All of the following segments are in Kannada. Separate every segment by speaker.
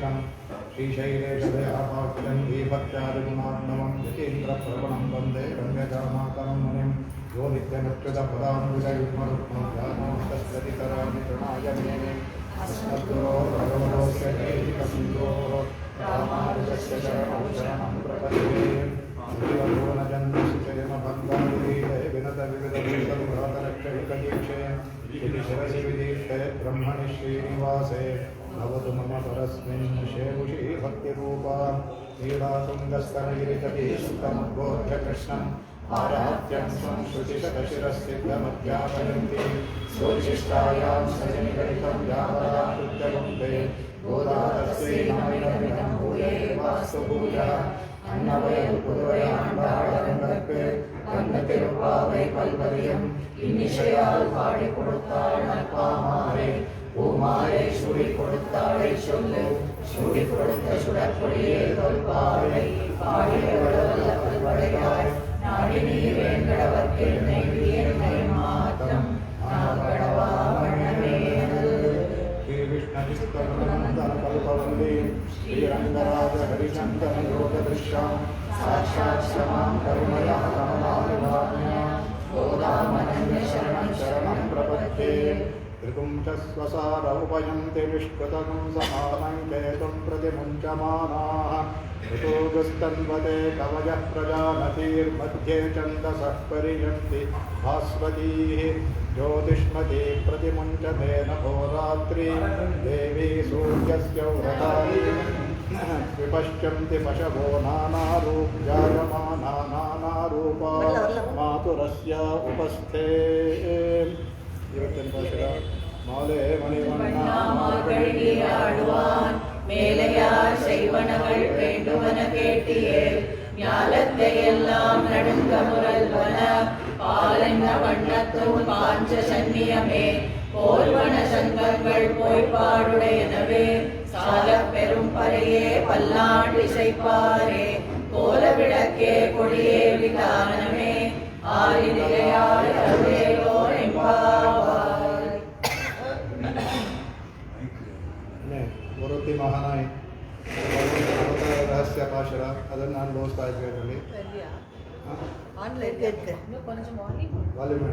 Speaker 1: ಶ್ರೀಶೈಲೇಶಂ ಶ್ರೀಶೈಲೇಶದಯಾಪಾಖ್ಯಂ ದೀಪತ್ಯಾದಿಗುಣಾರ್ಣವಂ ಯತೀಂದ್ರಪ್ರವಣಂ ವಂದೇ ರಮ್ಯಜಾಮಾತರಂ ಮುನಿಂ ಯೋ ನಿತ್ಯಮಚ್ಯುತಪದಾಂಬುಜಯುಗ್ಮರುಕ್ಮವ್ಯಾಮೋಸ್ತಸ್ಯತಿತರಾಣಿ ಪ್ರಣಾಯ ಮೇನೆ ಅಸ್ಮದ್ಗುರೋ ಭಗವತೋಸ್ಯ ದೈಹಿಕಸಿಂಧೋಃ ರಾಮಾನುಜಸ್ಯ ಶರಣಂ ಶರಣಂ ಪ್ರಪದ್ಯೆ ವಿನತ ವಿವಿಧೀಕ್ಷೆ ಶಿರಸಿ ವಿದೀಕ್ಷೆ ಬ್ರಹ್ಮಣಿ ಶ್ರೀನಿವಾಸೆ ಭವತು ಮಮ ಪರಸ್ಮಿನ್ ಶೇಷಿ ಭಕ್ತಿರೂಪ ಕ್ರೀಡಾತುಂಗಸ್ತನಗಿರಿತಟಿ ಸುಖಮುದ್ಬೋಧ್ಯ ಕೃಷ್ಣಂ ಆರಾಧ್ಯಂ ಸ್ವಂ ಶ್ರುತಿಶತಶಿರಸ್ಸಿದ್ಧಮಧ್ಯಾಪಯಂತಿ ಸ್ವೋಚ್ಛಿಷ್ಟಾಯಾಂ ಸಜನಿಗಣಿತಂ ಯಾವರಾಕೃತ್ಯಗುಂತೆ ಗೋದಾತಸ್ಯೈ ನಮಿನಮಿನಂ ಭೂಯೇ ವಾಸ್ತು ಭೂಯಃ அன்னவயம் புதுவையாண்டாளரங்கற்கு கண்ணத்திருப்பாவை பல்வரியம் இன்னிசையால் பாடி கொடுத்தாள் நற்பாமாரை பூமாரை சுடி கொடுத்தாளை சொல்லு சுடி கொடுத்த சுடற்கொடியே தொல்பாவை பாடியவளவல்ல பல்வடையாய் நாடி நீ வேங்கடவர்க்கு நெய்வியனை மாற்றம் நாகடவா மணவேனல் श्रीविष्णुचित्तकल्पवल्ली श्रीरङ्गराज हरिशङ्कर लोकदृश्यां साक्षात् क्षमां करुणया कमलानिवाम्या गोदामनन्यशरणं शरणं प्रपद्ये त्रिपुंशस्वसार उपयन्ति विष्कृतं समानं केतुं प्रतिमुञ्चमानाः ऋतोगस्तन्वते कवयः प्रजानतीर्मध्ये छन्दसः परियन्ति भास्वतीः ज्योतिष्मती प्रतिमुञ्चते नभोरात्रि देवी सूर्यस्य व्रतानि विपश्यन्ति पशवो नानारूप्यायमाना नानारूपा मातुरस्य उपस्थे மாலே மணிவண்ணா
Speaker 2: மார்கழியாடுவான் மேலையார் செய்வனகள் வேண்டுவன கேட்டியே ஞாலத்தை எல்லாம் நடுங்க முரல்வன பாலென்ன வண்ணத்தும் பாஞ்ச சன்னியமே போல்வன சங்கங்கள் போய்ப்பாடுடையனவே சாலப் பெரும் பறையே பல்லாண்டு இசைப்பாரே கோல விளக்கே கொடியே விதானமே ஆதி நிலையாய் அருளேலோ ಎಂಬಾವಾಯ್.
Speaker 1: ವೃತ್ತಿ ಮಹಾನಾಯಿ ರಹಸ್ಯ ಪಾಶರ ಅದನ್ನು ನಾನು ಓದಿಸ್ತಾ ಇದ್ದೆ ಅದರಲ್ಲಿ ವಾಲ್ಯೂಮ್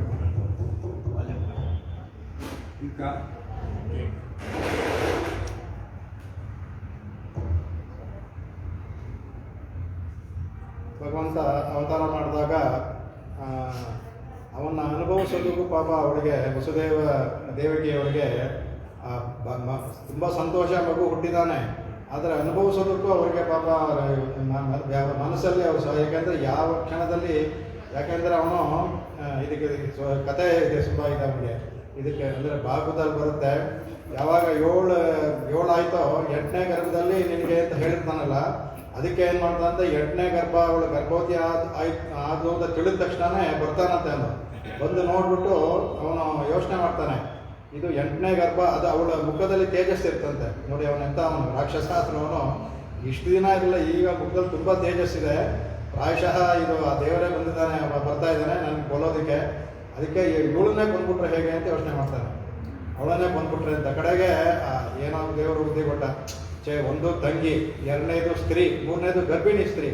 Speaker 1: ಭಗವಂತ ಅವತಾರ ಮಾಡಿದಾಗ ಅವನ್ನ ಅನುಭವಿಸೋದಕ್ಕೂ ಪಾಪ ಅವಳಿಗೆ ವಸುದೇವ ದೇವಕಿಯವರಿಗೆ ತುಂಬ ಸಂತೋಷ ಮಗು ಹುಟ್ಟಿದಾನೆ, ಆದರೆ ಅನುಭವಿಸೋದಕ್ಕೂ ಅವರಿಗೆ ಪಾಪ ಮನಸ್ಸಲ್ಲಿ ಅವರು ಯಾಕೆಂದರೆ ಯಾವ ಕ್ಷಣದಲ್ಲಿ ಯಾಕೆಂದರೆ ಅವನು ಇದಕ್ಕೆ ಕತೆ ಇದೆ ತುಂಬ ಇದೆ ಅವನಿಗೆ ಇದಕ್ಕೆ ಅಂದರೆ ಭಾಗವತದಲ್ಲಿ ಬರುತ್ತೆ. ಯಾವಾಗ ಏಳು ಆಯಿತೋ 8ನೇ ಗರ್ಭದಲ್ಲಿ ನಿನಗೆ ಅಂತ ಹೇಳಿರ್ತಾನಲ್ಲ, ಅದಕ್ಕೆ ಏನು ಮಾಡ್ತಾನಂತ 8ನೇ ಗರ್ಭ ಅವಳು ಗರ್ಭವತಿ ಆದು ಅಂತ ತಿಳಿದ ತಕ್ಷಣವೇ ಬರ್ತಾನಂತೆ. ಅವನು ಬಂದು ನೋಡ್ಬಿಟ್ಟು ಅವನು ಯೋಚನೆ ಮಾಡ್ತಾನೆ, ಇದು 8ನೇ ಗರ್ಭ, ಅದು ಅವಳ ಮುಖದಲ್ಲಿ ತೇಜಸ್ ಇರ್ತಂತೆ. ನೋಡಿ ಅವನೆಂತ ಅವನು ರಾಕ್ಷಸ ಅವನು ಇಷ್ಟು ದಿನ ಇರಲಿಲ್ಲ, ಈಗ ಮುಖದಲ್ಲಿ ತುಂಬ ತೇಜಸ್ಸಿದೆ. ಪ್ರಾಯಶಃ ಇದು ಆ ದೇವರೇ ಬಂದಿದ್ದಾನೆ, ಬರ್ತಾ ಇದ್ದಾನೆ ನನಗೆ ಕೊಲ್ಲೋದಕ್ಕೆ, ಅದಕ್ಕೆ ಇವಳನ್ನೇ ಬಂದ್ಬಿಟ್ರೆ ಹೇಗೆ ಅಂತ ಯೋಚನೆ ಮಾಡ್ತಾನೆ. ಅವಳನ್ನೇ ಬಂದ್ಬಿಟ್ರೆ ಅಂತ ಕಡೆಗೆ ಏನೋ ದೇವರು ಬುದ್ಧಿ ಕೊಟ್ಟ. ಒಂದು ತಂಗಿ, 2ನೇದು ಸ್ತ್ರೀ, 3ನೇದು ಗರ್ಭಿಣಿ ಸ್ತ್ರೀ.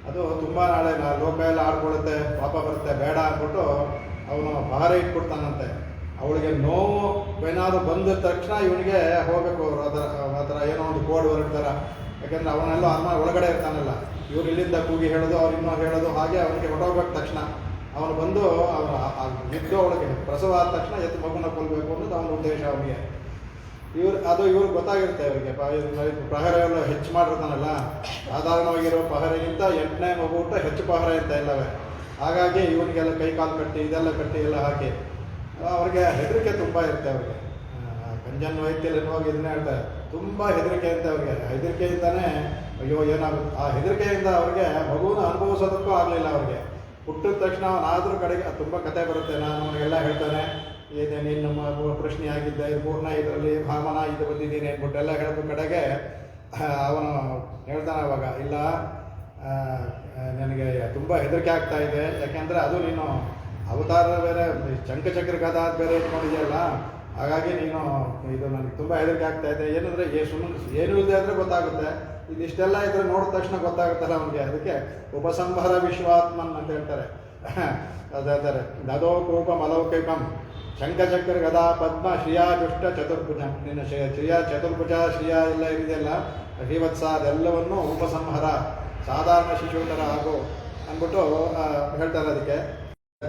Speaker 1: ಅದು ತುಂಬ ನಾಳೆ ಲೋಕ ಎಲ್ಲ ಆಡ್ಕೊಳ್ಳುತ್ತೆ, ಪಾಪ ಬರುತ್ತೆ, ಬೇಡ ಅಂದ್ಬಿಟ್ಟು ಅವನು ಪಹರೆ ಇಟ್ಬಿಡ್ತಾನಂತೆ. ಅವಳಿಗೆ ನೋವು ಏನಾದ್ರು ಬಂದ ತಕ್ಷಣ ಇವನಿಗೆ ಹೋಗಬೇಕು, ಆ ಥರ ಏನೋ ಒಂದು ಕೋಡ್ ಹೊರಡ್ತಾರ. ಯಾಕೆಂದರೆ ಅವನೆಲ್ಲ ಅಮ್ಮ ಒಳಗಡೆ ಇರ್ತಾನಲ್ಲ, ಇವ್ರು ಇಲ್ಲಿಂದ ಕೂಗಿ ಹೇಳೋದು, ಅವ್ರು ಇನ್ನೂ ಹೇಳೋದು, ಹಾಗೆ ಅವನಿಗೆ ಹೊರಟೋಗ್ಬೇಕು. ತಕ್ಷಣ ಅವನು ಬಂದು ಅವನು ಇದ್ದು ಅವಳಿಗೆ ಪ್ರಸವ ಆದ ತಕ್ಷಣ ಎತ್ತು ಮಗುನ ಕೊಲ್ಲಬೇಕು ಅನ್ನೋದು ಅವನ ಉದ್ದೇಶ ಅವನಿಗೆ. ಇವ್ರಿಗೆ ಗೊತ್ತಾಗಿರುತ್ತೆ ಅವರಿಗೆ. ಪಹರೆ ಎಲ್ಲ ಹೆಚ್ಚು ಮಾಡಿರ್ತಾನಲ್ಲ, ಸಾಧಾರಣವಾಗಿರೋ ಪಹರೆಗಿಂತ 8ನೇ ಮಗು ಊಟ ಹೆಚ್ಚು ಪಹರೆ ಅಂತ ಇಲ್ಲವೇ. ಹಾಗಾಗಿ ಇವನಿಗೆಲ್ಲ ಕೈ ಕಾಲು ಕಟ್ಟಿ ಇದೆಲ್ಲ ಕಟ್ಟಿ ಎಲ್ಲ ಹಾಕಿ ಅವ್ರಿಗೆ ಹೆದರಿಕೆ ತುಂಬ ಇರುತ್ತೆ. ಅವ್ರಿಗೆ ಕಂಜನ್ ವೈದ್ಯರಲ್ಲಿ ಹೋಗಿ ಇದನ್ನೇ ಹೇಳ್ತಾರೆ, ತುಂಬ ಹೆದರಿಕೆ ಅಂತ ಅವ್ರಿಗೆ. ಹೆದರಿಕೆಯಿಂದನೇ ಅಯ್ಯೋ ಏನಾಗುತ್ತೆ, ಆ ಹೆದರಿಕೆಯಿಂದ ಅವ್ರಿಗೆ ಮಗುನ ಅನುಭವಿಸೋದಕ್ಕೂ ಆಗಲಿಲ್ಲ. ಅವ್ರಿಗೆ ಹುಟ್ಟಿದ ತಕ್ಷಣ ಅವನಾದ್ರೂ ಕಡೆಗೆ ತುಂಬ ಕತೆ ಬರುತ್ತೆ. ನಾನು ಎಲ್ಲ ಹೇಳ್ತಾನೆ, ಏನೇ ನೀನು ನಮ್ಮ ಪ್ರಶ್ನೆ ಆಗಿದ್ದೆ, ಪೂರ್ಣ ಇದರಲ್ಲಿ ಭಾಮನ ಇದು ಬಂದಿದ್ದೀನಿ ಅಂದ್ಬಿಟ್ಟೆಲ್ಲ ಹೇಳೋದು ಕಡೆಗೆ ಅವನು ಹೇಳ್ತಾನೆ ಅವಾಗ, ಇಲ್ಲ ನನಗೆ ತುಂಬ ಹೆದರಿಕೆ ಆಗ್ತಾ ಇದೆ. ಯಾಕೆಂದರೆ ಅದು ನೀನು ಅವತಾರ ಬೇರೆ, ಚಂಕಚಕ್ರ ಗದ ಬೇರೆ ಇಟ್ಕೊಂಡಿದೆಯಲ್ಲ, ಹಾಗಾಗಿ ನೀನು ಇದು ನನಗೆ ತುಂಬ ಹೆದರಿಕೆ ಆಗ್ತಾ ಇದೆ. ಏನಂದರೆ ಏನೂ ಇದೆ ಅಂದರೆ ಗೊತ್ತಾಗುತ್ತೆ, ಇದಿಷ್ಟೆಲ್ಲ ಇದ್ರೆ ನೋಡಿದ ತಕ್ಷಣ ಗೊತ್ತಾಗುತ್ತಲ್ಲ ಅವನಿಗೆ. ಅದಕ್ಕೆ ಉಪಸಂಹರ ವಿಶ್ವಾತ್ಮನ್ ಅಂತ ಹೇಳ್ತಾರೆ. ಅದು ಹೇಳ್ತಾರೆ ನದೋ ಕೋಪ ಮಲೌಕಿಕಂ ಶಂಖಚಕ್ರ ಗದಾ ಪದ್ಮ ಶ್ರಿಯಾ ದುಷ್ಟ ಚತುರ್ಭುಜ. ನಿನ್ನ ಶ್ರಿಯಾ ಚತುರ್ಭುಜ ಶ್ರಿಯಾ ಎಲ್ಲ ಇದೆಯಲ್ಲ ಶ್ರೀವತ್ಸ ಅದೆಲ್ಲವನ್ನು ಉಪಸಂಹಾರ ಸಾಧಾರಣ ಶಿಶು ಥರ ಆಗು ಅಂದ್ಬಿಟ್ಟು ಹೇಳ್ತಾರೆ. ಅದಕ್ಕೆ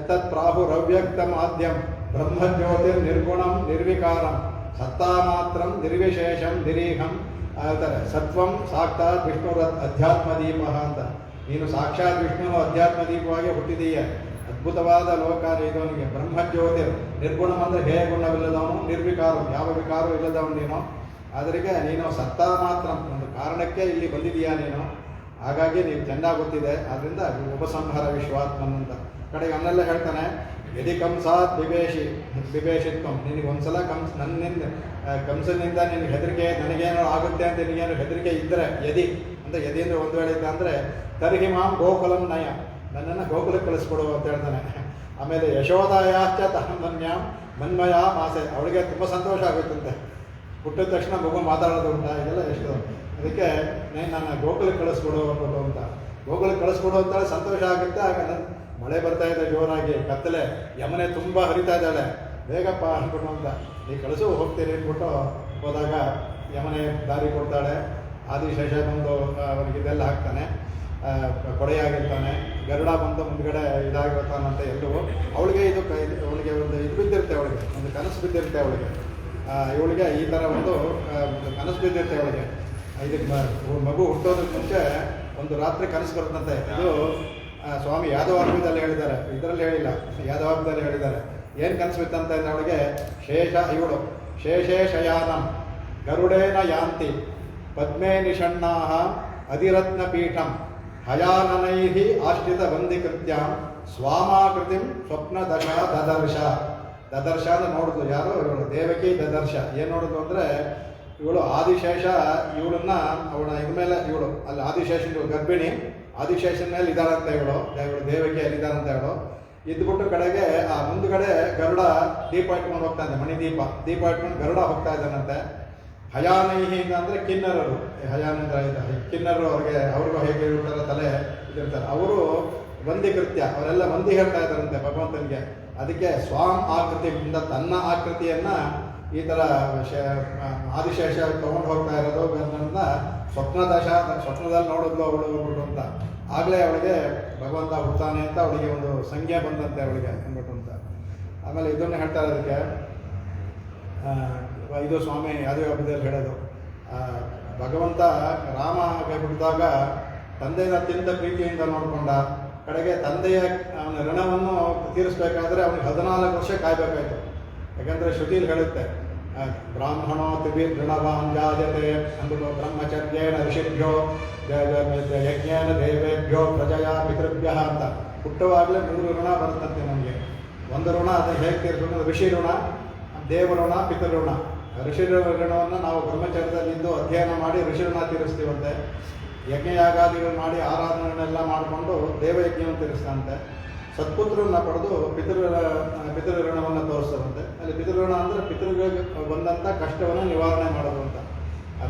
Speaker 1: ತತ್ ಪ್ರಾಹುರವ್ಯಕ್ತ ಮಾಧ್ಯಂ ಬ್ರಹ್ಮಜ್ಯೋತಿರ್ ನಿರ್ಗುಣಂ ನಿರ್ವಿಕಾರಂ ಸತ್ತಾ ಮಾತ್ರಂ ನಿರ್ವಿಶೇಷಂ ನಿರೀಹಂ ಹೇಳ್ತಾರೆ. ಸತ್ವಂ ಸಾಕ್ಷಾತ್ ವಿಷ್ಣುರ ಅಧ್ಯಾತ್ಮ ದೀಪ ಅಂತ. ನೀನು ಸಾಕ್ಷಾತ್ ವಿಷ್ಣು ಅಧ್ಯಾತ್ಮ ದೀಪವಾಗಿ ಹುಟ್ಟಿದೀಯ. ಅದ್ಭುತವಾದ ಲೋಕ ಇದವನಿಗೆ. ಬ್ರಹ್ಮಜ್ಯೋತಿ ನಿರ್ಗುಣಂ ಅಂದರೆ ಹೇಯ ಗುಣವಿಲ್ಲದವನು, ನಿರ್ವಿಕಾರಂ ಯಾವ ವಿಕಾರವೂ ಇಲ್ಲದವನು ನೀನು. ಅದರಿಗೆ ನೀನು ಸತ್ತಾ ಮಾತ್ರ ಒಂದು ಕಾರಣಕ್ಕೆ ಇಲ್ಲಿ ಬಂದಿದೀಯಾ ನೀನು. ಹಾಗಾಗಿ ನೀವು ಚೆನ್ನಾಗಿ ಗೊತ್ತಿದೆ. ಆದ್ದರಿಂದ ಉಪಸಂಹಾರ ವಿಶ್ವಾತ್ಮನ್ ಅಂತ ಕಡೆಗೆ ಅವನ್ನೆಲ್ಲ ಹೇಳ್ತಾನೆ. ಯದಿ ಕಂಸಾತ್ ಬಿಬೇಷಿತ್ವಂ ನಿನಗೆ ಒಂದ್ಸಲ ನನ್ನಿಂದ ಕಂಸನಿಂದ ನಿನಗೆ ಹೆದರಿಕೆ, ನನಗೇನೋ ಆಗುತ್ತೆ ಅಂತ ನಿನಗೇನು ಹೆದರಿಕೆ ಇದ್ದರೆ ಯದಿ ಅಂತ ಯದಿ ಅಂದರೆ ಒಂದು ವೇಳೆ ಇದ್ದ ಅಂದರೆ ತರ್ಹಿ ಮಾಂ ಗೋಕುಲಂ ನಯ ನನ್ನನ್ನು ಗೋಕುಲಕ್ಕೆ ಕಳಿಸ್ಕೊಡು ಅಂತ ಹೇಳ್ತಾನೆ. ಆಮೇಲೆ ಯಶೋದಾಯಾಶ್ಚ ತಹಮನ್ಯಾಂ ಮನ್ಮಯ ಮಾಸೆ ಅವಳಿಗೆ ತುಂಬ ಸಂತೋಷ ಆಗುತ್ತಂತೆ. ಹುಟ್ಟಿದ ತಕ್ಷಣ ಮಗು ಮಾತಾಡೋದು ಉಂಟ ಇದೆಲ್ಲ ಎಷ್ಟು. ಅದಕ್ಕೆ ನನ್ನ ಗೋಕುಲಕ್ಕೆ ಕಳಿಸ್ಕೊಡು ಅಂತ ಗೋಕುಲಕ್ಕೆ ಕಳಿಸ್ಕೊಡು ಅಂತಾಳೆ. ಸಂತೋಷ ಆಗುತ್ತೆ. ಆಗ ಮಳೆ ಬರ್ತಾ ಇದೆ ಜೋರಾಗಿ, ಕತ್ತಲೆ, ಯಮನೆ ತುಂಬ ಹರಿತಾ ಇದ್ದಾಳೆ. ಬೇಗಪ್ಪ ಅಂದ್ಬಿಟ್ಟು ಅಂತ ನೀ ಕಳಿಸು ಹೋಗ್ತೀನಿ ಅಂದ್ಬಿಟ್ಟು ಹೋದಾಗ ಯಮನೆ ದಾರಿ ಕೊಡ್ತಾಳೆ. ಆದಿಶೇಷ ಬಂದು ಅವನಿಗೆ ಇದೆಲ್ಲ ಹಾಕ್ತಾನೆ, ಕೊಡೆಯಾಗಿರ್ತಾನೆ. ಗರುಡ ಬಂದು ಮುಂದ್ಗಡೆ ಇದಾಗಿರ್ತಾನಂತ ಎಲ್ಲವೂ. ಅವಳಿಗೆ ಅವಳಿಗೆ ಒಂದು ಇದು ಬಿದ್ದಿರುತ್ತೆ, ಅವಳಿಗೆ ಒಂದು ಕನಸು ಬಿದ್ದಿರುತ್ತೆ. ಇವಳಿಗೆ ಈ ಥರ ಒಂದು ಕನಸು ಬಿದ್ದಿರುತ್ತೆ ಅವಳಿಗೆ. ಇದಕ್ಕೆ ಮಗು ಹುಟ್ಟೋದಕ್ಕೆ ಮುಂಚೆ ಒಂದು ರಾತ್ರಿ ಕನಸು ಬರುತ್ತಂತೆ. ಇದು ಸ್ವಾಮಿ ಯಾದವಾರ್ಪದಲ್ಲಿ ಹೇಳಿದ್ದಾರೆ, ಇದರಲ್ಲಿ ಹೇಳಿಲ್ಲ, ಯಾದವಾರ್ಪದಲ್ಲಿ ಹೇಳಿದ್ದಾರೆ. ಏನು ಕನಸು ಬಿತ್ತಂತ ಅವಳಿಗೆ ಇವಳು ಶೇಷೇ ಶಯಾನಂ ಗರುಡೇನ ಯಾಂತಿ ಪದ್ಮೇ ನಿಷಣ್ಣಾಹ ಅಧಿರತ್ನ ಪೀಠಂ ಹಯಾನನೈಹಿ ಆಶ್ರಿತ ಬಂದಿಕೃತ್ಯಾಂ ಸ್ವಾಮಾಕೃತಿಂ ಸ್ವಪ್ನ ದದರ್ಶ. ದದರ್ಶ ಅಂದ್ರೆ ನೋಡಿದ್ಲು ಯಾರು? ಇವಳು ದೇವಕಿ ದದರ್ಶ. ಏನು ನೋಡಿದ್ಲು ಅಂದರೆ ಇವಳು ಆದಿಶೇಷ ಇವಳನ್ನ ಅವಳ ಇದ್ಮೇಲೆ ಇವಳು ಅಲ್ಲಿ ಆದಿಶೇಷನ ಗರ್ಭಿಣಿ, ಆದಿಶೇಷನ ಮೇಲೆ ಇದ್ದಾರಂತ ಇವಳು ದೇವಕಿ ಅಲ್ಲಿ ಇದ್ದಾರಂತ ಇವಳು. ಇದ್ಬಿಟ್ಟು ಕಡೆಗೆ ಆ ಮುಂದ್ಗಡೆ ಗರುಡ ದೀಪ ಇಟ್ಕೊಂಡು ಹೋಗ್ತಾ ಇದ್ದೆ, ಮಣಿ ದೀಪ ಇಟ್ಕೊಂಡು ಗರುಡ ಹೋಗ್ತಾ ಇದ್ದಾನಂತೆ. ಹಯಾನೈಹಿ ಅಂದರೆ ಕಿನ್ನರರು. ಹಯಾನಂದ್ರ ಕಿನ್ನರರು ಅವ್ರಿಗೂ ಹೇಗೆ ಇರ್ತಾರೆ ತಲೆ ಇದಿರ್ತಾರೆ. ಅವರು ವಂದಿಕೃತ್ಯ, ಅವರೆಲ್ಲ ವಂದಿ ಹೇಳ್ತಾ ಇದ್ದಾರಂತೆ ಭಗವಂತನಿಗೆ. ಅದಕ್ಕೆ ಸ್ವಾಮ್ ಆಕೃತಿಯಿಂದ ತನ್ನ ಆಕೃತಿಯನ್ನು ಈ ಥರ ಆದಿಶೇಷ ತೊಗೊಂಡು ಹೋಗ್ತಾ ಇರೋದು ಗಂಧನ ಸ್ವಪ್ನದಲ್ಲಿ ನೋಡಿದ್ಲು ಅವಳು ಅಂತ. ಆಗಲೇ ಅವಳಿಗೆ ಭಗವಂತ ಹುಡ್ತಾನೆ ಅಂತ ಅವಳಿಗೆ ಒಂದು ಸಂಜ್ಞೆ ಬಂದಂತೆ ಅವಳಿಗೆ ಅಂದ್ಬಿಟ್ಟು ಅಂತ. ಆಮೇಲೆ ಇದನ್ನು ಹೇಳ್ತಾರೆ ಅದಕ್ಕೆ ಇದು ಸ್ವಾಮಿ ಯಾವುದೇ ಹಬ್ಬದಲ್ಲಿ ಹೇಳೋದು. ಭಗವಂತ ರಾಮ ಹುಟ್ಟಿದಾಗ ತಂದೆಯ ಅತ್ಯಂತ ಪ್ರೀತಿಯಿಂದ ನೋಡಿಕೊಂಡ. ಕಡೆಗೆ ತಂದೆಯ ಅವನ ಋಣವನ್ನು ತೀರಿಸಬೇಕಾದ್ರೆ ಅವನಿಗೆ 14 ವರ್ಷ ಕಾಯಬೇಕಾಯಿತು. ಯಾಕಂದರೆ ಶ್ರುತಿಯಲ್ಲಿ ಹೇಳುತ್ತೆ ಬ್ರಾಹ್ಮಣೋ ತ್ರಿಭಿರ್ ಋಣವಾನ್ ಜಾಯತೆ ಅಂದ್ಬಿಟ್ಟು ಬ್ರಹ್ಮಚರ್ಯೇಣ ಋಷಿಭ್ಯೋ ಯಜ್ಞೇನ ದೇವೇಭ್ಯೋ ಪ್ರಜಯ ಪಿತೃಭ್ಯ ಅಂತ. ಹುಟ್ಟುವಾಗಲೇ 3 ಋಣ ಬರುತ್ತಂತೆ ನಮಗೆ. ಒಂದು ಋಣ ಅದನ್ನು ಹೇಗೆ ತೀರಿಸ್ಬೇಕು? ಋಷಿ ಋಣ, ದೇವಋಣ, ಪಿತೃಋಣ. ಋಷಿ ಋಣವನ್ನು ನಾವು ಬ್ರಹ್ಮಚರ್ಯದಲ್ಲಿದ್ದು ಅಧ್ಯಯನ ಮಾಡಿ ಋಷಿ ಋಣ ತೀರಿಸ್ತೀವಂತೆ. ಯಜ್ಞಯಾಗಾದಿಗಳು ಮಾಡಿ ಆರಾಧನೆಯನ್ನೆಲ್ಲ ಮಾಡಿಕೊಂಡು ದೇವಯಜ್ಞವನ್ನು ತೀರಿಸ್ತಂತೆ. ಸತ್ಪುತ್ರರನ್ನ ಪಡೆದು ಪಿತೃಋಣವನ್ನು ತೋರಿಸ್ತದಂತೆ. ಅಲ್ಲಿ ಪಿತೃಋಣ ಅಂದರೆ ಪಿತೃಗಳಿಗೆ ಬಂದಂಥ ಕಷ್ಟವನ್ನು ನಿವಾರಣೆ ಮಾಡೋದು ಅಂತ.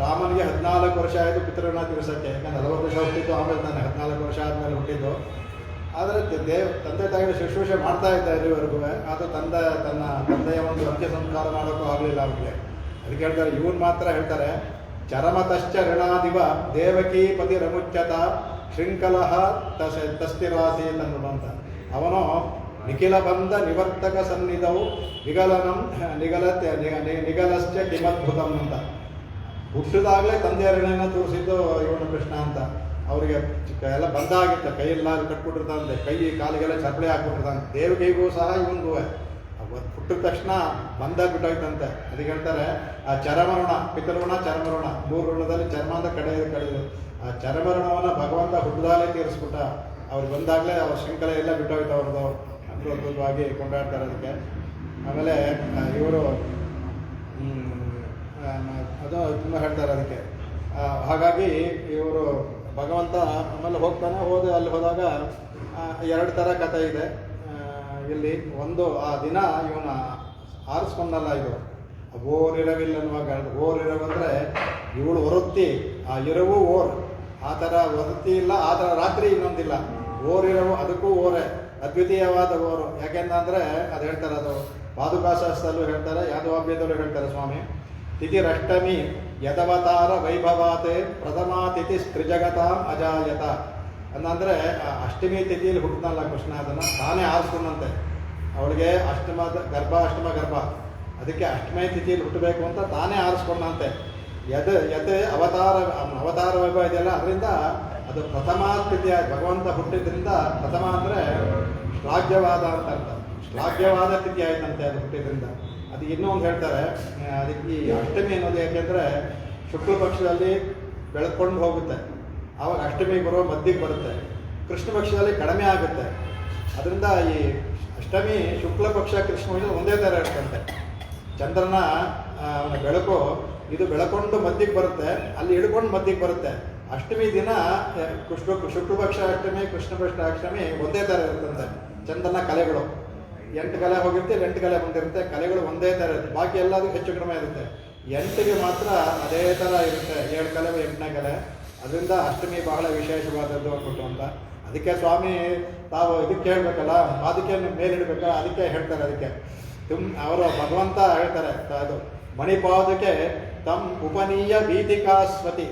Speaker 1: ರಾಮನಿಗೆ 14 ವರ್ಷ ಆಯಿತು ಪಿತೃಋಣ ತೀರಿಸೋಕ್ಕೆ. ಯಾಕಂದ್ರೆ 40 ವರ್ಷ ಹುಟ್ಟಿದ್ದು, ಆಮೇಲೆ ತಾನೆ 14 ವರ್ಷ ಆದಮೇಲೆ ಹುಟ್ಟಿದ್ದು. ಆದರೆ ತಂದೆ ತಾಯಿಗಳು ಶುಶ್ರೂಷೆ ಮಾಡ್ತಾ ಇದ್ದ ಇಲ್ಲಿವರೆಗೂ. ಅದು ತನ್ನ ತಂದೆಯ ಒಂದು ಅಂತ್ಯ ಸಂಸ್ಕಾರ ಮಾಡೋಕ್ಕೂ ಆಗಲಿಲ್ಲ ಅವರಿಗೆ. ಅದಕ್ಕೆ ಹೇಳ್ತಾರೆ, ಇವನು ಮಾತ್ರ ಹೇಳ್ತಾರೆ ಚರಮತಶ್ಚ ಋಣಾದಿವ ದೇವಕೀ ಪತಿ ರಮುಚ್ಯತ ಶೃಂಖಲಃ ತಸ್ತಿರಾಸಿ ಅಂತ. ಅವನು ನಿಖಿಲ ಬಂಧ ನಿವರ್ತಕ ಸನ್ನಿಧವು ನಿಗಲಶ್ಚ ಕಿಮದ್ಭುತಂ ಅಂತ. ಹುಟ್ಟಿದಾಗಲೇ ತಂದೆಯ ಋಣನ ತೋರಿಸಿದ್ದು ಇವನು ಕೃಷ್ಣ ಅಂತ. ಅವರಿಗೆ ಎಲ್ಲ ಬಂಧ ಆಗಿತ್ತು, ಕೈಯೆಲ್ಲ ಕಟ್ಬಿಟ್ಟಿರ್ತಾನಂತೆ, ಕೈ ಕಾಲಿಗೆಲ್ಲ ಚಪ್ಪಳೆ ಹಾಕ್ಬಿಟ್ಟಿರ್ತಾನೆ. ದೇವಕಿಗೂ ಸಹ ಇವನಿಗೂ ಹುಟ್ಟಿದ ತಕ್ಷಣ ಬಂಧ ಬಿಟ್ಟೋಯ್ತಂತೆ. ಅದಕ್ಕೆ ಹೇಳ್ತಾರೆ ಆ ಚರ್ಮಋಣ, ಪಿತೃಋಣ, ಚರ್ಮಋಣ, 3 ಋಣದಲ್ಲಿ ಚರ್ಮ ಅಂತ ಕಡೆದು ಆ ಚರ್ಮಋಣವನ್ನು ಭಗವಂತ ಹುಟ್ಟಿದಾಗಲೇ ತೀರಿಸ್ಬಿಟ್ಟ. ಅವ್ರಿಗೆ ಬಂದಾಗಲೇ ಅವ್ರ ಶೃಂಖಲೆ ಎಲ್ಲ ಬಿಟ್ಟೋಯ್ತು ಅವ್ರದ್ದು. ಅದ್ಭುತವಾಗಿ ಕೊಂಡಾಡ್ತಾರೆ ಅದಕ್ಕೆ. ಆಮೇಲೆ ಇವರು ಅದು ತುಂಬ ಹೇಳ್ತಾರೆ ಅದಕ್ಕೆ. ಹಾಗಾಗಿ ಇವರು ಭಗವಂತ ಆಮೇಲೆ ಹೋಗ್ತಾನೆ. ಅಲ್ಲಿ ಹೋದಾಗ 2 ಥರ ಕಥೆ ಇದೆ ಇಲ್ಲಿ. ಒಂದು ಆ ದಿನ ಇವನ ಆರಿಸ್ಕೊಂಡಲ್ಲ, ಇದು ಓರಿರವಿಲ್ಲನ್ನುವಾಗ ಓರಿರವು ಅಂದರೆ ಇವಳು ಹೊರತ್ತಿ, ಆ ಇರವು ಓರ್, ಆ ಥರ ಹೊರತಿ ಇಲ್ಲ, ಆ ಥರ ರಾತ್ರಿ ಇನ್ನೊಂದಿಲ್ಲ. ಓರಿರವು ಅದಕ್ಕೂ ಓರೆ, ಅದ್ವಿತೀಯವಾದ ಓರು. ಯಾಕೆಂದ್ರೆ ಅದು ಹೇಳ್ತಾರೆ, ಅದು ಪಾದುಕಾಶಾಸ್ತ್ರದಲ್ಲೂ ಹೇಳ್ತಾರೆ, ಯಾದವಾಭ್ಯದಲ್ಲೂ ಹೇಳ್ತಾರೆ ಸ್ವಾಮಿ. ತಿಥಿರಷ್ಟಮಿ ಯದವತಾರ ವೈಭವಾತೆ ಪ್ರಥಮಾ ತಿಥಿ ತ್ರಿಜಗತಾಂ ಅಜಾಯತ ಅನ್ನಂದರೆ ಅಷ್ಟಮಿ ತಿಥಿಯಲ್ಲಿ ಹುಟ್ಟಿದ್ನಲ್ಲ ಕೃಷ್ಣ, ಅದನ್ನು ತಾನೇ ಆರಿಸ್ಕೊಂಡಂತೆ. ಅವಳಿಗೆ ಅಷ್ಟಮ ಗರ್ಭ, ಅದಕ್ಕೆ ಅಷ್ಟಮಿ ತಿಥಿಯಲ್ಲಿ ಹುಟ್ಟಬೇಕು ಅಂತ ತಾನೇ ಆರಿಸ್ಕೊಂಡಂತೆ. ಯತ್ ಅವತಾರ ವೈಭವ ಇದೆಯಲ್ಲ, ಅದರಿಂದ ಅದು ಪ್ರಥಮ ತಿಥಿ ಭಗವಂತ ಹುಟ್ಟಿದ್ರಿಂದ ಪ್ರಥಮ ಅಂದರೆ ಶ್ಲಾಘ್ಯವಾದ ಅಂತ ಅರ್ಥ. ಶ್ಲಾಘ್ಯವಾದ ತಿಥಿ ಆಯ್ತಂತೆ ಅದು ಹುಟ್ಟಿದ್ರಿಂದ. ಅದು ಇನ್ನೂ ಒಂದು ಹೇಳ್ತಾರೆ, ಅದಕ್ಕೆ ಈ ಅಷ್ಟಮಿ ಅನ್ನೋದು ಯಾಕೆಂದರೆ ಶುಕ್ಲ ಪಕ್ಷದಲ್ಲಿ ಬೆಳ್ಕೊಂಡು ಹೋಗುತ್ತೆ, ಆವಾಗ ಅಷ್ಟಮಿ ಬರೋ ಮಧ್ಯಕ್ಕೆ ಬರುತ್ತೆ. ಕೃಷ್ಣ ಪಕ್ಷದಲ್ಲಿ ಕಡಿಮೆ ಆಗುತ್ತೆ. ಅದರಿಂದ ಈ ಅಷ್ಟಮಿ ಶುಕ್ಲ ಪಕ್ಷ ಕೃಷ್ಣ ಪಕ್ಷ ಒಂದೇ ಥರ ಇರ್ತಂತೆ. ಚಂದ್ರನ ಬೆಳಕು ಇದು ಬೆಳಕೊಂಡು ಮಧ್ಯಕ್ಕೆ ಬರುತ್ತೆ, ಅಲ್ಲಿ ಹಿಡ್ಕೊಂಡು ಮಧ್ಯಕ್ಕೆ ಬರುತ್ತೆ. ಅಷ್ಟಮಿ ದಿನ ಶುಕ್ಲ ಪಕ್ಷ ಅಷ್ಟಮಿ, ಕೃಷ್ಣ ಪಕ್ಷ ಅಷ್ಟಮಿ ಒಂದೇ ಥರ ಇರುತ್ತಂತೆ. ಚಂದ್ರನ ಕಲೆಗಳು 8 ಕಲೆ ಹೋಗಿರುತ್ತೆ, 8 ಕಲೆ ಬಂದಿರುತ್ತೆ, ಕಲೆಗಳು ಒಂದೇ ಥರ ಇರುತ್ತೆ. ಬಾಕಿ ಎಲ್ಲದೂ ಹೆಚ್ಚು ಕಡಿಮೆ ಇರುತ್ತೆ. 8ಗೆ ಮಾತ್ರ ಅದೇ ಥರ ಇರುತ್ತೆ, 7 ಕಲೆ 8ನೇ ಕಲೆ. ಅದರಿಂದ ಅಷ್ಟಮಿ ಬಹಳ ವಿಶೇಷವಾದದ್ದು ಅಂದ್ಬಿಟ್ಟು ಅಂತ. ಅದಕ್ಕೆ ಸ್ವಾಮಿ ತಾವು ಇದಕ್ಕೆ ಹೇಳ್ಬೇಕಲ್ಲ, ಪಾದಕೆಯನ್ನು ಮೇಲಿಡಬೇಕಲ್ಲ, ಅದಕ್ಕೆ ಹೇಳ್ತಾರೆ. ಅದಕ್ಕೆ ಅವರು ಭಗವಂತ ಹೇಳ್ತಾರೆ, ಅದು ಮಣಿಪಾದಕ್ಕೆ ತಮ್ ಉಪನೀಯ ವೀತಿಕಾಸ್ವತಿ.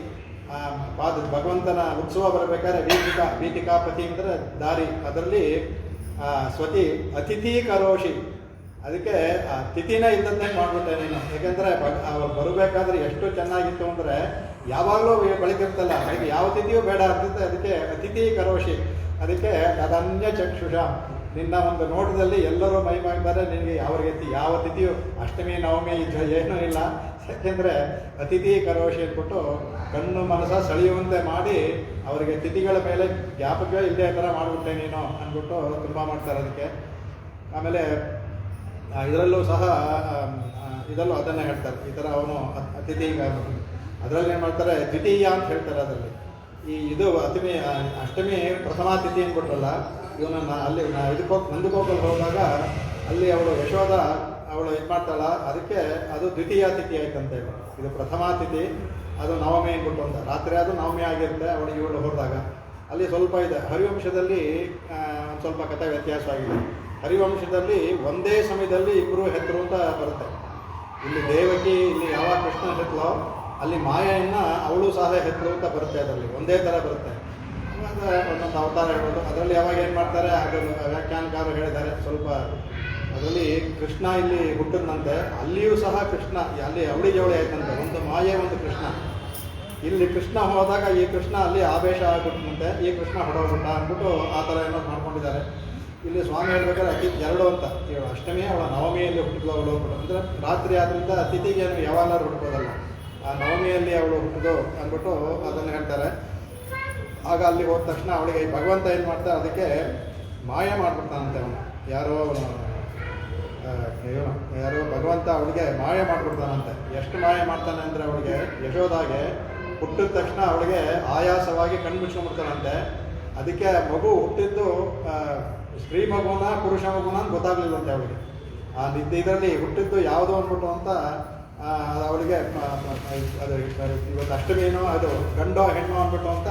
Speaker 1: ಭಗವಂತನ ಉತ್ಸವ ಬರಬೇಕಾದ್ರೆ ವೀತಿಕಾಪತಿ ಅಂದರೆ ದಾರಿ, ಅದರಲ್ಲಿ ಸ್ವತಿ ಅತಿಥಿ ಕರೋಷಿ. ಅದಕ್ಕೆ ತಿಥಿನೇ ಇಲ್ಲದಂತೆ ಮಾಡಿಬಿಟ್ಟೆ ನೀನು. ಯಾಕೆಂದರೆ ಅವ್ರು ಬರಬೇಕಾದ್ರೆ ಎಷ್ಟು ಚೆನ್ನಾಗಿತ್ತು ಅಂದರೆ ಯಾವಾಗಲೂ ಬೆಳಕಿರ್ತಲ್ಲ, ಅದಕ್ಕೆ ಯಾವ ತಿಥಿಯೂ ಬೇಡ ಅಂತಿದ್ದೆ. ಅದಕ್ಕೆ ಅತಿಥಿ ಕರೋಷಿ. ಅದಕ್ಕೆ ತದನ್ಯ ಚಕ್ಷುಷ, ನಿನ್ನ ಒಂದು ನೋಟದಲ್ಲಿ ಎಲ್ಲರೂ ಮೈ ಮಾಡ್ತಾರೆ. ನಿನಗೆ ಯಾವ ತಿಥಿಯು ಅಷ್ಟಮಿ ನವಮಿ ಏನೂ ಇಲ್ಲ. ಯಾಕೆಂದರೆ ಅತಿಥಿ ಕರೋಷಿ ಅಂದ್ಬಿಟ್ಟು ಕಣ್ಣು ಮನಸ್ಸ ಸೆಳೆಯುವಂತೆ ಮಾಡಿ ಅವರಿಗೆ ತಿಥಿಗಳ ಮೇಲೆ ಜ್ಞಾಪಕ ಇಲ್ಲದೆ ಥರ ಮಾಡಿಬಿಟ್ಟೆ ನೀನು ಅಂದ್ಬಿಟ್ಟು ತುಂಬ ಮಾಡ್ತಾರೆ. ಅದಕ್ಕೆ ಆಮೇಲೆ ಇದರಲ್ಲೂ ಸಹ ಇದರಲ್ಲೂ ಅದನ್ನೇ ಹೇಳ್ತಾರೆ. ಈ ಥರ ಅವನು ಅತಿಥಿ ಅದರಲ್ಲಿ ಏನು ಮಾಡ್ತಾರೆ, ದ್ವಿತೀಯ ಅಂತ ಹೇಳ್ತಾರೆ. ಅದರಲ್ಲಿ ಇದು ಅಷ್ಟಮಿ ಪ್ರಥಮ ತಿಥಿ ಅಂದ್ಬಿಟ್ರಲ್ಲ, ಇವನನ್ನು ಅಲ್ಲಿ ನಂದಗೋಕಲ್ಲಿ ಹೋದಾಗ ಅಲ್ಲಿ ಅವಳು ಯಶೋಧ ಅವಳು ಇದು ಮಾಡ್ತಾಳ, ಅದಕ್ಕೆ ಅದು ದ್ವಿತೀಯ ತಿಥಿ ಆಯ್ತಂತೆ. ಇದು ಪ್ರಥಮ ತಿಥಿ, ಅದು ನವಮಿ ಅಂದ್ಬಿಟ್ಟು ಅಂತ. ರಾತ್ರಿ ಅದು ನವಮಿ ಆಗಿರುತ್ತೆ ಅವಳಿಗೆ ಇವಳು ಹೋದಾಗ. ಅಲ್ಲಿ ಸ್ವಲ್ಪ ಇದೆ. ಹರಿವಂಶದಲ್ಲಿ ಒಂದು ಸ್ವಲ್ಪ ಕಥೆ ವ್ಯತ್ಯಾಸವಾಗಿದೆ. ಹರಿವಂಶದಲ್ಲಿ ಒಂದೇ ಸಮಯದಲ್ಲಿ ಇಬ್ಬರು ಹೆತ್ತರು ಅಂತ ಬರುತ್ತೆ. ಇಲ್ಲಿ ದೇವಕಿ, ಇಲ್ಲಿ ಯಾವಾಗ ಕೃಷ್ಣ ಹೆತ್ತಲೋ ಅಲ್ಲಿ ಮಾಯೆಯನ್ನ ಅವಳು ಸಹ ಹೆತ್ತರು ಅಂತ ಬರುತ್ತೆ. ಅದರಲ್ಲಿ ಒಂದೇ ಥರ ಬರುತ್ತೆ. ಒಂದೊಂದು ಅವತಾರ ಹೇಳ್ಬೋದು. ಅದರಲ್ಲಿ ಯಾವಾಗ ಏನು ಮಾಡ್ತಾರೆ, ಅದನ್ನು ವ್ಯಾಖ್ಯಾನಕಾರರು ಹೇಳಿದ್ದಾರೆ ಸ್ವಲ್ಪ. ಅದರಲ್ಲಿ ಕೃಷ್ಣ ಇಲ್ಲಿ ಹುಟ್ಟಿದಂತೆ, ಅಲ್ಲಿಯೂ ಸಹ ಕೃಷ್ಣ ಅಲ್ಲಿ ಅವಳಿ ಜವಳಿ ಆಯ್ತಂತೆ. ಒಂದು ಮಾಯೆ, ಒಂದು ಕೃಷ್ಣ. ಇಲ್ಲಿ ಕೃಷ್ಣ ಹೋದಾಗ ಈ ಕೃಷ್ಣ ಅಲ್ಲಿ ಆವೇಶ ಆಗ್ಬಿಟ್ಟಂತೆ, ಈ ಕೃಷ್ಣ ಹೊಡೋಗ್ಬಿಟ್ಟ ಅಂದ್ಬಿಟ್ಟು ಆ ಥರ ಏನೋ ಮಾಡ್ಕೊಂಡಿದ್ದಾರೆ. ಇಲ್ಲಿ ಸ್ವಾಮಿ ಹೇಳ್ಬೇಕಾದ್ರೆ ಎರಡು ಅಂತ, ಇವಳು ಅಷ್ಟಮಿ ಅವಳ ನವಮಿಯಲ್ಲಿ ಹುಟ್ಟಿದ್ಲು ಅವಳು ಅಂದರೆ ರಾತ್ರಿ ಆದ್ದರಿಂದ ತಿಥಿಗೆ ಯಾವಾಗಲಾರು ಹುಡ್ಕೋದಲ್ಲ, ಆ ನವಮಿಯಲ್ಲಿ ಅವಳು ಹುಟ್ಟಿದು ಅಂದ್ಬಿಟ್ಟು ಅದನ್ನು ಹೇಳ್ತಾರೆ. ಆಗ ಅಲ್ಲಿ ಹೋದ ತಕ್ಷಣ ಅವಳಿಗೆ ಭಗವಂತ ಏನು ಮಾಡ್ತಾರೆ, ಅದಕ್ಕೆ ಮಾಯ ಮಾಡಿಬಿಡ್ತಾನಂತೆ. ಅವನು ಯಾರೋ ಭಗವಂತ ಅವಳಿಗೆ ಮಾಯ ಮಾಡಿಬಿಡ್ತಾನಂತೆ. ಎಷ್ಟು ಮಾಯ ಮಾಡ್ತಾನೆ ಅಂದರೆ ಅವಳಿಗೆ ಯಶೋದಾಗೆ ಹುಟ್ಟಿದ ತಕ್ಷಣ ಅವಳಿಗೆ ಆಯಾಸವಾಗಿ ಕಣ್ಣು ಮುಚ್ಕೊಂಡ್ಬಿಡ್ತಾನಂತೆ. ಅದಕ್ಕೆ ಮಗು ಹುಟ್ಟಿದ್ದು ಸ್ತ್ರೀ ಮಗುನ ಪುರುಷ ಮಗುನ ಗೊತ್ತಾಗ್ಲಿಲ್ಲಂತೆ ಅವಳಿಗೆ. ಇದರಲ್ಲಿ ಹುಟ್ಟಿದ್ದು ಯಾವುದು ಅಂದ್ಬಿಟ್ಟು ಅಂತ ಅವಳಿಗೆ ಅದು ಇವತ್ತು ಅಷ್ಟಮಿನೋ ಅದು ಗಂಡೋ ಹೆಣ್ಣು ಅಂದ್ಬಿಟ್ಟು ಅಂತ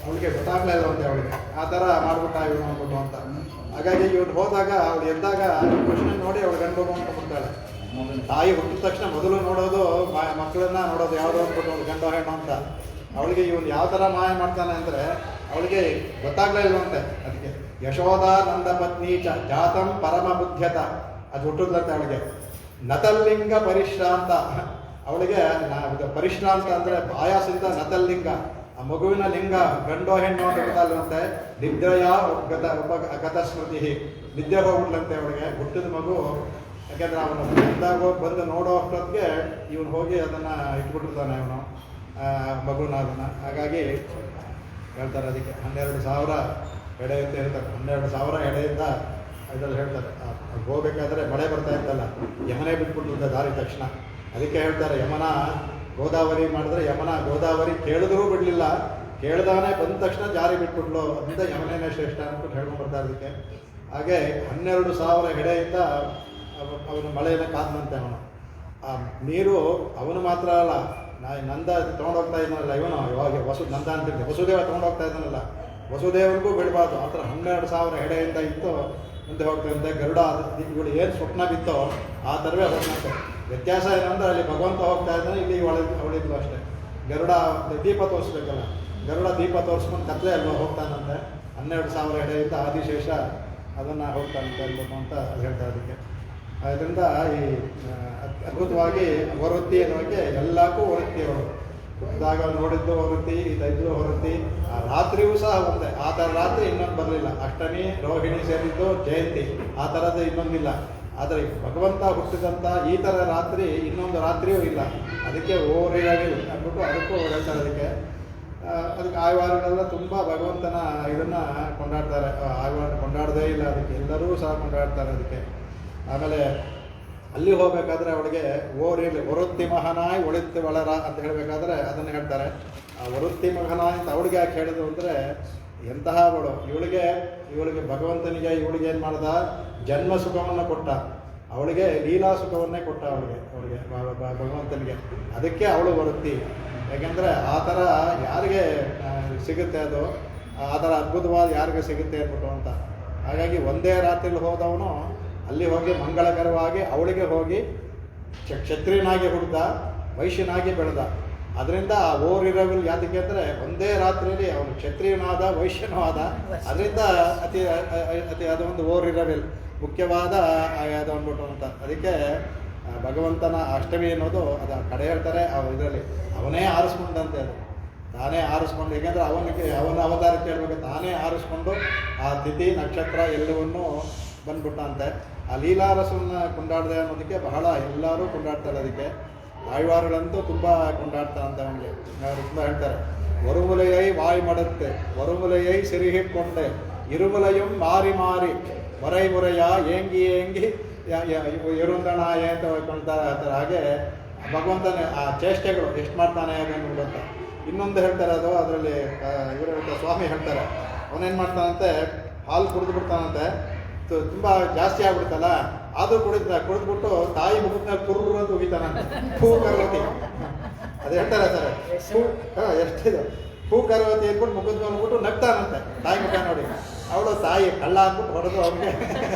Speaker 1: ಅವಳಿಗೆ ಗೊತ್ತಾಗ್ಲೇ ಇಲ್ಲವಂತೆ ಅವಳಿಗೆ. ಆ ಥರ ಮಾಡ್ಬಿಟ್ಟ ಇವನು ಅಂದ್ಬಿಟ್ಟು ಅಂತ. ಹಾಗಾಗಿ ಇವನು ಹೋದಾಗ ಅವಳು ಎದ್ದಾಗ ಕೃಷ್ಣ ನೋಡಿ ಅವಳು ಗಂಡು ಅಂದ್ಬಿಡ್ತಾಳೆ. ತಾಯಿ ಹುಟ್ಟಿದ ತಕ್ಷಣ ಮೊದಲು ನೋಡೋದು ಮಕ್ಕಳನ್ನ ನೋಡೋದು ಯಾವುದು ಅಂದ್ಬಿಟ್ಟು ಗಂಡೋ ಹೆಣ್ಣು ಅಂತ. ಅವಳಿಗೆ ಇವನು ಯಾವ ಥರ ಮಾಯ ಮಾಡ್ತಾನೆ ಅಂದರೆ ಅವಳಿಗೆ ಗೊತ್ತಾಗ್ಲೇ ಇಲ್ವಂತೆ. ಅದಕ್ಕೆ ಯಶೋಧ ನಂದ ಪತ್ನಿ ಜಾತಂ ಪರಮ ಬುದ್ಧ್ಯತ ಅದು ಹುಟ್ಟಿದ್ಲಂತೆ ಅವಳಿಗೆ. ನತಲ್ಲಿಂಗ ಪರಿಶ್ರಾಂತ, ಅವಳಿಗೆ ಪರಿಶ್ರಾಂತ ಅಂದರೆ ಆಯಾಸದಿಂದ ನತಲ್ಲಿಂಗ, ಆ ಮಗುವಿನ ಲಿಂಗ ಗಂಡೋ ಹೆಣ್ಣು ಅಂತ ಗೊತ್ತಾಗಲಂತೆ. ನಿದ್ರೆಯ ಗತ ಸ್ಮೃತಿ, ನಿದ್ದೆ ಹೋಗ್ಬಿಟ್ಲಂತೆ ಅವಳಿಗೆ ಹುಟ್ಟಿದ ಮಗು. ಯಾಕೆಂದರೆ ಅವನು ಬಂದಾಗ ಬಂದು ನೋಡೋ ಅಷ್ಟೊತ್ತಿಗೆ ಇವನು ಹೋಗಿ ಅದನ್ನು ಇಟ್ಬಿಟ್ಟಿರ್ತಾನೆ ಅವನು ಮಗುನ ಅದನ್ನು. ಹಾಗಾಗಿ ಹೇಳ್ತಾರೆ ಅದಕ್ಕೆ 12,000 ಎಡೆ ಅಂತ ಹೇಳ್ತಾರೆ. 12,000 ಎಡೆಯಿಂದ ಇದರಲ್ಲಿ ಹೇಳ್ತಾರೆ. ಹೋಗ್ಬೇಕಾದ್ರೆ ಮಳೆ ಬರ್ತಾ ಇತ್ತಲ್ಲ, ಯಮನೆ ಬಿಟ್ಬಿಟ್ಟಿದ್ದ ದಾರಿ ತಕ್ಷಣ. ಅದಕ್ಕೆ ಹೇಳ್ತಾರೆ ಯಮನ ಗೋದಾವರಿ ಮಾಡಿದ್ರೆ ಯಮನ ಗೋದಾವರಿ ಕೇಳಿದ್ರೂ ಬಿಡಲಿಲ್ಲ, ಕೇಳ್ದಾನೆ ಬಂದ ತಕ್ಷಣ ಜಾರಿ ಬಿಟ್ಬಿಟ್ಲು. ಅದರಿಂದ ಯಮನೇನೇ ಶ್ರೇಷ್ಠ ಅಂದ್ಬಿಟ್ಟು ಹೇಳ್ಕೊಂಡು ಬರ್ತಾರೆ ಅದಕ್ಕೆ. ಹಾಗೆ 12,000 ಎಡೆಯಿಂದ ಅವನು ಮಳೆಯನ್ನು ಕಾದಂತೆ ಅವನು. ಆ ನೀರು ಅವನು ಮಾತ್ರ ಅಲ್ಲ, ನಂದ ತೊಗೊಂಡೋಗ್ತಾ ಇದ್ದಾನಲ್ಲ ಇವನು, ಇವಾಗ ನಂದ ಅಂತಿದ್ದೆ, ವಸುದೇವ ತೊಗೊಂಡೋಗ್ತಾ ಇದ್ದಾನಲ್ಲ, ವಸುದೇವನಿಗೂ ಬಿಡಬಾರ್ದು. ಆ ಥರ 12,000 ಹೆಡೆಯಿಂದ ಇತ್ತು ಮುಂದೆ ಹೋಗ್ತಂತೆ. ಗರುಡ ಇವಳು ಏನು ಸ್ವಪ್ನ ಬಿತ್ತೋ ಆ ಥರವೇ ಹೋಗ್ತಂತೆ. ವ್ಯತ್ಯಾಸ ಏನಂದ್ರೆ ಅಲ್ಲಿ ಭಗವಂತ ಹೋಗ್ತಾ ಇದ್ದಾನೆ, ಇಲ್ಲಿ ಅವಳಿದ್ಲು ಅಷ್ಟೇ. ಗರುಡ ದೀಪ ತೋರಿಸ್ಬೇಕಲ್ಲ, ಗರುಡ ದೀಪ ತೋರಿಸ್ಕೊಂಡು ಕತ್ಲೆ ಅಲ್ವ ಹೋಗ್ತಾನಂತೆ. 12,000 ಹೆಡೆಯಿಂದ ಆದಿಶೇಷ ಅದನ್ನು ಹೋಗ್ತಾನಂತೆ ಅಲ್ವ ಅಂತ ಹೇಳ್ತಾ ಅದಕ್ಕೆ. ಅದರಿಂದ ಈ ಅದ್ಭುತವಾಗಿ ವೃತ್ತಿ ಅನ್ನೋಕ್ಕೆ ಎಲ್ಲಕ್ಕೂ ವೃತ್ತಿ ಅವರು ಹುಟ್ಟಿದಾಗ ನೋಡಿದ್ದು ವೃತ್ತಿ, ಇದ್ದು ವೃತ್ತಿ. ಆ ರಾತ್ರಿಯೂ ಸಹ ಒಂದೇ. ಆ ಥರ ರಾತ್ರಿ ಇನ್ನೊಂದು ಬರಲಿಲ್ಲ. ಅಷ್ಟಮಿ, ರೋಹಿಣಿ ಸೇರಿದ್ದು, ಜಯಂತಿ, ಆ ಥರದ್ದು ಇನ್ನೊಂದಿಲ್ಲ. ಆದರೆ ಭಗವಂತ ಹುಟ್ಟಿದಂಥ ಈ ಥರ ರಾತ್ರಿ ಇನ್ನೊಂದು ರಾತ್ರಿಯೂ ಇಲ್ಲ. ಅದಕ್ಕೆ ಓರಿಯಾಗಿ ಅಂದ್ಬಿಟ್ಟು ಅದಕ್ಕೂ ಹೇಳ್ತಾರೆ. ಅದಕ್ಕೆ ಆಯವಾರಗಳೆಲ್ಲ ತುಂಬ ಭಗವಂತನ ಇದನ್ನು ಕೊಂಡಾಡ್ತಾರೆ. ಆಯವಾರ ಕೊಂಡಾಡದೇ ಇಲ್ಲ, ಅದಕ್ಕೆ ಎಲ್ಲರೂ ಸಹ ಕೊಂಡಾಡ್ತಾರೆ ಅದಕ್ಕೆ. ಆಮೇಲೆ ಅಲ್ಲಿ ಹೋಗಬೇಕಾದ್ರೆ ಅವಳಿಗೆ ಓರಿಲಿ ವೃತ್ತಿ ಮಹನಾಯ್ ಒಳಿತು ಒಳರ ಅಂತ ಹೇಳಬೇಕಾದ್ರೆ ಅದನ್ನು ಹೇಳ್ತಾರೆ. ಆ ವೃತ್ತಿ ಮಹನಾಯ್ ಅಂತ ಅವಳಿಗೆ ಯಾಕೆ ಹೇಳಿದ್ರು ಅಂದರೆ, ಎಂತಹ ಅವಳು, ಇವಳಿಗೆ ಭಗವಂತನಿಗೆ ಇವಳಿಗೆ ಏನು ಮಾಡ್ದ, ಜನ್ಮ ಸುಖವನ್ನು ಕೊಟ್ಟ, ಅವಳಿಗೆ ಲೀಲಾ ಸುಖವನ್ನೇ ಕೊಟ್ಟ ಅವಳಿಗೆ ಭಗವಂತನಿಗೆ. ಅದಕ್ಕೆ ಅವಳು ವೃತ್ತಿ. ಯಾಕೆಂದರೆ ಆ ಥರ ಯಾರಿಗೆ ಸಿಗುತ್ತೆ ಅದು, ಆ ಥರ ಅದ್ಭುತವಾದ ಯಾರಿಗೆ ಸಿಗುತ್ತೆ ಅಂದ್ಬಿಟ್ಟು ಅಂತ. ಹಾಗಾಗಿ ಒಂದೇ ರಾತ್ರಿಲಿ ಹೋದವನು ಅಲ್ಲಿ ಹೋಗಿ ಮಂಗಳಕರವಾಗಿ ಅವಳಿಗೆ ಹೋಗಿ ಕ್ಷತ್ರಿಯನಾಗಿ ಹುಡ್ದ, ವೈಶ್ಯನಾಗಿ ಬೆಳೆದ. ಅದರಿಂದ ಆ ಓರಿರವಿಲ್ ಯಾತಕ್ಕೆ ಅಂದರೆ ಒಂದೇ ರಾತ್ರಿಯಲ್ಲಿ ಅವನು ಕ್ಷತ್ರಿಯನಾದ, ವೈಶ್ಯನೂ ಆದ. ಅದರಿಂದ ಅತಿ ಅದೊಂದು ಓರಿರವಿಲ್ ಮುಖ್ಯವಾದ ಅದು ಅಂದ್ಬಿಟ್ಟು ಅಂತ. ಅದಕ್ಕೆ ಭಗವಂತನ ಅಷ್ಟಮಿ ಅನ್ನೋದು ಅದು ಕಡೆ ಹೇಳ್ತಾರೆ ಇದರಲ್ಲಿ ಅವನೇ ಆರಿಸ್ಕೊಂಡಂತೆ. ಅದು ತಾನೇ ಆರಿಸ್ಕೊಂಡು, ಏಕೆಂದರೆ ಅವನ ಅವತಾರಕ್ಕೆ ಹೇಳ್ಬೇಕು, ತಾನೇ ಆರಿಸ್ಕೊಂಡು ಆ ತಿಥಿ ನಕ್ಷತ್ರ ಎಲ್ಲವನ್ನೂ ಬಂದ್ಬಿಟ್ಟಂತೆ. ಆ ಲೀಲಾರಸವನ್ನು ಕೊಂಡಾಡಿದೆ ಅನ್ನೋದಕ್ಕೆ ಬಹಳ ಎಲ್ಲರೂ ಕೊಂಡಾಡ್ತಾರೆ. ಅದಕ್ಕೆ ಆಳ್ವಾರುಗಳಂತೂ ತುಂಬ ಕೊಂಡಾಡ್ತಾರಂತೆ ಅವನಿಗೆ. ಅವರು ತುಂಬ ಹೇಳ್ತಾರೆ, ಒರುಮುಲೆಯೈ ವಾಯ್ ಮಾಡುತ್ತೆ, ಒರುಮುಲೆಯೈ ಸಿರಿ ಹಿಡ್ಕೊಂಡೆ, ಇರುಮುಲೆಯಂ ಮಾರಿ ಮಾರಿ ಮೊರೈ ಮುರೆಯ ಏಂಗಿ ಇರುಂದಣಾಯ ಅಂತ ಹೇಳ್ತಾರೆ. ಹಾಗೆ ಭಗವಂತನ ಆ ಚೇಷ್ಟೆಗಳು ಎಷ್ಟು ಮಾಡ್ತಾನೆ ಅನ್ನೋದು ಗೊತ್ತ. ಇನ್ನೊಂದು ಹೇಳ್ತಾರೆ, ಅದು ಅದರಲ್ಲಿ ಇವರು ಹೇಳ್ತಾರೆ, ಸ್ವಾಮಿ ಹೇಳ್ತಾರೆ, ಅವನೇನು ಮಾಡ್ತಾನಂತೆ, ಹಾಲು ಕುಡಿದು ಬಿಡ್ತಾನಂತೆ, ತುಂಬ ಜಾಸ್ತಿ ಆಗ್ಬಿಡ್ತಲ್ಲ, ಆದರೂ ಕುಡಿದ್ಬಿಟ್ಟು ತಾಯಿ ಮುಖದ ಕುರ್ರು ಅಂತ ಉಗಿತಾನಂತೆ. ಹೂ ಕರ್ವತಿ ಅದು ಹೇಳ್ತಾರೆ ಸರ್, ಎಷ್ಟಿದೆ ಹೂ ಕರ್ವತಿ ಅಂದ್ಬಿಟ್ಟು ಮುಖದ ಅಂದ್ಬಿಟ್ಟು ನಗ್ತಾನಂತೆ ತಾಯಿ ಮುಖ ನೋಡಿ. ಅವಳು ತಾಯಿ ಕಳ್ಳ ಅಂದ್ಬಿಟ್ಟು ಹೊಡೆದು ಅವ್ರಿಗೆ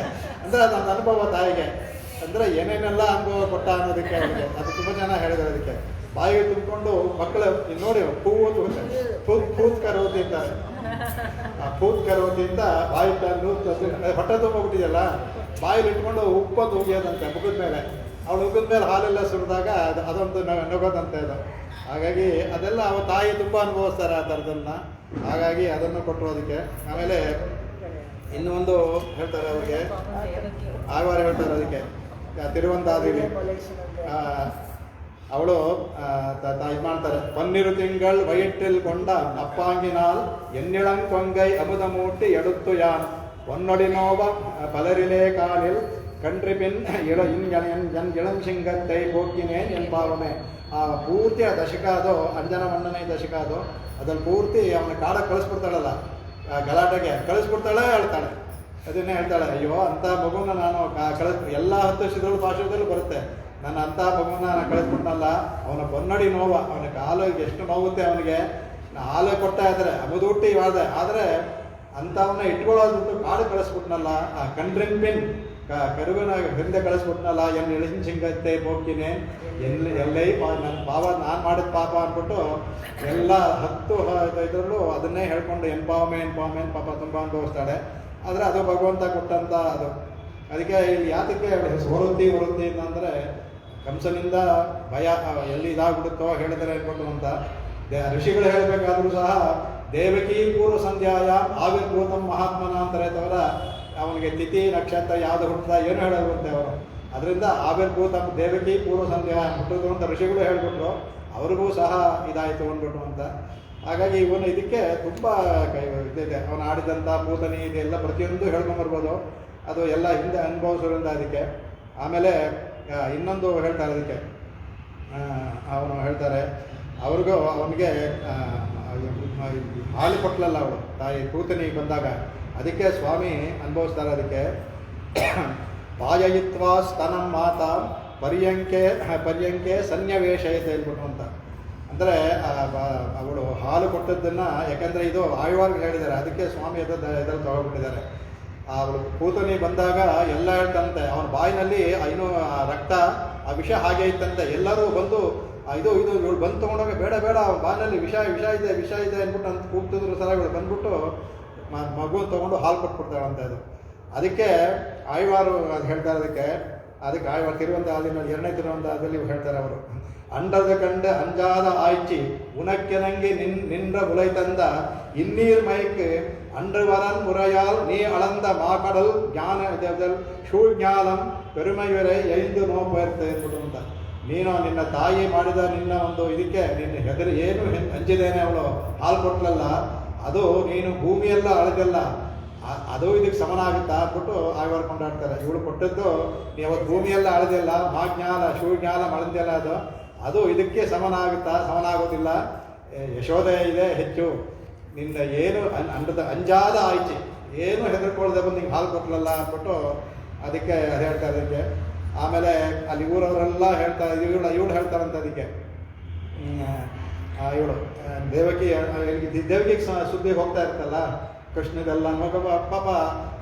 Speaker 1: ಅಂದರೆ ಅದೊಂದು ಅನುಭವ ತಾಯಿಗೆ. ಅಂದರೆ ಏನೇನೆಲ್ಲ ಅನುಭವ ಕೊಟ್ಟ ಅನ್ನೋದಕ್ಕೆ ಅವರಿಗೆ ಅದು ತುಂಬ ಜನ ಹೇಳಿದ್ರು. ಅದಕ್ಕೆ ಬಾಯಿಗೆ ತುಂಬಿಕೊಂಡು ಮಕ್ಕಳು ನೋಡಿ ಹೂವು ಪೂತ್ ಕರೋತಿ ಅಂತಾರೆ. ಆ ಪೂತ್ ಕರೋತಿಯಿಂದ ಬಾಯಿ ಹೊಟ್ಟೆ ತುಂಬೋಗ್ಬಿಟ್ಟಿದೆಯಲ್ಲ, ಬಾಯಲ್ಲಿ ಇಟ್ಕೊಂಡು ಉಪ್ಪೊಂದು ಉಗಿಯೋದಂತೆ ಮುಖದ ಮೇಲೆ. ಅವಳು ಉಗಿದ ಮೇಲೆ ಹಾಲೆಲ್ಲ ಸುರಿದಾಗ ಅದೊಂದು ನಗೋದಂತೆ ಅದು. ಹಾಗಾಗಿ ಅದೆಲ್ಲ ಅವ ತಾಯಿ ತುಂಬ ಅನುಭವಿಸ್ತಾರೆ ಆ ಥರದನ್ನು. ಹಾಗಾಗಿ ಅದನ್ನು ಕೊಟ್ಟರು ಅದಕ್ಕೆ. ಆಮೇಲೆ ಇನ್ನೂ ಒಂದು ಹೇಳ್ತಾರೆ ಅವ್ರಿಗೆ, ಆವಾರ ಹೇಳ್ತಾರೆ ಅದಕ್ಕೆ, ತಿರುವಂತಾದಿಲಿ ಅವಳು ಇದು ಮಾಡ್ತಾರೆ, ಪನ್ನಿರು ತಿಂಗಳು ವೈಟ್ಟಿಲ್ ಕೊಂಡ ಅಪ್ಪಾಂಗಿನಾಲ್ ಎನ್ನಿಳಂಕೊಂಗೈ ಅಮುದ ಮೂಟಿ ಎಡುತ್ತು ಯಾನ್ ಒನ್ನೊಡಿ ನೋವ ಪಲರಿಲೇ ಕಾಲಿಲ್ ಕಂಟ್ರಿ ಪಿನ್ ಇಳಂ ಸಿಂಗತ್ತೈ ಹೋಗಿನೇ ನೆನ್ಪಾವನೆ. ಆ ಪೂರ್ತಿ ಆ ದಶಕ ಅದು ಅಂಜನ ಮಣ್ಣನೇ ದಶಕ ಅದು. ಅದ್ರಲ್ಲಿ ಪೂರ್ತಿ ಅವನ ಕಾಡಕ್ಕೆ ಕಳಿಸ್ಬಿಡ್ತಾಳಲ್ಲ, ಗಲಾಟೆಗೆ ಕಳಿಸ್ಬಿಡ್ತಾಳೆ, ಹೇಳ್ತಾಳೆ. ಅದನ್ನೇ ಹೇಳ್ತಾಳೆ, ಅಯ್ಯೋ ಅಂಥ ಮಗುನ ನಾನು ಎಲ್ಲ 10 ವರ್ಷದಲ್ಲೂ ಭಾಷೆದಲ್ಲೂ ಬರುತ್ತೆ, ನಾನು ಅಂಥ ಮಗುನ ನಾನು ಕಳಿಸ್ಬಿಟ್ನಲ್ಲ, ಅವನ ಬನ್ನಡಿ ನೋವ, ಅವನ ಕಾಲು ಎಷ್ಟು ನೋವುತ್ತೆ ಅವನಿಗೆ. ಹಾಲು ಕೊಡ್ತಾ ಇದ್ದಾರೆ, ಅಮುದೂಟಿ ಮಾಡಿದೆ, ಆದರೆ ಅಂಥವನ್ನ ಇಟ್ಕೊಳ್ಳೋದು ಬಿಟ್ಟು ಕಾಡು ಕಳಿಸ್ಬಿಟ್ನಲ್ಲ, ಆ ಕಂಡ್ರಿನ್ ಪಿನ್ ಕರುವಿನ ಹಿಂದೆ ಕಳಿಸ್ಬಿಟ್ನಲ್ಲ, ಏನು ಇಳಿಸಿನ ಸಿಂಗತ್ತೆ ಹೋಗ್ತೀನಿ ಎಲ್ಲೈ ನನ್ನ ಪಾಪ ನಾನು ಮಾಡಿದ ಪಾಪ ಅಂದ್ಬಿಟ್ಟು ಎಲ್ಲ 10 ಇದರಲ್ಲೂ ಅದನ್ನೇ ಹೇಳ್ಕೊಂಡು ಎನ್ಪಾವಮೇನ್ ಪಾಪ ತುಂಬ ಅನುಭವಿಸ್ತಾಳೆ. ಆದರೆ ಅದು ಭಗವಂತ ಕೊಟ್ಟಂಥ ಅದು. ಅದಕ್ಕೆ ಇಲ್ಲಿ ಯಾತಕ್ಕೆ ವೃತ್ತಿ ಅಂತಂದರೆ, ಕಂಸನಿಂದ ಭಯ ಎಲ್ಲಿ ಇದಾಗ್ಬಿಡುತ್ತೋ ಹೇಳಿದರೆ ಅನ್ಕೊಂಡು ಅಂತ ಋಷಿಗಳು ಹೇಳಬೇಕಾದ್ರೂ ಸಹ ದೇವಕಿ ಪೂರ್ವ ಸಂಧ್ಯಾಯ ಆವಿರ್ಭೂತಂ ಮಹಾತ್ಮನ ಅಂತಾರೆ ತವರ ಅವನಿಗೆ ತಿಥಿ ನಕ್ಷತ್ರ ಯಾವುದು ಹುಟ್ಟದ ಏನು ಹೇಳಲ್ವಂತೆ ಅವರು. ಅದರಿಂದ ಆವಿರ್ಭೂತಂ ದೇವಕಿ ಪೂರ್ವ ಸಂಧ್ಯಾ ಹುಟ್ಟೋದು ಅಂತ ಋಷಿಗಳು ಹೇಳ್ಬಿಟ್ರು, ಅವ್ರಿಗೂ ಸಹ ಇದಾಯಿತು ಅಂದ್ಬಿಟ್ಟು ಅಂತ. ಹಾಗಾಗಿ ಇವನು ಇದಕ್ಕೆ ತುಂಬ ಇದಿದೆ. ಅವನು ಆಡಿದಂಥ ಪೂತನಿ ಇದೆಲ್ಲ ಪ್ರತಿಯೊಂದು ಹೇಳ್ಕೊಂಬರ್ಬೋದು. ಅದು ಎಲ್ಲ ಹಿಂದೆ ಅನುಭವಿಸೋದ್ರಿಂದ ಅದಕ್ಕೆ. ಆಮೇಲೆ ಇನ್ನೊಂದು ಹೇಳ್ತಾರೆ ಅದಕ್ಕೆ, ಅವನು ಹೇಳ್ತಾರೆ ಅವ್ರಿಗೂ ಅವನಿಗೆ ಹಾಲು ಕೊಟ್ಲಲ್ಲ ಅವಳು ತಾಯಿ ಪೂತನಿ ಬಂದಾಗ, ಅದಕ್ಕೆ ಸ್ವಾಮಿ ಅನುಭವಿಸ್ತಾರೆ ಅದಕ್ಕೆ. ಪಾಯಯಿತ್ವಾ ಸ್ತನಂ ಮಾತಾ ಪರ್ಯಂಕೆ ಸನ್ನಿವೇಶಯತೆ ಹೇಳ್ಬಿಟ್ಟು ಅಂತ. ಅಂದರೆ ಅವಳು ಹಾಲು ಕೊಟ್ಟದ್ದನ್ನು, ಯಾಕಂದರೆ ಇದು ಆಯುವಾರ್ಗೆ ಹೇಳಿದ್ದಾರೆ, ಅದಕ್ಕೆ ಸ್ವಾಮಿ ಇದರಲ್ಲಿ ತಗೊಳ್ಬಿಟ್ಟಿದ್ದಾರೆ. ಅವಳು ಕೂತನಿ ಬಂದಾಗ ಎಲ್ಲ ಹೇಳ್ತಂತೆ, ಅವನ ಬಾಯಿನಲ್ಲಿ ಇನ್ನೂ ರಕ್ತ ಆ ವಿಷ ಹಾಗೆ ಇತ್ತಂತೆ. ಎಲ್ಲರೂ ಬಂದು ಇದು ಇವಳು ಬಂದು ತೊಗೊಂಡೋಗಿ ಬೇಡ ಅವನ ಬಾಯಿನಲ್ಲಿ ವಿಷ ಇದೆ ಅಂದ್ಬಿಟ್ಟು ಅಂತ ಕೂಗ್ತಿದ್ರು ಸಲ ಇವಳು ಬಂದ್ಬಿಟ್ಟು ಮಗು ತೊಗೊಂಡು ಹಾಲು ಕೊಟ್ಬಿಡ್ತಾಳಂತೆ. ಅದು ಅದಕ್ಕೆ ಆಯುವಾರು ಅದು ಹೇಳ್ತಾರೆ. ಅದಕ್ಕೆ ಆಯುವಾರು ತಿರುವಂತ ಹಾಲಿನಲ್ಲಿ 2ನೇ ತಿರುವಂತ ಹಾಲಲ್ಲಿ ಹೇಳ್ತಾರೆ ಅವರು, ಅಂಡದ ಕಂಡ ಅಂಜಾದ ಆಯ್ಚಿ ಉನಕ್ಕೆನಂಗೆ ನಿன்ற உலை தந்த இன்னீர் மயக்கு அன்றுவரன் முறையால் நீ அளந்த மாக்கடல் ಜ್ಞಾನ ಶೂಜ್ಞಾನಂ ಪೆರುಮೈವರೆ 5 ನೋಪರ್ತೆ ಅಂತ. ನೀನು ನಿನ್ನ ತಾಯಿ ಮಾಡಿದ ನಿನ್ನ ಒಂದು ಇದಕ್ಕೆ ನಿನ್ನ ಹೆದರಿ ಏನು ಅಂಜಿದೇನೆ ಅವಳು ಹಾಲು ಕೊಟ್ಲಲ್ಲ, ಅದು ನೀನು ಭೂಮಿಯೆಲ್ಲ ಅಳದಲ್ಲ, ಅದು ಇದಕ್ಕೆ ಸಮನ ಆಗುತ್ತಾ ಅಂದ್ಬಿಟ್ಟು ಆಯುವಾರು ಕೊಂಡಾಡ್ತಾರೆ. ಇವಳು ಕೊಟ್ಟದ್ದು ನೀವು ಅವತ್ತು ಭೂಮಿಯೆಲ್ಲ ಅಳದಿಲ್ಲ, ಮಾಜ್ಞಾನ ಶೂಜ್ಞಾನ ಅಳದಿಲ್ಲ, ಅದು ಇದಕ್ಕೆ ಸಮನ ಆಗೋದಿಲ್ಲ. ಯಶೋಧ ಇದೆ ಹೆಚ್ಚು, ನಿನ್ನ ಏನು ಅಂಜಾದ ಆಯ್ಚಿ, ಏನು ಹೆದರ್ಕೊಳ್ಳದೆ ಬಂದು ನಿಂಗೆ ಹಾಲು ಕೊಟ್ಲಲ್ಲ ಅಂದ್ಬಿಟ್ಟು ಅದಕ್ಕೆ ಹೇಳ್ತಾರೆ. ಅದಕ್ಕೆ ಆಮೇಲೆ ಅಲ್ಲಿ ಊರವರೆಲ್ಲ ಹೇಳ್ತಾರೆ, ಇವಳು ಹೇಳ್ತಾರಂತ ಅದಕ್ಕೆ ಇವಳು ದೇವಕಿಗೆ ಸುದ್ದಿ ಹೋಗ್ತಾ ಇರ್ತಲ್ಲ ಕೃಷ್ಣದೆಲ್ಲ ಮಗ ಪಾಪ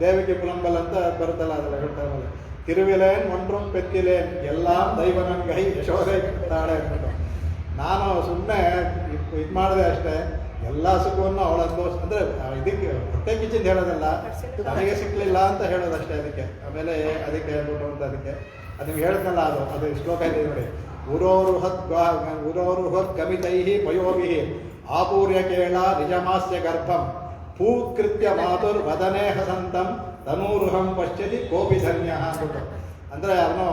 Speaker 1: ದೇವಕಿ ಪುಲಂಬಲ್ ಅಂತ ಬರುತ್ತಲ್ಲ, ಅದೆಲ್ಲ ಹೇಳ್ತಾರೆ. ತಿರುವಿಲೇನ್ ಒಂಟ್ರಂ ಪೆತ್ತಿಲೇನ್ ಎಲ್ಲ ದೈವನಂಗೈ ಯಶೋಧೆ ತಾಳೆ ಅಂದ್ಬಿಟ್ಟು ನಾನು ಸುಮ್ಮನೆ ಇದು ಮಾಡಿದೆ ಅಷ್ಟೇ. ಎಲ್ಲ ಸುಖವನ್ನು ಅವಳ ಅನುಭವಿಸ್ ಅಂದರೆ ಇದಕ್ಕೆ ಹೊಟ್ಟೆ ಕಿಚ್ಚಿಂದ ಹೇಳೋದಲ್ಲ, ನನಗೆ ಸಿಕ್ಕಲಿಲ್ಲ ಅಂತ ಹೇಳೋದಷ್ಟೇ. ಅದಕ್ಕೆ ಆಮೇಲೆ ಅದಕ್ಕೆ ಹೇಳ್ಬಿಟ್ಟು ಅಂತ ಅದಕ್ಕೆ ಅದು ನಿಮ್ಗೆ ಹೇಳ್ತಲ್ಲ, ಅದು ಶ್ಲೋಕ ಇದೆ ನೋಡಿ, ಉರೋರುಹತ್ ಗಮಿತೈ ಪಯೋಭಿ ಆಪೂರ್ಯ ಕೇಳ ನಿಜಮಾಸ್ಯ ಗರ್ಭಂ ಭೂಕೃತ್ಯ ಮಾತುರ್ ವದನೆ ಹಸಂತಂ ತನೂರುಹಂ ಪಶ್ಯತಿ ಕೋಪಿ ಧನ್ಯ ಅಂದ್ಬಿಟ್ಟು. ಅಂದರೆ ಅವನು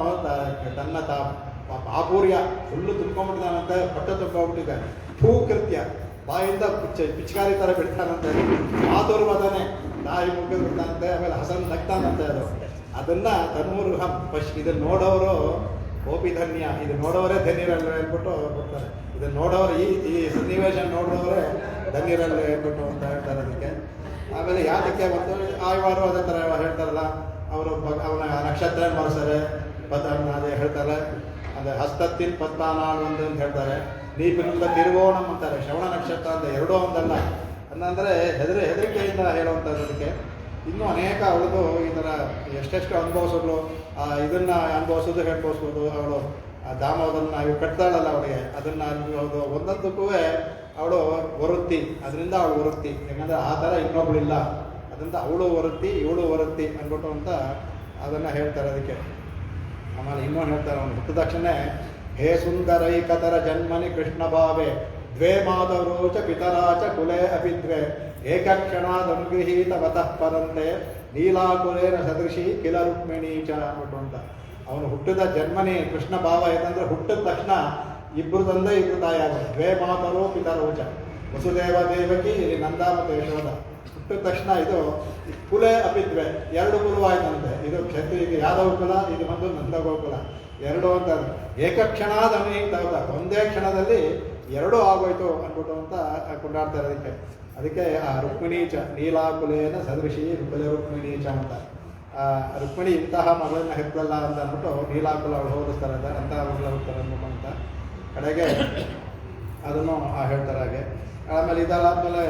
Speaker 1: ತನ್ನ ಆಪೂರ್ಯ ಫುಲ್ಲು ತುಂಬ್ಕೊಂಡ್ಬಿಟ್ಟಿದ್ದಾನಂತೆ, ಹೊಟ್ಟೆ ತುಂಬ್ಕೊಂಡ್ಬಿಟ್ಟಿದ್ದಾನೆ. ಭೂಕೃತ್ಯ ಬಾಯಿಂದ ಪಿಚ್ಕಾರಿ ಥರ ಬಿಡ್ತಾನಂತೆ, ಮಾತುರ್ ವದನೆ ತಾಯಿ ಮುಗಿದು ಬಿಡ್ತಾನಂತೆ, ಆಮೇಲೆ ಹಸನ್ ನಗ್ತಾನಂತೆ. ಅದನ್ನು ತನೂರುಹಂ ಇದನ್ನು ನೋಡೋರು ಕೋಪಿ ಧನ್ಯ, ಇದು ನೋಡೋರೇ ಧನ್ಯರಲ್ವೇ ಅಂದ್ಬಿಟ್ಟು ಕೊಡ್ತಾರೆ. ಇದನ್ನು ನೋಡೋರು ಈ ಸನ್ನಿವೇಶ ನೋಡೋರೇ ಧನ್ಯರಲ್ವೇ ಅಂದ್ಬಿಟ್ಟು ಅಂತ ಹೇಳ್ತಾರೆ ಅದಕ್ಕೆ. ಆಮೇಲೆ ಯಾತಕ್ಕೆ ಮತ್ತು ಆಯುವಾರು ಅದೇ ಥರ ಹೇಳ್ತಾರಲ್ಲ, ಅವರು ಅವನ ನಕ್ಷತ್ರ ಮಾಡಿಸ್ತಾರೆ, ಅದೇ ಹೇಳ್ತಾರೆ. ಅಂದರೆ ಹಸ್ತತ್ತಿನ 14 ಒಂದು ಅಂತ ಹೇಳ್ತಾರೆ, ನೀಪಿನಿಂದ ತಿರುಗೋಣಂ ಅಂತಾರೆ, ಶ್ರವಣ ನಕ್ಷತ್ರ ಅಂತ 2 ಒಂದಲ್ಲ ಅಂದರೆ ಹೆದರಿಕೆಯಿಂದ ಹೇಳುವಂಥದ್ದು. ಅದಕ್ಕೆ ಇನ್ನೂ ಅನೇಕ ಅವಳದು ಈ ಥರ ಎಷ್ಟೆಷ್ಟು ಅನುಭವಿಸೋದು, ಇದನ್ನು ಅನುಭವಿಸೋದು ಹೇಳ್ಬೋದು. ಅವಳು ದಾಮೋದನ್ನು ಇವು ಕಟ್ತಾಳಲ್ಲ ಅವಳಿಗೆ, ಅದನ್ನು ಅನುಭವಿಸೋದು ಒಂದೊಂದಕ್ಕೂ ಅವಳು ವೃತ್ತಿ, ಅದರಿಂದ ಅವಳು ವೃತ್ತಿ. ಯಾಕಂದರೆ ಆ ಥರ ಇನ್ನೊಬ್ಳಿಲ್ಲ, ಅದರಿಂದ ಅವಳು ವೃತ್ತಿ ಇವಳು ವೃತ್ತಿ ಅಂದ್ಬಿಟ್ಟು ಅಂತ ಅದನ್ನು ಹೇಳ್ತಾರೆ ಅದಕ್ಕೆ. ಆಮೇಲೆ ಇನ್ನೊಂದು ಹೇಳ್ತಾರೆ, ಅವನು ಹುಟ್ಟಿದ ತಕ್ಷಣ ಹೇ ಸುಂದರೈಕತರ ಜನ್ಮನಿ ಕೃಷ್ಣ ಭಾವೆ ದ್ವೇ ಮಾಧವರೋಚ ಪಿತರಾಚ ಕುಲೇ ಅಪಿದ್ವೆ ಏಕಕ್ಷಣಾದನುಗೃಹೀತ ವತಃ ಪರಂತೆ ನೀಲಾಕುಲೇನ ಸದೃಶಿ ಕಿಲ ರುಕ್ಮಿಣೀಚ ಅಂದ್ಬಿಟ್ಟು ಅಂತ. ಅವನು ಹುಟ್ಟಿದ ಜನ್ಮನಿ ಕೃಷ್ಣ ಭಾವ ಯಾಕಂದರೆ ಹುಟ್ಟಿದ ತಕ್ಷಣ ಇಬ್ಬರು ತಂದೆ ಇಬ್ಬರು ತಾಯಿ ಆಗೋದು. ದ್ವೇ ಮಾತರೋ ಪಿತರೋಚ, ವಸುದೇವ ದೇವಕಿ ನಂದ ಮತ್ತು ಯಶೋಧ. ಹುಟ್ಟಿದ ತಕ್ಷಣ ಇದು ಕುಲೆ ಅಪಿದ್ವೆ 2 ಕುಲವಾಯ್ತಂತೆ. ಇದು ಕ್ಷತ್ರಿಯ ಯಾದವ ಕುಲ, ಇದು ಬಂದು ನಂದಗೋಕುಲ, 2 ಅಂತ. ಏಕಕ್ಷಣಾದ ಒಂದೇ ಕ್ಷಣದಲ್ಲಿ 2 ಆಗೋಯ್ತು ಅಂದ್ಬಿಟ್ಟು ಅಂತ ಕೊಂಡಾಡ್ತಾರೆ ಅದಕ್ಕೆ ಆ ರುಕ್ಮಿಣೀಚ ನೀಲಾಕುಲೇನ ಸದೃಶಿ ಕುಲೆ ರುಕ್ಮಿಣೀಚ ಅಂತ. ರುಕ್ಮಿಣಿ ಇಂತಹ ಮಗಳನ್ನ ಹೆತ್ತಲ್ಲ ಅಂತ ಅಂದ್ಬಿಟ್ಟು ನೀಲಾಕುಲ ಅವಳು ಹೋಲಿಸ್ತಾರೆ, ಅಂತಹ ಮಗಳ ಹೋಗ್ತಾರೆ ಅಂದ್ಬಿಟ್ಟು ಅಂತ ಕಡೆಗೆ ಅದನ್ನು ಹೇಳ್ತಾರೆ ಹಾಗೆ. ಆಮೇಲೆ ಇದಾದ್ಮೇಲೆ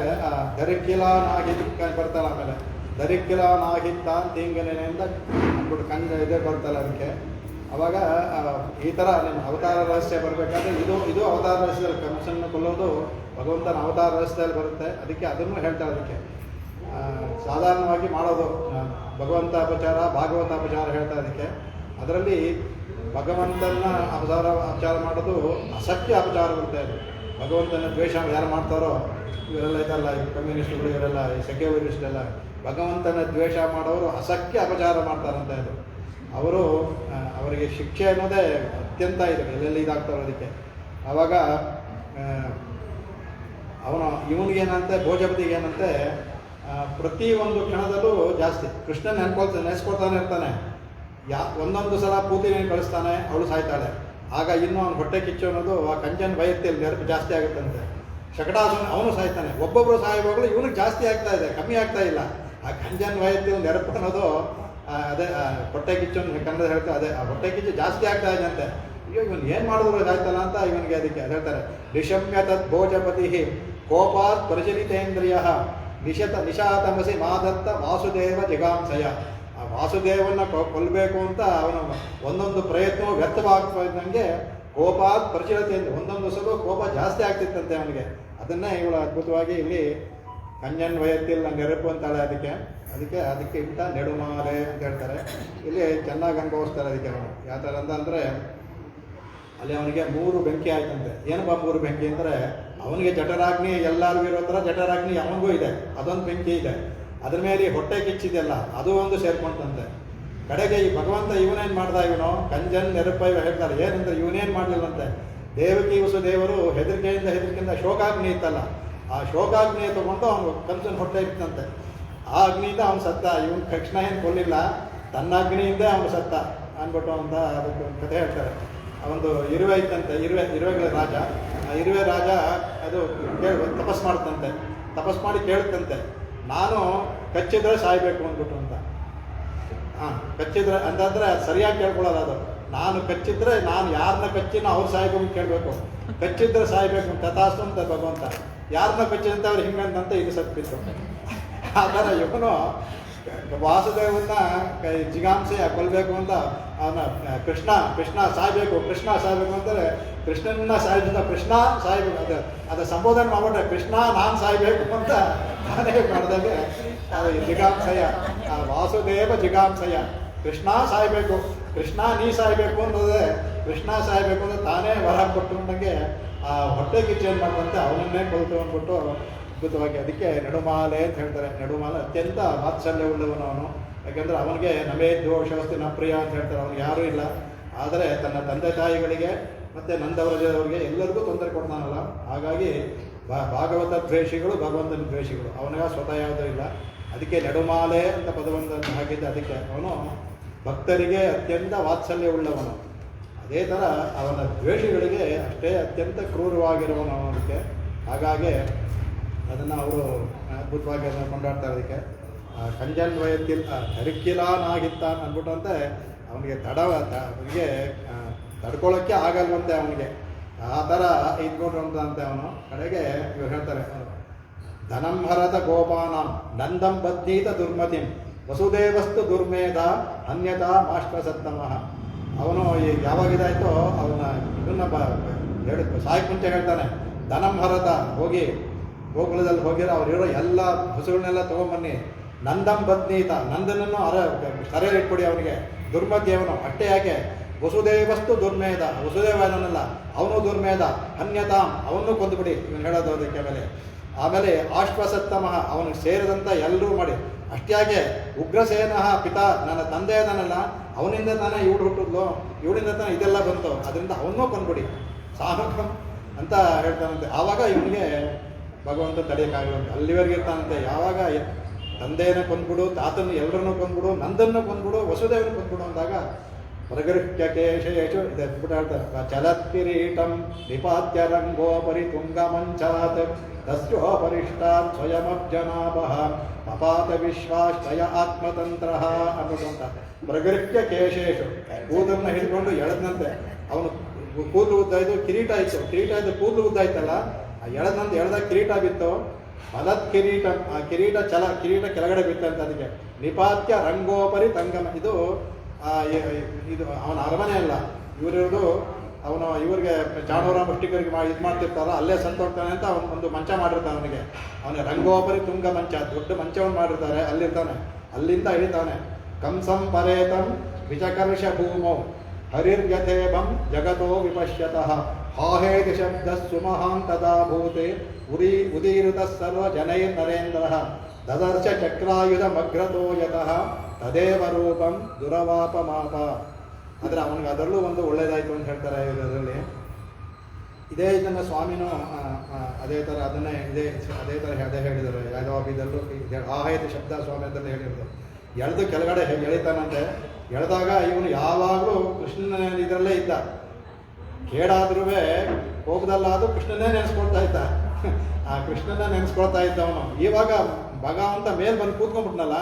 Speaker 1: ದರಿಕ್ಕಿಲಾನಾಗಿ ಬರ್ತಾಳೆ. ಆಮೇಲೆ ದರಿಕ್ಕಿಲಾನಾಗಿತ್ತ ತಿಂಗನೆಯಿಂದ ಅಂದ್ಬಿಟ್ಟು ಇದೇ ಬರ್ತಾಳೆ ಅದಕ್ಕೆ. ಅವಾಗ ಈ ಥರ ನಿಮ್ಮ ಅವತಾರ ರಹಸ್ಯ ಬರಬೇಕಾದ್ರೆ ಇದು ಅವತಾರ ರಹಸ್ಯದಲ್ಲಿ ಕಂಸನ್ನು ಕೊಲ್ಲೋದು ಭಗವಂತನ ಅವತಾರ ರಹಸ್ಯದಲ್ಲಿ ಬರುತ್ತೆ. ಅದಕ್ಕೆ ಅದನ್ನು ಹೇಳ್ತಾರೆ. ಅದಕ್ಕೆ ಸಾಧಾರಣವಾಗಿ ಮಾಡೋದು ಭಗವಂತ ಅಪಚಾರ, ಭಾಗವತ ಅಪಚಾರ ಹೇಳ್ತಾರೆ ಅದಕ್ಕೆ. ಅದರಲ್ಲಿ ಭಗವಂತನ ಅಪಚಾರ ಮಾಡೋದು ಅಸತ್ಯ ಅಪಚಾರ ಬರುತ್ತೆ. ಅದು ಭಗವಂತನ ದ್ವೇಷ ಯಾರು ಮಾಡ್ತಾರೋ ಇವರೆಲ್ಲ ಇದಲ್ಲ, ಈ ಕಮ್ಯುನಿಸ್ಟ್ಗಳು ಇವರೆಲ್ಲ, ಈ ಸೆಕ್ಯುಲರಿಸ್ಟೆಲ್ಲ ಭಗವಂತನ ದ್ವೇಷ ಮಾಡೋರು ಅಸತ್ಯ ಅಪಚಾರ ಮಾಡ್ತಾರಂತೆ. ಅದು ಅವರಿಗೆ ಶಿಕ್ಷೆ ಅನ್ನೋದೇ ಅತ್ಯಂತ ಇದೆ, ಎಲ್ಲೆಲ್ಲಿ ಇದಾಗ್ತಾರೋ ಅದಕ್ಕೆ. ಆವಾಗ ಇವನಿಗೇನಂತೆ ಭೋಜಪತಿಗೆ ಏನಂತೆ ಪ್ರತಿ ಒಂದು ಕ್ಷಣದಲ್ಲೂ ಜಾಸ್ತಿ ಕೃಷ್ಣನ ನೆನೆಸ್ಕೊಳ್ತಾನೆ ಇರ್ತಾನೆ. ಒಂದೊಂದು ಸಲ ಪೂತಿನ ಕಳಿಸ್ತಾನೆ, ಅವಳು ಸಾಯ್ತಾಳೆ. ಆಗ ಇನ್ನೂ ಅವ್ನು ಹೊಟ್ಟೆ ಕಿಚ್ಚು ಅನ್ನೋದು ಆ ಕಂಜನ್ ವಯತ್ತಿಯಲ್ಲಿ ನೆನಪು ಜಾಸ್ತಿ ಆಗುತ್ತಂತೆ. ಶಕಟಾಸುರನ ಅವನು ಸಾಯ್ತಾನೆ. ಒಬ್ಬೊಬ್ಬರು ಸಾಯುವಾಗಲೂ ಇವನಿಗೆ ಜಾಸ್ತಿ ಆಗ್ತಾ ಇದೆ, ಕಮ್ಮಿ ಆಗ್ತಾ ಇಲ್ಲ. ಆ ಕಂಜನ್ ವಯತ್ತಿನ ನೆನಪು ಅನ್ನೋದು ಅದೇ ಹೊಟ್ಟೆ ಕಿಚ್ಚು ಕನ್ನಡ ಹೇಳ್ತಾರೆ, ಅದೇ ಆ ಹೊಟ್ಟೆ ಕಿಚ್ಚು ಜಾಸ್ತಿ ಆಗ್ತಾ ಇದೆ ಅಂತೆ. ಅಯ್ಯೋ ಇವನು ಏನು ಮಾಡಿದ್ರು ಆಯ್ತಲ್ಲ ಅಂತ ಇವನಿಗೆ ಅದಕ್ಕೆ ಹೇಳ್ತಾರೆ, ನಿಶಮ್ಯ ತದ್ ಭೋಜಪತಿ ಕೋಪಾತ್ ಪ್ರಚಲಿತೇಂದ್ರಿಯ ನಿಶಾತಮಸಿ ಮಾದತ್ತ ವಾಸುದೇವ ಜಿಗಾಂಸಯ. ಆ ವಾಸುದೇವನ್ನ ಕೊಲ್ಲಬೇಕು ಅಂತ ಅವನ ಒಂದೊಂದು ಪ್ರಯತ್ನವೂ ವ್ಯರ್ಥವಾಗ್ತಾ ಇದ್ದಂಗೆ ಕೋಪಾತ್ ಪ್ರಚಲಿತೇಂದ್ರ, ಒಂದೊಂದು ಸಲ ಕೋಪ ಜಾಸ್ತಿ ಆಗ್ತಿತ್ತಂತೆ ಅವನಿಗೆ. ಅದನ್ನೇ ಇವಳು ಅದ್ಭುತವಾಗಿ ಇಲ್ಲಿ ಕಂಜನ್ ವಯತ್ತಿಲ್ಲ ನೆರಪು ಅಂತಾಳೆ ಅದಕ್ಕೆ ಅದಕ್ಕೆ ಅದಕ್ಕೆ ಇಂಥ ನೆಡುಮಾಲೆ ಅಂತ ಹೇಳ್ತಾರೆ. ಇಲ್ಲಿ ಚೆನ್ನಾಗಿ ಅನುಭವಿಸ್ತಾರೆ ಅದಕ್ಕೆ ಅವನು ಯಾವ ಥರ ಅಂದರೆ ಅಲ್ಲಿ ಅವನಿಗೆ 3 ಬೆಂಕಿ ಆಯ್ತಂತೆ. ಏನಪ್ಪ 3 ಬೆಂಕಿ ಅಂದರೆ, ಅವನಿಗೆ ಜಠರಾಗ್ನಿ ಎಲ್ಲರಿಗೂ ಇರೋ ಥರ ಜಠರಾಗ್ನಿ ಅವನಿಗೂ ಇದೆ, ಅದೊಂದು ಬೆಂಕಿ ಇದೆ. ಅದ್ರ ಮೇಲೆ ಹೊಟ್ಟೆ ಕಿಚ್ಚಿದೆಯಲ್ಲ ಅದು ಒಂದು ಸೇರ್ಕೊಂತಂತೆ. ಕಡೆಗೆ ಈ ಭಗವಂತ ಇವನೇನು ಮಾಡ್ದ, ಇವನು ಕಂಜನ್ ನೆರಪ ಹೇಳ್ತಾರೆ. ಏನಂದ್ರೆ ಇವನೇನು ಮಾಡಲಿಲ್ಲಂತೆ, ದೇವಕಿ ವಸುದೇವರು ಹೆದರಿಕೆಯಿಂದ ಶೋಕಾಗ್ನಿ ಇತ್ತಲ್ಲ, ಆ ಶೋಕಾಗ್ನಿಯ ತಗೊಂಡು ಅವನು ಕಂಸನ ಹೊಟ್ಟೆ ಇತ್ತಂತೆ. ಆ ಅಗ್ನಿಯಿಂದ ಅವನು ಸತ್ತ. ಇವನು ತಕ್ಷಣ ಏನು ಕೊಲ್ಲಿಲ್ಲ, ತನ್ನ ಅಗ್ನಿಯಿಂದ ಅವನು ಸತ್ತ ಅಂದ್ಬಿಟ್ಟು ಅಂತ ಅದಕ್ಕೆ ಒಂದು ಕಥೆ ಹೇಳ್ತಾರೆ. ಅವೊಂದು ಇರುವೆ ಇತ್ತಂತೆ, ಇರುವೆಗಳ ರಾಜ. ಆ ಇರುವೆ ರಾಜ ಅದು ತಪಸ್ ಮಾಡ್ತಂತೆ. ತಪಸ್ ಮಾಡಿ ಕೇಳುತ್ತಂತೆ, ನಾನು ಕಚ್ಚಿದ್ರೆ ಸಾಯ್ಬೇಕು ಅಂದ್ಬಿಟ್ಟು ಅಂತ. ಕಚ್ಚಿದ್ರೆ ಅಂತಂದ್ರೆ ಅದು ಸರಿಯಾಗಿ ಕೇಳ್ಕೊಳ್ಳೋದು. ಅದು ನಾನು ಕಚ್ಚಿದ್ರೆ ನಾನು ಯಾರನ್ನ ಕಚ್ಚಿನೋ ಅವ್ರು ಸಾಯ್ಬೇಕು ಕೇಳಬೇಕು, ಕಚ್ಚಿದ್ರೆ ಸಾಯ್ಬೇಕು ತಥಾಸ್ತು ಅಂತ ಭಗವಂತ. ಯಾರನ್ನ ಕಚ್ಚಿದಂತ ಅವ್ರು ಹಿಂಗಂತ ಇದು ಸತ್ಬಿತ್ತು. ಆ ಥರ ಇವನು ವಾಸುದೇವನ್ನ ಜಿಗಾಂಸೆಯ ಕೊಲ್ಲಬೇಕು ಅಂತ ಅವನ ಕೃಷ್ಣ ಸಾಯ್ಬೇಕು ಅಂದರೆ ಕೃಷ್ಣನ ಸಾಯ್ದ ಕೃಷ್ಣ ಸಾಯ್ಬೇಕು ಅದು ಸಂಬೋಧನೆ ಮಾಡ್ಬಿಟ್ರೆ ಕೃಷ್ಣ ನಾನು ಸಾಯ್ಬೇಕು ಅಂತ ನಾನೇ ಮಾಡಿದಾಗೆ ಅದು ಜಿಗಾಂಸೆಯ ವಾಸುದೇವ ಜಿಗಾಂಸೆಯ ಕೃಷ್ಣ ಸಾಯ್ಬೇಕು, ಕೃಷ್ಣ ನೀ ಸಾಯ್ಬೇಕು ಅನ್ನೋದೇ, ಕೃಷ್ಣ ಸಾಯ್ಬೇಕು ಅಂದ್ರೆ ತಾನೇ ವರ ಕೊಟ್ಟುಕೊಂಡಂಗೆ ಆ ಹೊಟ್ಟೆ ಕಿಚ್ಚೇನು ಮಾಡುವಂತೆ ಅವನನ್ನೇ ಕೊಲ್ತು ಅಂದ್ಬಿಟ್ಟು ಅದ್ಭುತವಾಗಿ ಅದಕ್ಕೆ ನೆಡುಮಾಲೆ ಅಂತ ಹೇಳ್ತಾರೆ. ನೆಡುಮಾಲೆ ಅತ್ಯಂತ ವಾತ್ಸಲ್ಯವುಳ್ಳವನು ಅವನು. ಯಾಕೆಂದರೆ ಅವನಿಗೆ ನಮೇ ದೋಷವಸ್ತಿ ನ ಪ್ರಿಯ ಅಂತ ಹೇಳ್ತಾರೆ. ಅವನಿಗೆ ಯಾರೂ ಇಲ್ಲ, ಆದರೆ ತನ್ನ ತಂದೆ ತಾಯಿಗಳಿಗೆ ಮತ್ತು ನಂದವರಜದವರಿಗೆ ಎಲ್ಲರಿಗೂ ತೊಂದರೆ ಕೊಡ್ತಾನಲ್ಲ. ಹಾಗಾಗಿ ಭಾಗವತ ದ್ವೇಷಿಗಳು ಭಗವಂತನ ದ್ವೇಷಿಗಳು, ಅವನಿಗೆ ಸ್ವತಃ ಯಾವುದೂ ಇಲ್ಲ. ಅದಕ್ಕೆ ನೆಡುಮಾಲೆ ಅಂತ ಪದವನ್ನು ಹಾಕಿದ್ದೆ. ಅದಕ್ಕೆ ಅವನು ಭಕ್ತರಿಗೆ ಅತ್ಯಂತ ವಾತ್ಸಲ್ಯವುಳ್ಳವನು. ಅದೇ ಥರ ಅವನ ದ್ವೇಷಿಗಳಿಗೆ ಅಷ್ಟೇ ಅತ್ಯಂತ ಕ್ರೂರವಾಗಿರುವನು ಅವನಿಗೆ. ಹಾಗಾಗಿ ಅದನ್ನು ಅವರು ಅದ್ಭುತವಾಗಿ ಅದನ್ನು ಕೊಂಡಾಡ್ತಾರೆ. ಅದಕ್ಕೆ ಕಂಜನ್ ವಯತ್ತಿಲ್ಲ ಕರಿಕಿಲಾನಾಗಿತ್ತ ಅಂದ್ಬಿಟ್ಟಂತೆ ಅವನಿಗೆ ಅವನಿಗೆ ತಡ್ಕೊಳ್ಳೋಕ್ಕೆ ಆಗಲ್ವಂತೆ ಅವನಿಗೆ. ಆ ಥರ ಇದ್ಕೊಂಡ್ರಂತೆ ಅವನು. ಕಡೆಗೆ ಇವ್ರು ಹೇಳ್ತಾರೆ, ಧನಂಹರದ ಗೋಪಾನಾಂ ನಂದಂ ಬದ್ನೀತ ದುರ್ಮತಿಂ ವಸುದೇವಸ್ತು ದುರ್ಮೇಧ ಅನ್ಯತಾ ಮಾಷ್ಟ್ರಸತ್ತಮಃ. ಅವನು ಯಾವಾಗಿದಾಯ್ತೋ ಅವನ ಇದನ್ನ ಸಾಯಕ್ಕೆ ಮುಂಚೆ ಹೇಳ್ತಾನೆ, ಧನಂಹರದ ಹೋಗಿ ಗೋಕುಲದಲ್ಲಿ ಹೋಗಿರೋ ಅವರಿರೋ ಎಲ್ಲ ಹಸುಗಳನ್ನೆಲ್ಲ ತೊಗೊಂಬನ್ನಿ, ನಂದಂ ಬದ್ನೀತ ನಂದನನ್ನು ಸರೆಯಲ್ಲಿ ಇಟ್ಕೊಡಿ ಅವನಿಗೆ, ದುರ್ಮತಿಯವನು ಅಷ್ಟೇ ಯಾಕೆ ವಸುದೇವಸ್ತು ದುರ್ಮೇಧ ವಸುದೇವನಲ್ಲ ಅವನು ದುರ್ಮೇಧ ಅನ್ಯತಾಂ ಅವನು ಕೊಂದುಬಿಡಿ ಇವನು ಹೇಳೋದು. ಅದಕ್ಕೆ ಆಮೇಲೆ ಆಶ್ವಸತ್ತಮಃ ಅವನಿಗೆ ಸೇರಿದಂಥ ಎಲ್ಲರೂ ಮಾಡಿ ಅಷ್ಟ್ಯಾಗೆ ಉಗ್ರಸೇನ ಪಿತಾ ನನ್ನ ತಂದೆ ಅದನ್ನಲ್ಲ ಅವನಿಂದ ತಾನೇ ಇವಳು ಹುಟ್ಟಿದ್ಲು, ಇವಳಿಂದ ತಾನೇ ಇದೆಲ್ಲ ಬಂತು, ಅದರಿಂದ ಅವನ್ನೂ ಕೊಂದ್ಬಿಡಿ ಸಾಹಕ ಅಂತ ಹೇಳ್ತಾನಂತೆ. ಆವಾಗ ಇವನಿಗೆ ಭಗವಂತ ತಡೆಯೋಕ್ಕಾಗಲಂತೆ. ಅಲ್ಲಿವರೆಗೆ ಇರ್ತಾನಂತೆ. ಯಾವಾಗ ತಂದೆಯನ್ನು ಕೊಂದ್ಬಿಡು, ತಾತನ್ನು ಎಲ್ಲರನ್ನೂ ಕೊಂದ್ಬಿಡು, ನಂದನ್ನು ಕೊಂದ್ಬಿಡು, ವಸುದೇವನ ಕೊಂದ್ಬಿಡು ಅಂದಾಗ ಪ್ರಗೃಹ್ಯ ಕೇಶೇಶು ಇದೆ ಬಿಟ್ಟು ಹೇಳ್ತಾರೆ, ಚಲತ್ ಕಿರೀಟಂ ನಿಪಾತ್ಯ ರಂಗೋಪರಿ ತುಂಗಮಂಚಾತ್ ತಸ್ಯೋಪರಿಷ್ಟಾತ್ ಸ್ವಯಮಬ್ಜನಾಭಃ ಪಪಾತ ವಿಶ್ವಾಶ್ಚಯ ಆತ್ಮತಂತ್ರ ಅನ್ನೋದಂತ. ಪ್ರಗೃಹ್ಯ ಕೇಶೇಶು ಕೂದಲನ್ನ ಹಿಡ್ಕೊಂಡು ಎಳೆದಂತೆ. ಅವನು ಕೂದಲು ಉದ್ದಾಯ್ತು, ಕಿರೀಟ ಇತ್ತು, ಕಿರೀಟ ಇದ್ದು ಕೂದಲು ಉದ್ದಾಯ್ತಲ್ಲ, ಎಳೆದಾಗ ಕಿರೀಟ ಬಿತ್ತು. ಫಲತ್ ಕಿರೀಟ, ಆ ಕಿರೀಟ ಕೆಳಗಡೆ ಬಿತ್ತಂತ. ಅದಕ್ಕೆ ನಿಪಾತ್ಯ ರಂಗೋಪರಿ ತಂಗಮ. ಇದು ಅವನ ಅರಮನೆ ಅಲ್ಲ, ಇವರಿರೋದು ಇವ್ರಿಗೆ ಚಾಣೂರ ಮುಷ್ಟಿಕರಿಗೆ ಇದು ಮಾಡ್ತಿರ್ತಾರ, ಅಲ್ಲೇ ಸಂತೋಗ್ತಾನೆ ಅಂತ ಒಂದು ಮಂಚ ಮಾಡಿರ್ತಾನೆ ಅವನಿಗೆ. ಅವನಿಗೆ ರಂಗೋಪರಿ ತುಂಗ ಮಂಚ, ದೊಡ್ಡ ಮಂಚವನ್ನು ಮಾಡಿರ್ತಾರೆ, ಅಲ್ಲಿರ್ತಾನೆ. ಅಲ್ಲಿಂದ ಹಿಡಿತಾನೆ. ಕಂಸಂ ಪರೇತಂ ವಿಚಕರ್ಷ ಭೂಮೌ ಹರಿರ್ಯಥೇಭಂ ಜಗತೋ ವಿಪಶ್ಯತಃ ಹಾಹೇತಿ ಶಬ್ದ ಸುಮಹಾನ್ ತದಾ ಭೂತೆ ಉದೀರುತ ಸರ್ವ ಜನೈರ್ ನರೇಂದ್ರ ದದರ್ಶ ಚಕ್ರಾಯುಧ ಮಗ್ರತೋ ಯತಃ ತದೇವ ರೂಪಂ ದುರವಾಪಮಾಪ. ಅಂದರೆ ಅವನಿಗೆ ಅದರಲ್ಲೂ ಒಂದು ಒಳ್ಳೇದಾಯಿತು ಅಂತ ಹೇಳ್ತಾರೆ ಇದರಲ್ಲಿ. ಇದೇ ಇದನ್ನು ಸ್ವಾಮಿನೂ ಅದೇ ಥರ ಅದೇ ಹೇಳಿದರು. ಯಾವುದೋ ಇದಲ್ಲೂ ಆಹೇತಿ ಶಬ್ದ ಸ್ವಾಮಿ ಅಂತಲೇ ಹೇಳಿದ್ರು. ಎಳೆದು ಕೆಳಗಡೆ ಎಳಿತಾನಂತೆ. ಎಳೆದಾಗ ಇವನು ಯಾವಾಗಲೂ ಕೃಷ್ಣನ ಇದರಲ್ಲೇ ಇದ್ದ. ಕೇಡಾದ್ರೂ ಕೋಪದಲ್ಲಾದರೂ ಕೃಷ್ಣನೇ ನೆನೆಸ್ಕೊಳ್ತಾ ಇದ್ದ. ಆ ಕೃಷ್ಣನ ನೆನೆಸ್ಕೊಳ್ತಾ ಇದ್ದವನು. ಇವಾಗ ಭಗವಂತ ಮೇಲೆ ಬಂದು ಕೂತ್ಕೊಂಡ್ಬಿಟ್ನಲ್ಲ,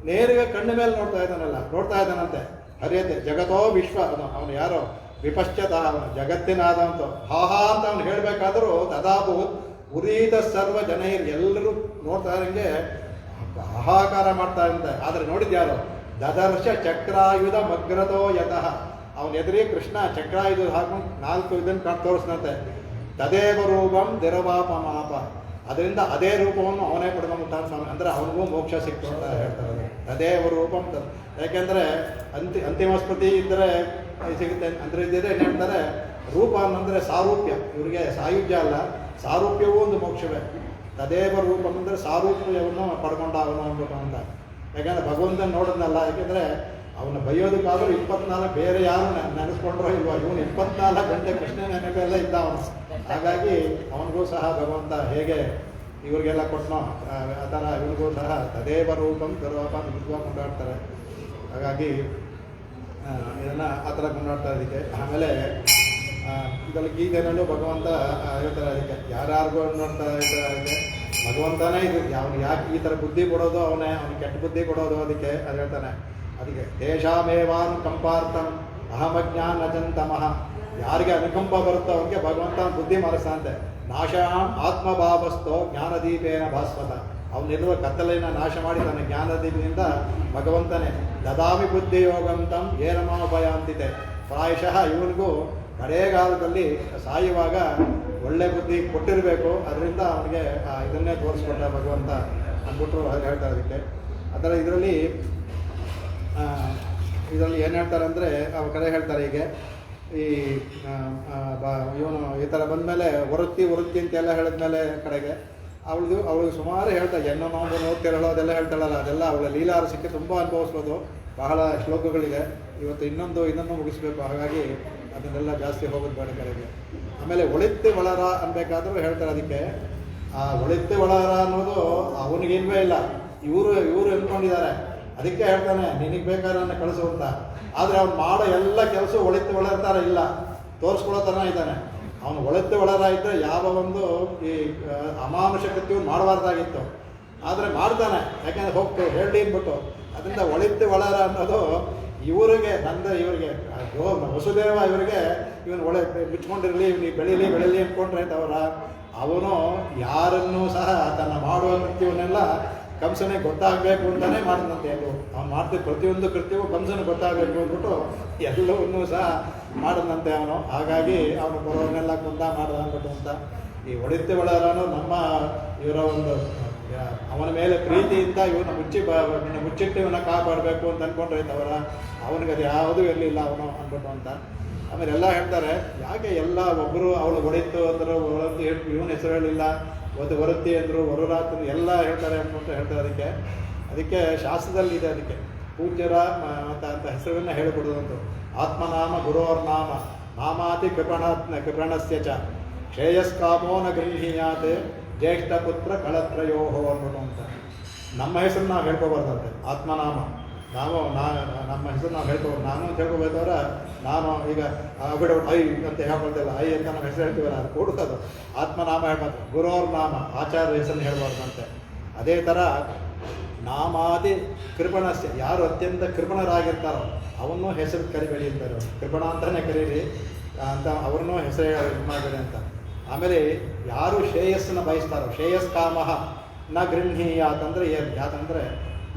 Speaker 1: ನೇರಿಗೆ ಕಣ್ಣು ಮೇಲೆ ನೋಡ್ತಾ ಇದ್ದಾನಂತೆ. ಹರಿಯತೆ ಜಗತೋ ವಿಶ್ವ, ಅವನು ಯಾರೋ ವಿಪಶ್ಚತ, ಅವನು ಜಗತ್ತಿನಾದಂತ ಹಾಹಾ ಅಂತ ಅವನು ಹೇಳಬೇಕಾದ್ರೂ ತದಾಭೂತ್ ಉರೀತ ಸರ್ವ ಜನೈರ್, ಎಲ್ಲರೂ ನೋಡ್ತಾ ಇರಂಗೆ ಹಾಹಾಕಾರ ಮಾಡ್ತಾ ಇರ್ತಾರೆ. ಆದರೆ ನೋಡಿದ್ಯಾರು? ದದರ್ಶ ಚಕ್ರಾಯುಧ ಮಗ್ರತೋ ಯತಃ, ಅವನ ಎದುರಿಗೆ ಕೃಷ್ಣ ಚಕ್ರಾಯುಧ ಹಾಕೊಂಡು 4 ಇದನ್ನು ತೋರಿಸ್ನಂತೆ. ತದೇವ ರೂಪಂ ದಿರವಾಪಮಾಪ, ಅದರಿಂದ ಅದೇ ರೂಪವನ್ನು ಅವನೇ ಪಡ್ಕೊಂಡ್ಬಿಟ್ಟಾನ ಸ್ವಾಮಿ. ಅಂದರೆ ಅವನಿಗೂ ಮೋಕ್ಷ ಸಿಕ್ತು ಅಂತ ಹೇಳ್ತಾರೆ. ತದೇವ ರೂಪಂ, ಯಾಕೆಂದರೆ ಅಂತಿಮ ಸ್ಮೃತಿ ಇದ್ದರೆ ಸಿಗುತ್ತೆ ಅಂದರೆ ಇದ್ದಿದ್ರೆ ಏನು ಹೇಳ್ತಾರೆ, ರೂಪ ಅನ್ನಂದರೆ ಸಾರೂಪ್ಯ, ಇವರಿಗೆ ಸಾಯುಜ್ಯ ಅಲ್ಲ, ಸಾರೂಪ್ಯವೂ ಒಂದು ಮೋಕ್ಷವೇ. ತದೇವ ರೂಪಂ ಅಂದರೆ ಸಾರೂಪ್ಯವನ್ನು ಪಡ್ಕೊಂಡ ಅವನು ಅಂದ್ಬಿಟ್ಟು ಅಂತ. ಯಾಕೆಂದರೆ ಭಗವಂತನ ನೋಡಿದ್ನಲ್ಲ, ಯಾಕೆಂದರೆ ಅವನ ಬೈಯೋದಕ್ಕಾದರೂ 24 ಬೇರೆ ಯಾರು ನೆನೆಸ್ಕೊಂಡ್ರೋ ಇಲ್ವೋ, ಇವನು 24 ಗಂಟೆ ಕೃಷ್ಣ ನೆನಪೆಲ್ಲ ಇದ್ದ ಅವನು. ಹಾಗಾಗಿ ಅವನಿಗೂ ಸಹ ಭಗವಂತ ಹೇಗೆ ಇವ್ರಿಗೆಲ್ಲ ಕೊಟ್ಟನೋ ಆ ಥರ ಇವನಿಗೂ ಸಹ ತದೇವ ರೂಪಂ ಗರ್ವಪ ವಿದ್ವಾ ಕೊಂಡಾಡ್ತಾರೆ. ಹಾಗಾಗಿ ಇದನ್ನು ಆ ಥರ ಕೊಂಡಾಡ್ತಾರೆ. ಅದಕ್ಕೆ ಆಮೇಲೆ ಇದರಲ್ಲಿ ಗೀತೆನಲ್ಲೂ ಭಗವಂತ ಹೇಳ್ತಾರೆ, ಅದಕ್ಕೆ ಯಾರ್ಯಾರಿಗೂ ನೋಡ್ತಾ ಇರ್ತಾರೆ, ಅದಕ್ಕೆ ಭಗವಂತನೇ ಇದು ಅವನಿಗೆ ಯಾಕೆ ಈ ಥರ ಬುದ್ಧಿ ಕೊಡೋದು, ಅವನಿಗೆ ಕೆಟ್ಟ ಬುದ್ಧಿ ಕೊಡೋದು, ಅದಕ್ಕೆ ಅದು ಹೇಳ್ತಾನೆ. ಅದಕ್ಕೆ ದೇಶಾಮೇವಾನು ಕಂಪಾರ್ಥಂ ಅಹಮಜ್ಞಾನಜಂತಮಃ, ಯಾರಿಗೆ ಅನುಕಂಪ ಬರುತ್ತೋ ಅವ್ರಿಗೆ ಭಗವಂತ ಬುದ್ಧಿ ಮನಸ್ಸಂತೆ. ನಾಶಾಂ ಆತ್ಮಭಾವಸ್ಥೋ ಜ್ಞಾನದೀಪೇನ ಭಾಸ್ವತ, ಅವನಿರುವ ಕತ್ತಲೆಯನ್ನು ನಾಶ ಮಾಡಿ ತನ್ನ ಜ್ಞಾನದೀಪದಿಂದ ಭಗವಂತನೇ ದದಾಮಿ ಬುದ್ಧಿ ಯೋಗಂತಂ ಏನಮಾಭಯ ಅಂತಿದೆ. ಪ್ರಾಯಶಃ ಇವನಿಗೂ ಕಡೆಗಾಲದಲ್ಲಿ ಸಾಯುವಾಗ ಒಳ್ಳೆ ಬುದ್ಧಿ ಕೊಟ್ಟಿರಬೇಕು, ಅದರಿಂದ ಅವನಿಗೆ ಇದನ್ನೇ ತೋರಿಸ್ಕೊಂಡ ಭಗವಂತ ಅಂದ್ಬಿಟ್ರು ಹಾಗೆ ಹೇಳ್ತಾರೆ. ಅದಕ್ಕೆ ಅದರ ಇದರಲ್ಲಿ ಏನು ಹೇಳ್ತಾರೆ ಅಂದರೆ ಅವ್ರ ಕಡೆ ಹೇಳ್ತಾರೆ, ಹೀಗೆ ಈ ಇವನು ಈ ಥರ ಬಂದಮೇಲೆ ವೃತ್ತಿ ಅಂತೆಲ್ಲ ಹೇಳಿದ್ಮೇಲೆ ಕಡೆಗೆ ಅವಳಿಗೆ ಸುಮಾರು ಹೇಳ್ತಾರೆ, ಎನ್ನೋ ನಾವು ನೋಡ್ತಿರಲ್ಲ ಅದೆಲ್ಲ ಹೇಳ್ತಾಳಲ್ಲ, ಅದೆಲ್ಲ ಅವಳ ಲೀಲಾರಸಕ್ಕೆ ತುಂಬ ಅನುಭವಿಸ್ಬೋದು. ಬಹಳ ಶ್ಲೋಕಗಳಿದೆ. ಇವತ್ತು ಇನ್ನೊಂದು ಮುಗಿಸ್ಬೇಕು, ಹಾಗಾಗಿ ಅದನ್ನೆಲ್ಲ ಜಾಸ್ತಿ ಹೋಗೋದು ಬೇಡ ಕಡೆಗೆ. ಆಮೇಲೆ ಒಳಿತ್ತು ಒಳರ ಅನ್ಬೇಕಾದ್ರೂ ಹೇಳ್ತಾರೆ. ಅದಕ್ಕೆ ಆ ಒಳಿತ್ತು ಒಳರ ಅನ್ನೋದು ಅವನಿಗಿಲ್ವೇ ಇಲ್ಲ, ಇವರು ಅಂದ್ಕೊಂಡಿದ್ದಾರೆ. ಅದಕ್ಕೆ ಹೇಳ್ತಾನೆ, ನಿನಗೆ ಬೇಕಾದ್ರೆ ಕಳಿಸು ಅಂತ. ಆದರೆ ಅವ್ನು ಮಾಡೋ ಎಲ್ಲ ಕೆಲಸ ಒಳಿತು ಒಳರ ಥರ ಇಲ್ಲ, ತೋರಿಸ್ಕೊಳ್ಳೋ ಥರ ಇದ್ದಾನೆ. ಅವನು ಒಳಿತು ಒಳರ ಇದ್ದರೆ ಯಾವ ಒಂದು ಈ ಅಮಾನುಷ ಕೃತ್ಯವನ್ನು ಮಾಡಬಾರ್ದಾಗಿತ್ತು, ಆದರೆ ಮಾಡ್ತಾನೆ. ಯಾಕೆಂದರೆ ಹೋಗ್ತೇವೆ ಹೇಳಿ ಅಂದ್ಬಿಟ್ಟು. ಅದರಿಂದ ಒಳಿತು ಒಳರ ಅನ್ನೋದು ಇವರಿಗೆ ಇವರಿಗೆ ವಸುದೇವ ಇವರಿಗೆ ಇವನು ಬಿಚ್ಕೊಂಡಿರಲಿ, ಇವನಿಗೆ ಬೆಳೀಲಿ ಅಂದ್ಕೊಂಡ್ರೆ ಅವನು ಯಾರನ್ನೂ ಸಹ ತನ್ನ ಮಾಡುವ ಕೃತ್ಯವನ್ನೆಲ್ಲ ಕಂಸನೇ ಗೊತ್ತಾಗಬೇಕು ಅಂತಲೇ ಮಾಡಿದಂತೆ. ಅವ್ನು ಮಾಡ್ತಿದ್ದ ಪ್ರತಿಯೊಂದು ಕೃತ್ಯವೂ ಕಂಸನಿಗೆ ಗೊತ್ತಾಗಬೇಕು ಅಂದ್ಬಿಟ್ಟು ಎಲ್ಲವನ್ನೂ ಸಹ ಮಾಡಿದಂತೆ ಅವನು. ಹಾಗಾಗಿ ಅವನು ಬರೋವನ್ನೆಲ್ಲ ಕೊಂದ ಮಾಡ್ದ ಅಂದ್ಬಿಟ್ಟು ಅಂತ. ಈ ಒಳಿತು ಒಳರನು ನಮ್ಮ ಇವರ ಒಂದು ಅವನ ಮೇಲೆ ಪ್ರೀತಿಯಿಂದ ಇವನ್ನ ಮುಚ್ಚಿಟ್ಟು ಇವನ್ನ ಕಾಪಾಡಬೇಕು ಅಂತ ಅಂದ್ಕೊಂಡ್ರೆ ಅವನಿಗೆ ಅದು ಯಾವುದೂ ಇರಲಿಲ್ಲ ಅವನು ಅಂದ್ಬಿಟ್ಟು ಅಂತ. ಆಮೇಲೆ ಎಲ್ಲ ಹೇಳ್ತಾರೆ, ಯಾಕೆ ಎಲ್ಲ ಒಬ್ಬರು ಅವಳು ಒಳಿತು ಅಂದರು, ಇವನ ಹೆಸರು ಹೇಳಿಲ್ಲ, ವರುತ್ತಿ ಅಂದರು, ವರುರಾತ್ ಎಲ್ಲ ಹೇಳ್ತಾರೆ ಅಂದ್ಬಿಟ್ಟು ಹೇಳ್ತಾರೆ. ಅದಕ್ಕೆ ಶಾಸ್ತ್ರದಲ್ಲಿ ಇದೆ, ಅದಕ್ಕೆ ಪೂಜ್ಯರ ಅಂತ ಹೆಸರನ್ನು ಹೇಳಿಕೊಡೋದಂತು. ಆತ್ಮನಾಮ ಗುರೋರ್ನಾಮ ನಾಮಾತಿ ಕೃಪಣಸ್ಯ ಚ ಶ್ರೇಯಸ್ಕಾಮೋ ನ ಗೃಹೀಯಾತ್ ಜ್ಯೇಷ್ಠ ಪುತ್ರ ಕಳತ್ರಯೋಹೋ ಅಂದ್ಬಿಟ್ಟು ಅಂತ. ನಮ್ಮ ಹೆಸರು ನಾವು ಹೇಳ್ಕೊಬಾರ್ದಂತೆ. ಆತ್ಮನಾಮ ನಮ್ಮ ಹೆಸರು ನಾವು ಹೇಳ್ಕೊಬಾರ್ದು. ನಾನು ಅಂತ ಹೇಳ್ಕೊಬೇಕಾದ್ರೆ ನಾನು ಈಗ ಬಿಡೋದು ಐ ಅಂತ ಹೇಳ್ಕೊಳ್ತಿಲ್ಲ, ಐ ಅಂತ ನಮ್ಮ ಹೆಸರು ಹೇಳ್ತೀವಲ್ಲ, ಅದು ಕೊಡುತ್ತದು. ಆತ್ಮನಾಮ ಹೇಳ್ಬಾರ್ದು. ಗುರೋರ್ ನಾಮ ಆಚಾರ್ಯ ಹೆಸರನ್ನು ಹೇಳ್ಬಾರ್ದಂತೆ. ಅದೇ ಥರ ನಾಮಾದಿ ಕೃಪಣಸ್ಯ, ಯಾರು ಅತ್ಯಂತ ಕೃಪಣರಾಗಿರ್ತಾರೋ ಅವನ್ನೂ ಹೆಸರು ಕರಿಬೇಡಿ ಅಂತಾರೆ. ಕೃಪಣ ಅಂತಲೇ ಕರೀರಿ ಅಂತ ಅವ್ರನ್ನೂ ಹೆಸರು ಮಾಡಬೇಡಿ ಅಂತ. ಆಮೇಲೆ ಯಾರು ಶ್ರೇಯಸ್ಸನ್ನು ಬಯಸ್ತಾರೋ, ಶ್ರೇಯಸ್ಕಾಮಃ ನ ಗೃಹೀಯಾತಂದರೆ ಏನು ಯಾತಂದರೆ,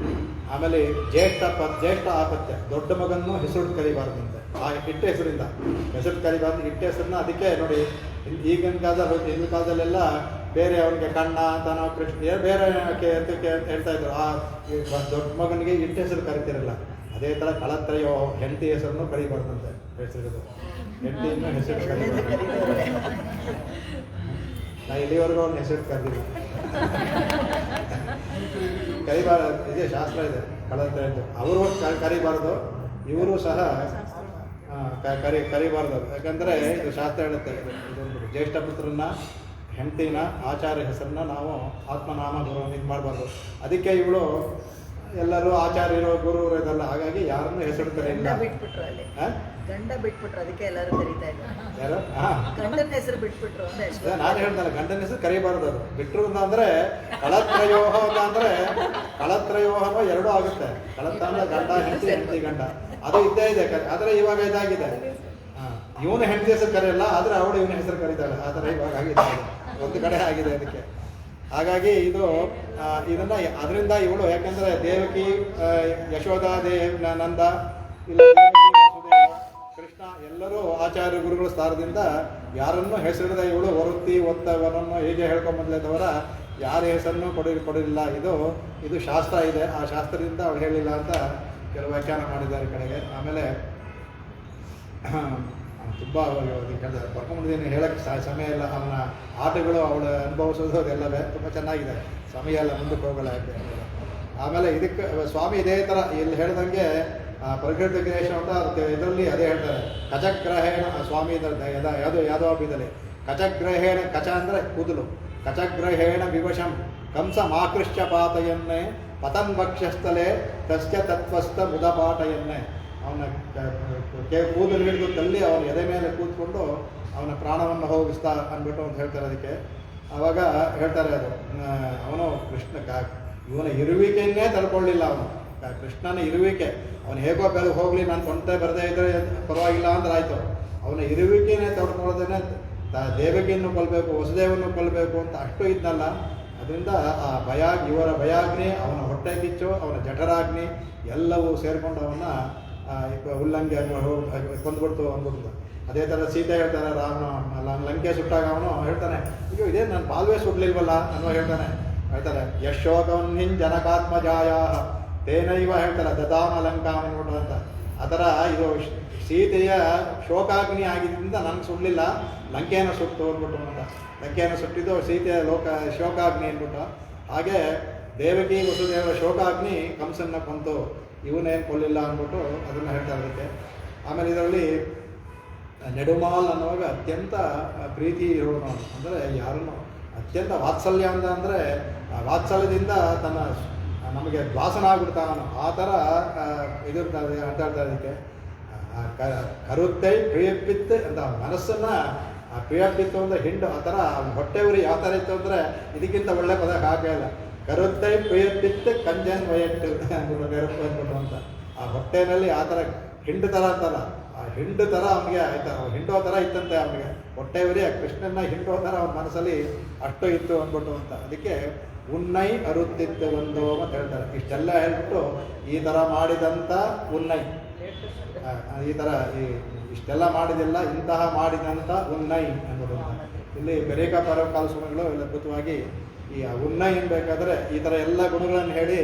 Speaker 1: ಆಮೇಲೆ ಜ್ಯೇಷ್ಠ ಆಪತ್ಯ, ದೊಡ್ಡ ಮಗನ್ನು ಹೆಸರು ಕರಿಬಾರ್ದಂತೆ. ಆ ಇಟ್ಟ ಹೆಸರಿಂದ ಹೆಸರು ಕರಿಬಾರ್ದು, ಇಟ್ಟ ಹೆಸರನ್ನ. ಅದಕ್ಕೆ ನೋಡಿ, ಈಗಿನ ಕಾಲದಲ್ಲಿ ಹಿಂದಿನ ಕಾಲದಲ್ಲೆಲ್ಲ ಬೇರೆ ಅವ್ರಿಗೆ ಕಣ್ಣ ತನ ಕೃಷ್ಣ ಬೇರೆ ಹೇಳ್ತಾ ಇದ್ರು. ಆ ದೊಡ್ಡ ಮಗನಿಗೆ ಇಟ್ಟ ಹೆಸರು ಕರಿತಿರಲ್ಲ. ಅದೇ ಥರ ಕಳತ್ರಯೋ ಹೆಂಡತಿ ಹೆಸರನ್ನು ಕರಿಬಾರ್ದಂತೆ. ಹೆಸರು ಹೆಂಡತಿಯನ್ನು ಹೆಸರು ಕರಿಬಾರ್ದು. ನಾ ಇಲ್ಲಿವರೆಗೂ ಅವ್ನ ಹೆಸರು ಕರೆದಿಲ್ಲ, ಕರಿಬಾರ್ದು. ಇದೇ ಶಾಸ್ತ್ರ ಇದೆ, ಕಳತ್ರಯ ಅವರು ಕರಿಬಾರ್ದು, ಇವರು ಸಹ ಕರಿಬಾರ್ದು. ಯಾಕಂದರೆ ಇದು ಶಾಸ್ತ್ರ ಹೇಳುತ್ತೆ, ಇದೊಂದು ಜ್ಯೇಷ್ಠ ಪುತ್ರನ ಹೆಂಡತಿನ ಆಚಾರ್ಯ ಹೆಸರನ್ನ ನಾವು ಆತ್ಮನಾಮ ಗುರು ಇದು ಮಾಡಬಾರ್ದು. ಅದಕ್ಕೆ ಇವಳು ಎಲ್ಲರೂ ಆಚಾರ್ಯರು ಗುರುವರು ಇದೆಲ್ಲ, ಹಾಗಾಗಿ ಯಾರನ್ನು ಹೆಸರು ಕರೆಯಿಲ್ಲ.
Speaker 3: ಬಿಟ್ಬಿಟ್ರು ಅಲ್ಲಿ ಗಂಡ ಬಿಟ್ಬಿಟ್ರು, ಅದಕ್ಕೆ ಎಲ್ಲರೂ ಕರೀತಾ ಇದ್ದಾರೆ.
Speaker 1: ಯಾರು?
Speaker 3: ಗಂಡನ ಹೆಸರು ಬಿಟ್ಬಿಟ್ರು ಅಂತ
Speaker 1: ಅದೇ ನಾನು ಹೇಳ್ದಲ್ಲ, ಗಂಡನ ಹೆಸರು ಕರಿಬಾರ್ದು. ಅದು ಬಿಟ್ಟರು ಅಂದ್ರೆ ಕಳತ್ರಯೋಹ ಅಂದ್ರೆ ಕಳತ್ರಯೋಹನೋ ಎರಡೂ ಆಗುತ್ತೆ. ಕಳತ್ರ ಅಂದ್ರೆ ಗಂಡ ಹೆಂಡತಿ, ಹೆಂಡತಿ ಗಂಡ, ಅದು ಇದ್ದೇ ಇದೆ. ಆದರೆ ಇವಾಗ ಇದಾಗಿದೆ, ಇವನ ಹೆಂಡತಿ ಹೆಸರು ಕರೆಯಲ್ಲ, ಆದರೆ ಅವಳು ಇವನ ಹೆಸರು ಕರೀತಾಳೆ. ಆ ಥರ ಇವಾಗ ಆಗಿದೆ, ಒಂದು ಕಡೆ ಆಗಿದೆ ಅದಕ್ಕೆ. ಹಾಗಾಗಿ ಇದು ಇದನ್ನ ಅದರಿಂದ ಇವಳು, ಯಾಕಂದ್ರೆ ದೇವಕಿ, ಯಶೋಧ, ನಂದ, ಇಲ್ಲ ಕೃಷ್ಣ ಎಲ್ಲರೂ ಆಚಾರ್ಯ ಗುರುಗಳ ಸ್ಥಾನದಿಂದ ಯಾರನ್ನು ಹೆಸರಿದ ಇವಳು ವರುತ್ತಿ ಒತ್ತವನನ್ನು ಹೇಗೆ ಹೇಳ್ಕೊಂಬಂದ್ಲದವರ ಯಾರ ಹೆಸರನ್ನು ಕೊಡಿಲ್ಲ. ಇದು ಶಾಸ್ತ್ರ ಇದೆ, ಆ ಶಾಸ್ತ್ರದಿಂದ ಅವಳು ಹೇಳಿಲ್ಲ ಅಂತ ಕೆಲವು ವ್ಯಾಖ್ಯಾನ ಮಾಡಿದ್ದಾರೆ ಕಡೆಗೆ. ಆಮೇಲೆ ತುಂಬ ಬರ್ಕೊಂಡ್ಬಿಟ್ಟಿದ್ದೀನಿ, ಹೇಳಕ್ಕೆ ಸಮಯ ಇಲ್ಲ. ಅವನ ಆಟಗಳು ಅವಳು ಅನುಭವಿಸೋದು ಅದೆಲ್ಲವೇ ತುಂಬ ಚೆನ್ನಾಗಿದೆ. ಸಮಯ ಎಲ್ಲ ಮುಂದಕ್ಕೆ ಹೋಗಲ್ಲ. ಆಮೇಲೆ ಇದಕ್ಕೆ ಸ್ವಾಮಿ ಇದೇ ಥರ ಇಲ್ಲಿ ಹೇಳ್ದಂಗೆ ಪ್ರಕೃತಿ ಗಣೇಶ ಅಂತ ಇದರಲ್ಲಿ ಅದೇ ಹೇಳ್ತಾರೆ. ಕಚಗ್ರಹೇಣ ಸ್ವಾಮಿ ಯಾವುದೋ ಹಬ್ಬದಲ್ಲಿ ಕಚಗ್ರಹೇಣ, ಕಚ ಅಂದರೆ ಕೂದಲು, ಕಚಗ್ರಹೇಣ ವಿವಶಂ ಕಂಸ ಮಾಕೃಶ್ಚ ಪಾತಯನ್ನೇ ಪತನ್ ಭಕ್ಷ್ಯಸ್ಥಲೆ ತಸ್ಯ ತತ್ವಸ್ಥ ಮುದಪಾಟಯನ್ನೇ. ಅವನ ಕೂದಲು ಹಿಡಿದು ತಲ್ಲಿ ಅವನ ಎದೆ ಮೇಲೆ ಕೂತ್ಕೊಂಡು ಅವನ ಪ್ರಾಣವನ್ನು ಹೋಗಿಸ್ತಾ ಅಂದ್ಬಿಟ್ಟು ಅಂತ ಹೇಳ್ತಾರೆ. ಅದಕ್ಕೆ ಆವಾಗ ಹೇಳ್ತಾರೆ ಅದು ಅವನು ಇವನ ಇರುವಿಕೆಯನ್ನೇ ತಡ್ಕೊಳ್ಳಿಲ್ಲ. ಅವನು ಕೃಷ್ಣನ ಇರುವಿಕೆ, ಅವನು ಹೇಗೋ ಹೋಗಲಿ, ನಾನು ಕೊಂಟೆ ಬರದೇ ಇದ್ರೆ ಪರವಾಗಿಲ್ಲ ಅಂದ್ರೆ ಆಯಿತು. ಅವನ ಇರುವಿಕೆಯೇ ತಡ್ಕೊಳ್ಳೋದೇನೆ ದೇವಕಿಯನ್ನು ಕೊಲ್ಲಬೇಕು, ವಸುದೇವನ್ನು ಕೊಲ್ಲಬೇಕು ಅಂತ ಅಷ್ಟು ಇದ್ನಲ್ಲ. ಅದರಿಂದ ಇವರ ಭಯಾಗ್ನಿ, ಅವನ ಹೊಟ್ಟೆ ಕಿಚ್ಚು, ಅವನ ಜಠರಾಗ್ನಿ ಎಲ್ಲವೂ ಸೇರಿಕೊಂಡು ಅವನ್ನ ಉಲ್ಲಂಘೆ ಕೊಂದ್ಬಿಡ್ತು ಅಂದ್ಬಿಡ್ತು. ಅದೇ ಥರ ಸೀತೆ ಹೇಳ್ತಾನೆ, ಲಂಕೆ ಸುಟ್ಟಾಗ ಅವನು ಹೇಳ್ತಾನೆ, ಅಯ್ಯೋ ಇದೇ ನಾನು ಬಾಲ್ವೇ ಸುಡ್ಲಿಲ್ವಲ್ಲ ಅನ್ನೋ ಹೇಳ್ತಾರೆ. ಯಶೋಕವನ್ನಿನ್ ಜನಕಾತ್ಮಜಾಯ ತೇನೈವ ಹೇಳ್ತಾರೆ ದದಾಮ ಲಂಕಾಂ ಅನ್ಬಿಟ್ಟು ಅಂತ. ಆ ಥರ ಇದು ಸೀತೆಯ ಶೋಕಾಗ್ನಿ ಆಗಿದ್ದರಿಂದ ನನಗೆ ಸುಡಲಿಲ್ಲ, ಲಂಕೆಯನ್ನು ಸುಟ್ಟು ಅಂದ್ಬಿಟ್ಟು ಅಂತ. ಲಂಕೆಯನ್ನು ಸುಟ್ಟಿದ್ದು ಸೀತೆಯ ಶೋಕಾಗ್ನಿ ಅಂದ್ಬಿಟ್ಟು. ಹಾಗೆ ದೇವಕಿ ವಸುದೇವರ ಶೋಕಾಗ್ನಿ ಕಂಸನ್ನ ಕೊಂತು, ಇವನೇನು ಕೊಲ್ಲಿಲ್ಲ ಅಂದ್ಬಿಟ್ಟು ಅದನ್ನು ಹೇಳ್ತಾರೆ ಅದಕ್ಕೆ. ಆಮೇಲೆ ಇದರಲ್ಲಿ ನೆಡುಮಾಲ್ ಅನ್ನುವಾಗ ಅತ್ಯಂತ ಪ್ರೀತಿ ಇರೋನು, ಅಂದರೆ ಯಾರನ್ನು ಅತ್ಯಂತ ವಾತ್ಸಲ್ಯ ಅಂದರೆ ವಾತ್ಸಲ್ಯದಿಂದ ನಮಗೆ ದ್ವಾಸನ ಆಗ್ಬಿಡ್ತಾನು. ಆ ಥರ ಇದಿರ್ತಾರೆ ಅಂತ ಹೇಳ್ತಾರೆ ಅದಕ್ಕೆ. ಕರುತ್ತೈ ಪ್ರಿಯಪ್ಪಿತ್ತು ಅಂತ ಮನಸ್ಸನ್ನು ಪ್ರಿಯಪ್ಪಿತ್ತು ಅಂದರೆ ಹಿಂಡು, ಆ ಥರ ಹೊಟ್ಟೆ ಉರಿ ಯಾವ ಥರ ಇತ್ತು ಅಂದರೆ ಇದಕ್ಕಿಂತ ಒಳ್ಳೆ ಪದ ಹಾಕೇ ಇಲ್ಲ. ಕರುತ್ತೈ ಪ್ರಿಯಪ್ಪಿತ್ತು ಕಂಜನ್ ವಯಟ್ಟು ಅಂದ್ಬಿಟ್ಟು ಅಂತ. ಆ ಹೊಟ್ಟೆನಲ್ಲಿ ಆ ಥರ ಹಿಂಡು ಥರ ಅಂತಲ್ಲ, ಆ ಹಿಂಡು ಥರ ಅವನಿಗೆ ಆಯ್ತಾ, ಹಿಂಡೋ ಥರ ಇತ್ತಂತೆ ಅವನಿಗೆ ಹೊಟ್ಟೆ ಉರಿ. ಆ ಕೃಷ್ಣನ ಹಿಂಡೋ ಥರ ಅವನ ಮನಸ್ಸಲ್ಲಿ ಅಷ್ಟು ಇತ್ತು ಅಂದ್ಬಿಟ್ಟು ಅಂತ. ಅದಕ್ಕೆ ಉನ್ನೈ ಅರುತ್ತಿತ್ತು ಒಂದು ಅಂತ ಹೇಳ್ತಾರೆ. ಇಷ್ಟೆಲ್ಲ ಹೇಳ್ಬಿಟ್ಟು ಈ ಥರ ಮಾಡಿದಂಥ ಉನ್ನೈ, ಈ ಥರ ಇಷ್ಟೆಲ್ಲ ಮಾಡಿದಿಲ್ಲ, ಇಂತಹ ಮಾಡಿದಂಥ ಉನ್ನೈ ಅಂದ್ಬಿಟ್ಟು. ಇಲ್ಲಿ ಬೆರೇಕ ಪರಕಾಲ ಸ್ವಾಮಿಗಳು ಎಲ್ಲ ಅದ್ಭುತವಾಗಿ ಈ ಉನ್ನೈ ಬೇಕಾದರೆ ಈ ಥರ ಎಲ್ಲ ಗುಣಗಳನ್ನು ಹೇಳಿ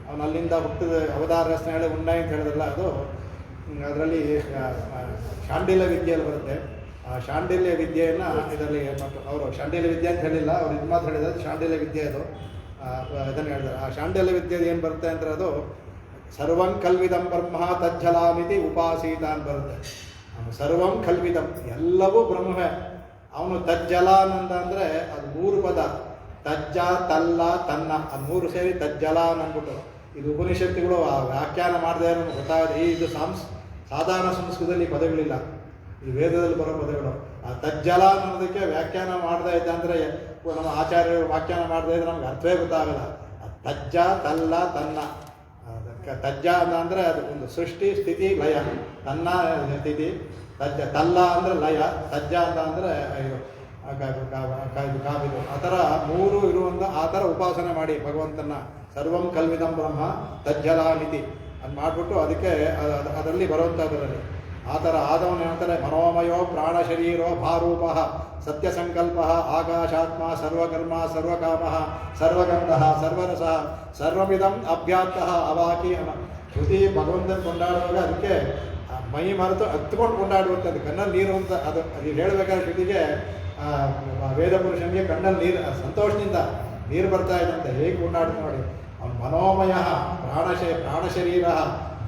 Speaker 1: ಅವನಲ್ಲಿಂದ ಹುಟ್ಟಿದ ಅವತಾರ ರಚನೆ ಹೇಳಿ ಉನ್ನೈ ಅಂತ ಹೇಳಿದ್ರಲ್ಲ, ಅದು ಅದರಲ್ಲಿ ಶಾಂಡಿಲ್ಯ ವಿದ್ಯೆಯಲ್ಲಿ ಬರುತ್ತೆ. ಆ ಶಾಂಡಿಲ್ಯ ವಿದ್ಯೆಯನ್ನು ಇದರಲ್ಲಿ ಅವರು ಶಾಂಡಿಲ್ಯ ವಿದ್ಯೆ ಅಂತ ಹೇಳಿಲ್ಲ, ಅವ್ರು ಇದು ಮಾತ್ರ ಹೇಳಿದ್ದಾರೆ ಶಾಂಡಿಲ್ಯ ವಿದ್ಯೆ. ಅದು ಇದನ್ನು ಹೇಳಿದ್ದಾರೆ. ಆ ಶಾಂಡಿಲ್ಯ ವಿದ್ಯೆದು ಏನು ಬರುತ್ತೆ ಅಂದರೆ ಅದು ಸರ್ವಂ ಕಲ್ವಿದಂ ಬ್ರಹ್ಮ ತಜ್ಜಲಾಮಿತಿ ಉಪಾಸೀತ ಅಂತ ಬರುತ್ತೆ. ಸರ್ವಂ ಕಲ್ವಿದಂ ಎಲ್ಲವೂ ಬ್ರಹ್ಮವೇ. ಅವನು ತಜ್ಜಲಾನಂದ ಅಂದರೆ ಅದು 3 ಪದ, ತಜ್ಜ ತಲ್ಲ ತನ್ನ, ಅದು 3 ಸೇರಿ ತಜ್ಜಲಾನ್ ಅಂದ್ಬಿಟ್ಟು. ಇದು ಉಪನಿಷತ್ತುಗಳು ವ್ಯಾಖ್ಯಾನ ಮಾಡದೆ ಗೊತ್ತಾಗುತ್ತೆ. ಇದು ಸಾಧಾರಣ ಸಂಸ್ಕೃತದಲ್ಲಿ ಪದಗಳಿಲ್ಲ, ಇದು ವೇದದಲ್ಲಿ ಬರೋ ಪದಗಳು. ಆ ತಜ್ಜಲ ಅನ್ನೋದಕ್ಕೆ ವ್ಯಾಖ್ಯಾನ ಮಾಡದೇ ಇದ್ದ ಅಂದರೆ ನಮ್ಮ ಆಚಾರ್ಯರು ವ್ಯಾಖ್ಯಾನ ಮಾಡದೇ ಇದ್ರೆ ನಮ್ಗೆ ಅರ್ಥವೇ ಗೊತ್ತಾಗಲ್ಲ. ತಜ್ಜ ತಲ್ಲ ತನ್ನ, ತಜ್ಜ ಅಂದರೆ ಅದು ಒಂದು ಸೃಷ್ಟಿ ಸ್ಥಿತಿ ಲಯ, ತನ್ನ ಸ್ಥಿತಿ, ತಲ್ಲ ಅಂದರೆ ಲಯ, ತಜ್ಜ ಅಂದರೆ ಇದು ಕಾವಿದು. ಆ ಥರ 3 ಇರುವಂಥ ಆ ಥರ ಉಪಾಸನೆ ಮಾಡಿ ಭಗವಂತನ. ಸರ್ವಂ ಕಲ್ವಿದಂ ಬ್ರಹ್ಮ ತಜ್ಜಲಾನಿತಿ ಅದು ಮಾಡಿಬಿಟ್ಟು ಅದಕ್ಕೆ ಅದರಲ್ಲಿ ಬರುವಂಥದ್ರಲ್ಲಿ ಆ ಥರ ಆದವನು ಹೇಳ್ತಾರೆ. ಮನೋಮಯೋ ಪ್ರಾಣ ಶರೀರೋ ಭಾರೂಪ ಸತ್ಯ ಸಂಕಲ್ಪ ಆಕಾಶಾತ್ಮ ಸರ್ವಕರ್ಮ ಸರ್ವಕಾಮ ಸರ್ವಗಂಧ ಸರ್ವರಸ ಸರ್ವವಿಧಂ ಅಭ್ಯಾತಃ ಅವಾಕಿ ಅನ್ನೋ ಶ್ರುತಿ ಭಗವಂತನ ಕೊಂಡಾಡುವಾಗ ಅದಕ್ಕೆ ಮೈ ಮರೆತು ಹತ್ಕೊಂಡು ಕೊಂಡಾಡುವಂಥದ್ದು. ಕಣ್ಣಲ್ಲಿ ನೀರು ಅಂತ ಅದು ಹೇಳಬೇಕಾದ್ರೆ ಶ್ರುತಿಗೆ ವೇದ ಪುರುಷನಿಗೆ ಕಣ್ಣಲ್ಲಿ ನೀರು ಸಂತೋಷದಿಂದ ನೀರು ಬರ್ತಾ ಇದ್ದಂತೆ ಹೇಗೆ ಕೊಂಡಾಡ್ತು ನೋಡಿ. ಅವನು ಮನೋಮಯ ಪ್ರಾಣಶರೀರ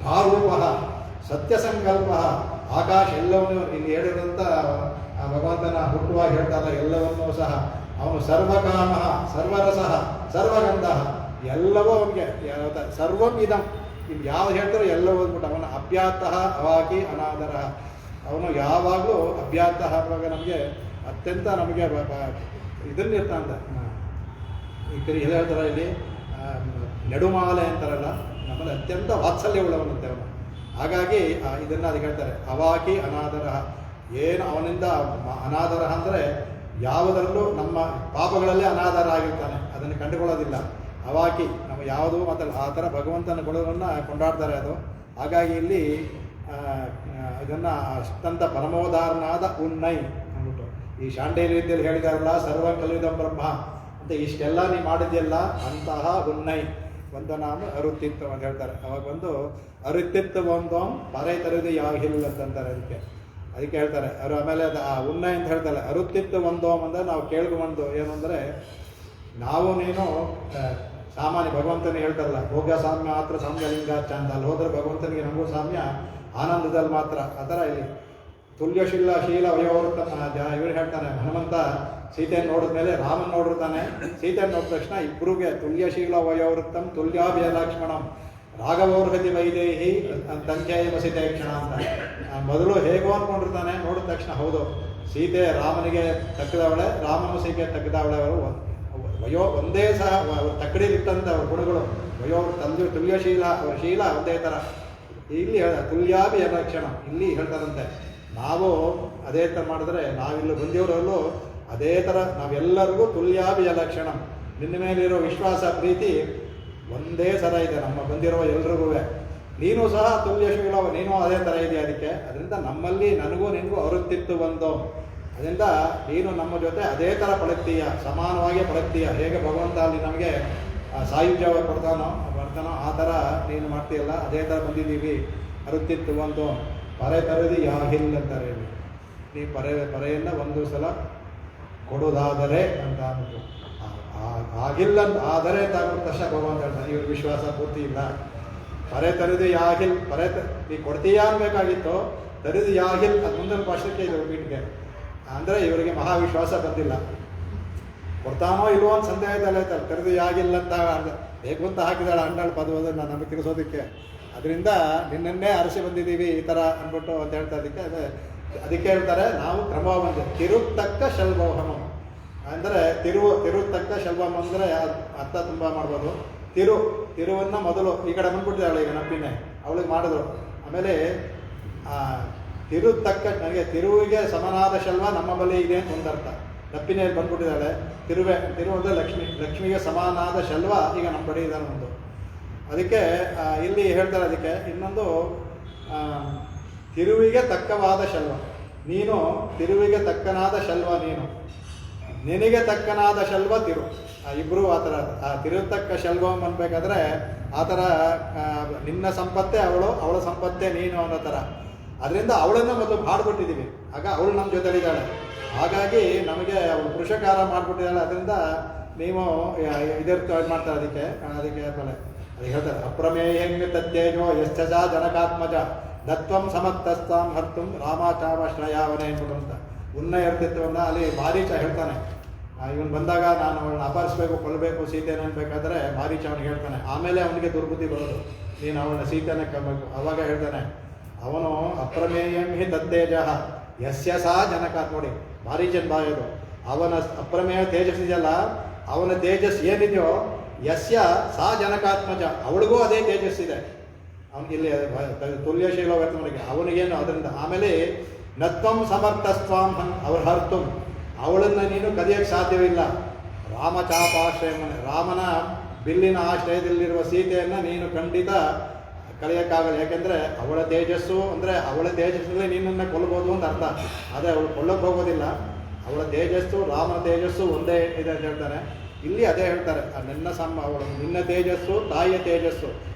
Speaker 1: ಭಾರೂಪ ಸತ್ಯ ಸಂಕಲ್ಪ ಆಕಾಶ ಎಲ್ಲವನ್ನೂ ಇಲ್ಲಿ ಹೇಳಿದಂಥ ಭಗವಂತನ ಹುಟ್ಟುವಾಗಿ ಹೇಳ್ತಾರಲ್ಲ ಎಲ್ಲವನ್ನೂ ಸಹ ಅವನು ಸರ್ವಕಾಮ ಸರ್ವರಸ ಸರ್ವಗಂಧ ಎಲ್ಲವೂ ಅವನಿಗೆ ಸರ್ವಂ ಇದಂ, ಇಲ್ಲಿ ಯಾವ್ದು ಹೇಳ್ತಾರೋ ಎಲ್ಲವೂ ಅಂದ್ಬಿಟ್ಟು ಅವನ ಅಭ್ಯಾತಃ ಅವಾಕಿ ಅನಾದರ. ಅವನು ಯಾವಾಗಲೂ ಅಭ್ಯಾತ ಆಗುವಾಗ ನಮಗೆ ಅತ್ಯಂತ ನಮಗೆ ಇದನ್ನಿರ್ತಾಂತ ಈ ಕಡೆ ಎಲ್ಲ ಹೇಳ್ತಾರೆ ಇಲ್ಲಿ ನೆಡುಮಾಲೆ ಅಂತಾರಲ್ಲ, ನಮ್ಮಲ್ಲಿ ಅತ್ಯಂತ ವಾತ್ಸಲ್ಯ ಉಳ್ಳವನಂತೆ ಅವನು. ಹಾಗಾಗಿ ಇದನ್ನು ಅದಕ್ಕೆ ಹೇಳ್ತಾರೆ ಅವಾಕಿ ಅನಾದರ. ಏನು ಅವನಿಂದ ಅನಾದರ ಅಂದರೆ ಯಾವುದರಲ್ಲೂ ನಮ್ಮ ಪಾಪಗಳಲ್ಲೇ ಅನಾದರ ಆಗಿರ್ತಾನೆ, ಅದನ್ನು ಕಂಡುಕೊಳ್ಳೋದಿಲ್ಲ. ಅವಾಕಿ ನಮ್ಮ ಯಾವುದೂ ಮಾತಲ್ಲ, ಆ ಥರ ಭಗವಂತನ ಗುಣವನ್ನು ಕೊಂಡಾಡ್ತಾರೆ ಅದು. ಹಾಗಾಗಿ ಇಲ್ಲಿ ಇದನ್ನು ಅಷ್ಟಂತ ಪರಮೋದಾರನಾದ ಉನ್ನೈ ಅಂದ್ಬಿಟ್ಟು ಈ ಶಾಂಡೇಲಿ ರೀತಿಯಲ್ಲಿ ಹೇಳಿದಾರಲ್ಲ, ಸರ್ವ ಕಲಿಯುವುದಂ ಬ್ರಹ್ಮ ಅಂತ ಇಷ್ಟೆಲ್ಲ ನೀವು ಮಾಡಿದೆಯಲ್ಲ ಅಂತಹ ಉನ್ನೈ ಒಂದು ನಾಮ ಅರುತ್ತಿತ್ತು ಅಂತ ಹೇಳ್ತಾರೆ. ಅವಾಗ ಒಂದು ಅರುತ್ತಿತ್ತು ಒಂದು ಪರೈ ತರದು ಯಾಗಿಲ್ಲ ಅಂತಂತಾರೆ. ಅದಕ್ಕೆ ಹೇಳ್ತಾರೆ ಅವರು. ಆಮೇಲೆ ಅದು ಆ ಉನ್ನೈ ಅಂತ ಹೇಳ್ತಾರೆ. ಅರುತ್ತಿತ್ತು ಒಂದು ಅಂದರೆ ನಾವು ಕೇಳ್ಕೊಂಡು ಏನು ಅಂದರೆ, ನಾವು ನೀನು ಸಾಮಾನ್ಯ ಭಗವಂತನಿಗೆ ಹೇಳ್ತಾರಲ್ಲ, ಭೋಗ್ಯ ಸಾಮ್ಯ ಮಾತ್ರ ಸಾಮ್ಯ ಲಿಂಗಾಚ ಅಂತ. ಅಲ್ಲಿ ಹೋದ್ರೆ ಭಗವಂತನಿಗೆ ನಮಗೂ ಸಾಮ್ಯ ಆನಂದದಲ್ಲಿ ಮಾತ್ರ. ಆ ಥರ ಇಲ್ಲಿ ಶೀಲ ವಯೋವೃತ್ತ ಇವರು ಹೇಳ್ತಾನೆ. ಹನುಮಂತ ಸೀತೆಯನ್ನು ನೋಡಿದ್ಮೇಲೆ ರಾಮನ್ ನೋಡಿರ್ತಾನೆ. ಸೀತೆಯನ್ನು ನೋಡಿದ ತಕ್ಷಣ ಇಬ್ಬರಿಗೆ ತುಲ್ಯಶೀಲ ವಯೋವೃತ್ತಂ ತುಲ್ಯಾಭಿಯ ಲಕ್ಷ್ಮಣಂ ರಾಘವೋರ್ಹತಿ ವೈದೇಹಿ ತಂತ್ಯಾಯ ಮಸಿತೆ ಕ್ಷಣ ಅಂತ. ಮೊದಲು ಹೇಗೋ ಅಂದ್ಕೊಂಡಿರ್ತಾನೆ, ನೋಡಿದ ತಕ್ಷಣ ಹೌದು ಸೀತೆ ರಾಮನಿಗೆ ತಕ್ಕದವಳೆ, ರಾಮನು ಸೀತೆ ತಕ್ಕದವಳೆ. ಅವರು ಒಂದೇ ಸಹ ತಕ್ಕಡಿಲಿಟ್ಟಂತೆ ಅವ್ರ ಗುಣಗಳು. ತುಲ್ಯಶೀಲ, ಅವರ ಶೀಲ ಒಂದೇ ಥರ. ಇಲ್ಲಿ ತುಲ್ಯಾಭಿ ಲಕ್ಷಣ ಇಲ್ಲಿ ಹೇಳ್ತಾರಂತೆ. ನಾವು ಅದೇ ಥರ ಮಾಡಿದ್ರೆ ನಾವಿಲ್ಲಿ ಬಂದಿವರಲ್ಲೂ ಅದೇ ಥರ ನಾವೆಲ್ಲರಿಗೂ ತುಲ್ಯಾಭಿಯ ಲಕ್ಷಣ. ನಿನ್ನ ಮೇಲಿರೋ ವಿಶ್ವಾಸ ಪ್ರೀತಿ ಒಂದೇ ಥರ ಇದೆ ನಮ್ಮ ಬಂದಿರೋ ಎಲ್ರಿಗೂ. ನೀನು ಸಹ ತುಲ್ಯಶೀಲ, ನೀನು ಅದೇ ಥರ ಇದೆ. ಅದರಿಂದ ನಮ್ಮಲ್ಲಿ ನನಗೂ ನಿನಗೂ ಅರುತ್ತಿತ್ತು ಒಂದು. ಅದರಿಂದ ನೀನು ನಮ್ಮ ಜೊತೆ ಅದೇ ಥರ ಪಳಗ್ತೀಯ, ಸಮಾನವಾಗಿ ಪಳಗ್ತೀಯ. ಹೇಗೆ ಭಗವಂತ ಅಲ್ಲಿ ನಮಗೆ ಸಾಯುಜ್ಯ ಬರ್ತಾನೋ ಆ ಥರ ನೀನು ಮಾಡ್ತೀಯಲ್ಲ, ಅದೇ ಥರ ಬಂದಿದ್ದೀವಿ. ಅರುತ್ತಿತ್ತು ಒಂದು ಪರೆ ತರದಿ ಯಾಗಿಲ್ಲ ಅಂತಾರೆ. ನೀ ಪರೆಯನ್ನು ಒಂದು ಸಲ ಕೊಡೋದಾದರೆ ಅಂತ ಅಂದ್ಬಿಟ್ಟು ಆಗಿಲ್ಲ ಅಂತ ಆದರೆ ತಾನು ತಕ್ಷಣ ಭಗವಂತ ಹೇಳ್ತಾನೆ. ಇವ್ರ ವಿಶ್ವಾಸ ಪೂರ್ತಿ ಇಲ್ಲ. ಪರೆ ತರದಿ ಯಾಗಿಲ್, ನೀ ಕೊಡ್ತೀಯಾ ಅನ್ಬೇಕಾಗಿತ್ತು, ತರದಿ ಯಾಗಿಲ್ ಅದು ಮುಂದಿನ ಭಾಷೆಗೆ ಇದು ಮೀಟಿಗೆ ಅಂದರೆ ಇವರಿಗೆ ಮಹಾವಿಶ್ವಾಸ ಬಂದಿಲ್ಲ. ಕೊಡ್ತಾನೋ ಇಲ್ವೋ ಅಂತ ಸಂದೇಹದಲ್ಲೇ ತರದಿ ಯಾಗಿಲ್ಲ ಅಂತ ಬೇಕು ಅಂತ ಹಾಕಿದಾಳೆ ಅಂಡಾಳು ಪದವನ್ನು ನಮಗೆ ತಿಳಿಸೋದಕ್ಕೆ. ಅದರಿಂದ ನಿನ್ನನ್ನೇ ಅರಸಿ ಬಂದಿದ್ದೀವಿ ಈ ಥರ ಅಂದ್ಬಿಟ್ಟು ಅಂತ ಹೇಳ್ತಾ ಅದಕ್ಕೆ ಹೇಳ್ತಾರೆ ನಾವು ಕ್ರಮ ಬಂದು ತಿರುತ್ತಕ್ಕ ಶಲ್ಭೋಹಮ ಅಂದರೆ ತಿರುತ್ತಕ್ಕ ಶಲ್ಭಮ್ ಅಂದರೆ ಅರ್ಥ ತುಂಬ ಮಾಡ್ಬೋದು. ತಿರುವನ್ನು ಮೊದಲು ಈ ಕಡೆ ಬಂದ್ಬಿಟ್ಟಿದ್ದಾಳೆ ಈಗ ನಪ್ಪಿನೇ ಅವಳಿಗೆ ಮಾಡಿದ್ರು. ಆಮೇಲೆ ತಿರುತ್ತಕ್ಕ ನನಗೆ ತಿರುವಿಗೆ ಸಮನಾದ ಶಲ್ವ ನಮ್ಮ ಬಳಿ ಇದೆ ಅಂತ ಒಂದರ್ಥ. ನಪ್ಪಿನಲ್ಲಿ ಬಂದ್ಬಿಟ್ಟಿದ್ದಾಳೆ. ತಿರು ಅಂದರೆ ಲಕ್ಷ್ಮಿಗೆ ಸಮಾನಾದ ಶಲ್ವ ಈಗ ನಮ್ಮ ಬಳಿ ಇದ್ದಾನೆ ಒಂದು. ಅದಕ್ಕೆ ಇಲ್ಲಿ ಹೇಳ್ತಾರೆ. ಅದಕ್ಕೆ ಇನ್ನೊಂದು ತಿರುವಿಗೆ ತಕ್ಕವಾದ ಶಲ್ವ ನೀನು, ತಿರುವಿಗೆ ತಕ್ಕನಾದ ಶಲ್ವ ನೀನು, ನಿನಗೆ ತಕ್ಕನಾದ ಶಲ್ವ ತಿರು. ಇಬ್ಬರು ಆ ಥರ ತಿರುತಕ್ಕ ಶಲ್ವ ಅನ್ಬೇಕಾದ್ರೆ ಆ ಥರ ನಿನ್ನ ಸಂಪತ್ತೇ ಅವಳು, ಅವಳ ಸಂಪತ್ತೇ ನೀನು ಅನ್ನೋ ಥರ. ಅದರಿಂದ ಅವಳನ್ನು ಮೊದಲು ಮಾಡಿಬಿಟ್ಟಿದ್ದೀವಿ. ಆಗ ಅವಳು ನಮ್ಮ ಜೊತೆಲಿದ್ದಾಳೆ. ಹಾಗಾಗಿ ನಮಗೆ ಅವಳು ಪುರುಷಕಾರ ಮಾಡಿಬಿಟ್ಟಿದ್ದಾಳೆ. ಅದರಿಂದ ನೀವು ಇದರ ಮಾಡ್ತಾರೆ. ಅದಕ್ಕೆ ಹೇಳ್ತಾರೆ ಅಪ್ರಮೇಯಂಗ ತತ್ತೇಜೋ ಯಶ್ಚ ಜನಕಾತ್ಮಜ ದತ್ವಂ ಸಮರ್ಥಸ್ತಾಂ ಹರ್ತುಂ ರಾಮಾಚಾವಶ್ರಯಾವನೆ ಅಂತ ಉನ್ನ ಇರ್ತಿತ್ವನ್ನ ಅಲ್ಲಿ ಮಾರೀಚ ಹೇಳ್ತಾನೆ. ಇವನು ಬಂದಾಗ ನಾನು ಅವಳನ್ನ ಅಪಹರಿಸ್ಬೇಕು, ಕೊಲ್ಲಬೇಕು ಸೀತೆನ ಅನ್ಬೇಕಾದ್ರೆ ಮಾರೀಚ ಅವನಿಗೆ ಹೇಳ್ತಾನೆ. ಆಮೇಲೆ ಅವನಿಗೆ ದುರ್ಬುದ್ಧಿ ಬರೋದು, ನೀನು ಅವನ ಸೀತೆನ ಕಮ್ಮಬೇಕು. ಅವಾಗ ಹೇಳ್ತಾನೆ ಅವನು ಅಪ್ರಮೇಯಂ ಹಿ ತತ್ತೇಜ ಯಸ್ಯ ಸಾ ಜನಕಾತ್. ನೋಡಿ ಮಾರೀಚನ್ ಬಾಯೋದು ಅವನ ಅಪ್ರಮೇಯ ತೇಜಸ್ಸಿದೆಯಲ್ಲ, ಅವನ ತೇಜಸ್ ಏನಿದೆಯೋ ಯಸ್ಯ ಸಾ ಜನಕಾತ್ಮಜ, ಅವಳಿಗೂ ಅದೇ ತೇಜಸ್ಸಿದೆ. ಅವನಿಗಿಲ್ಲಿ ತುಲ್ಯಶೀಲ ವ್ಯಕ್ತನಿಗೆ ಅವನಿಗೇನು ಅದರಿಂದ. ಆಮೇಲೆ ನತ್ವಂ ಸಮರ್ಥಸ್ವಾಂ ಅವ್ರು ಹರ್ತು, ಅವಳನ್ನು ನೀನು ಕದಿಯಕ್ಕೆ ಸಾಧ್ಯವಿಲ್ಲ. ರಾಮಚಾಪಾಶ್ರಯ, ರಾಮನ ಬಿಲ್ಲಿನ ಆಶ್ರಯದಲ್ಲಿರುವ ಸೀತೆಯನ್ನು ನೀನು ಖಂಡಿತ ಕಳೆಯೋಕ್ಕಾಗಲ್ಲ. ಯಾಕೆಂದರೆ ಅವಳ ತೇಜಸ್ಸು ಅಂದರೆ ಅವಳ ತೇಜಸ್ಸಲ್ಲಿ ನೀನನ್ನು ಕೊಲ್ಲಬಹುದು ಅಂತ ಅರ್ಥ. ಆದರೆ ಅವಳು ಕೊಲ್ಲಕ್ಕೆ ಹೋಗೋದಿಲ್ಲ. ಅವಳ ತೇಜಸ್ಸು ರಾಮನ ತೇಜಸ್ಸು ಒಂದೇ ಇದೆ ಅಂತ ಹೇಳ್ತಾನೆ. ಇಲ್ಲಿ ಅದೇ ಹೇಳ್ತಾರೆ, ಅವಳು ನಿನ್ನ ತೇಜಸ್ಸು ತಾಯಿಯ ತೇಜಸ್ಸು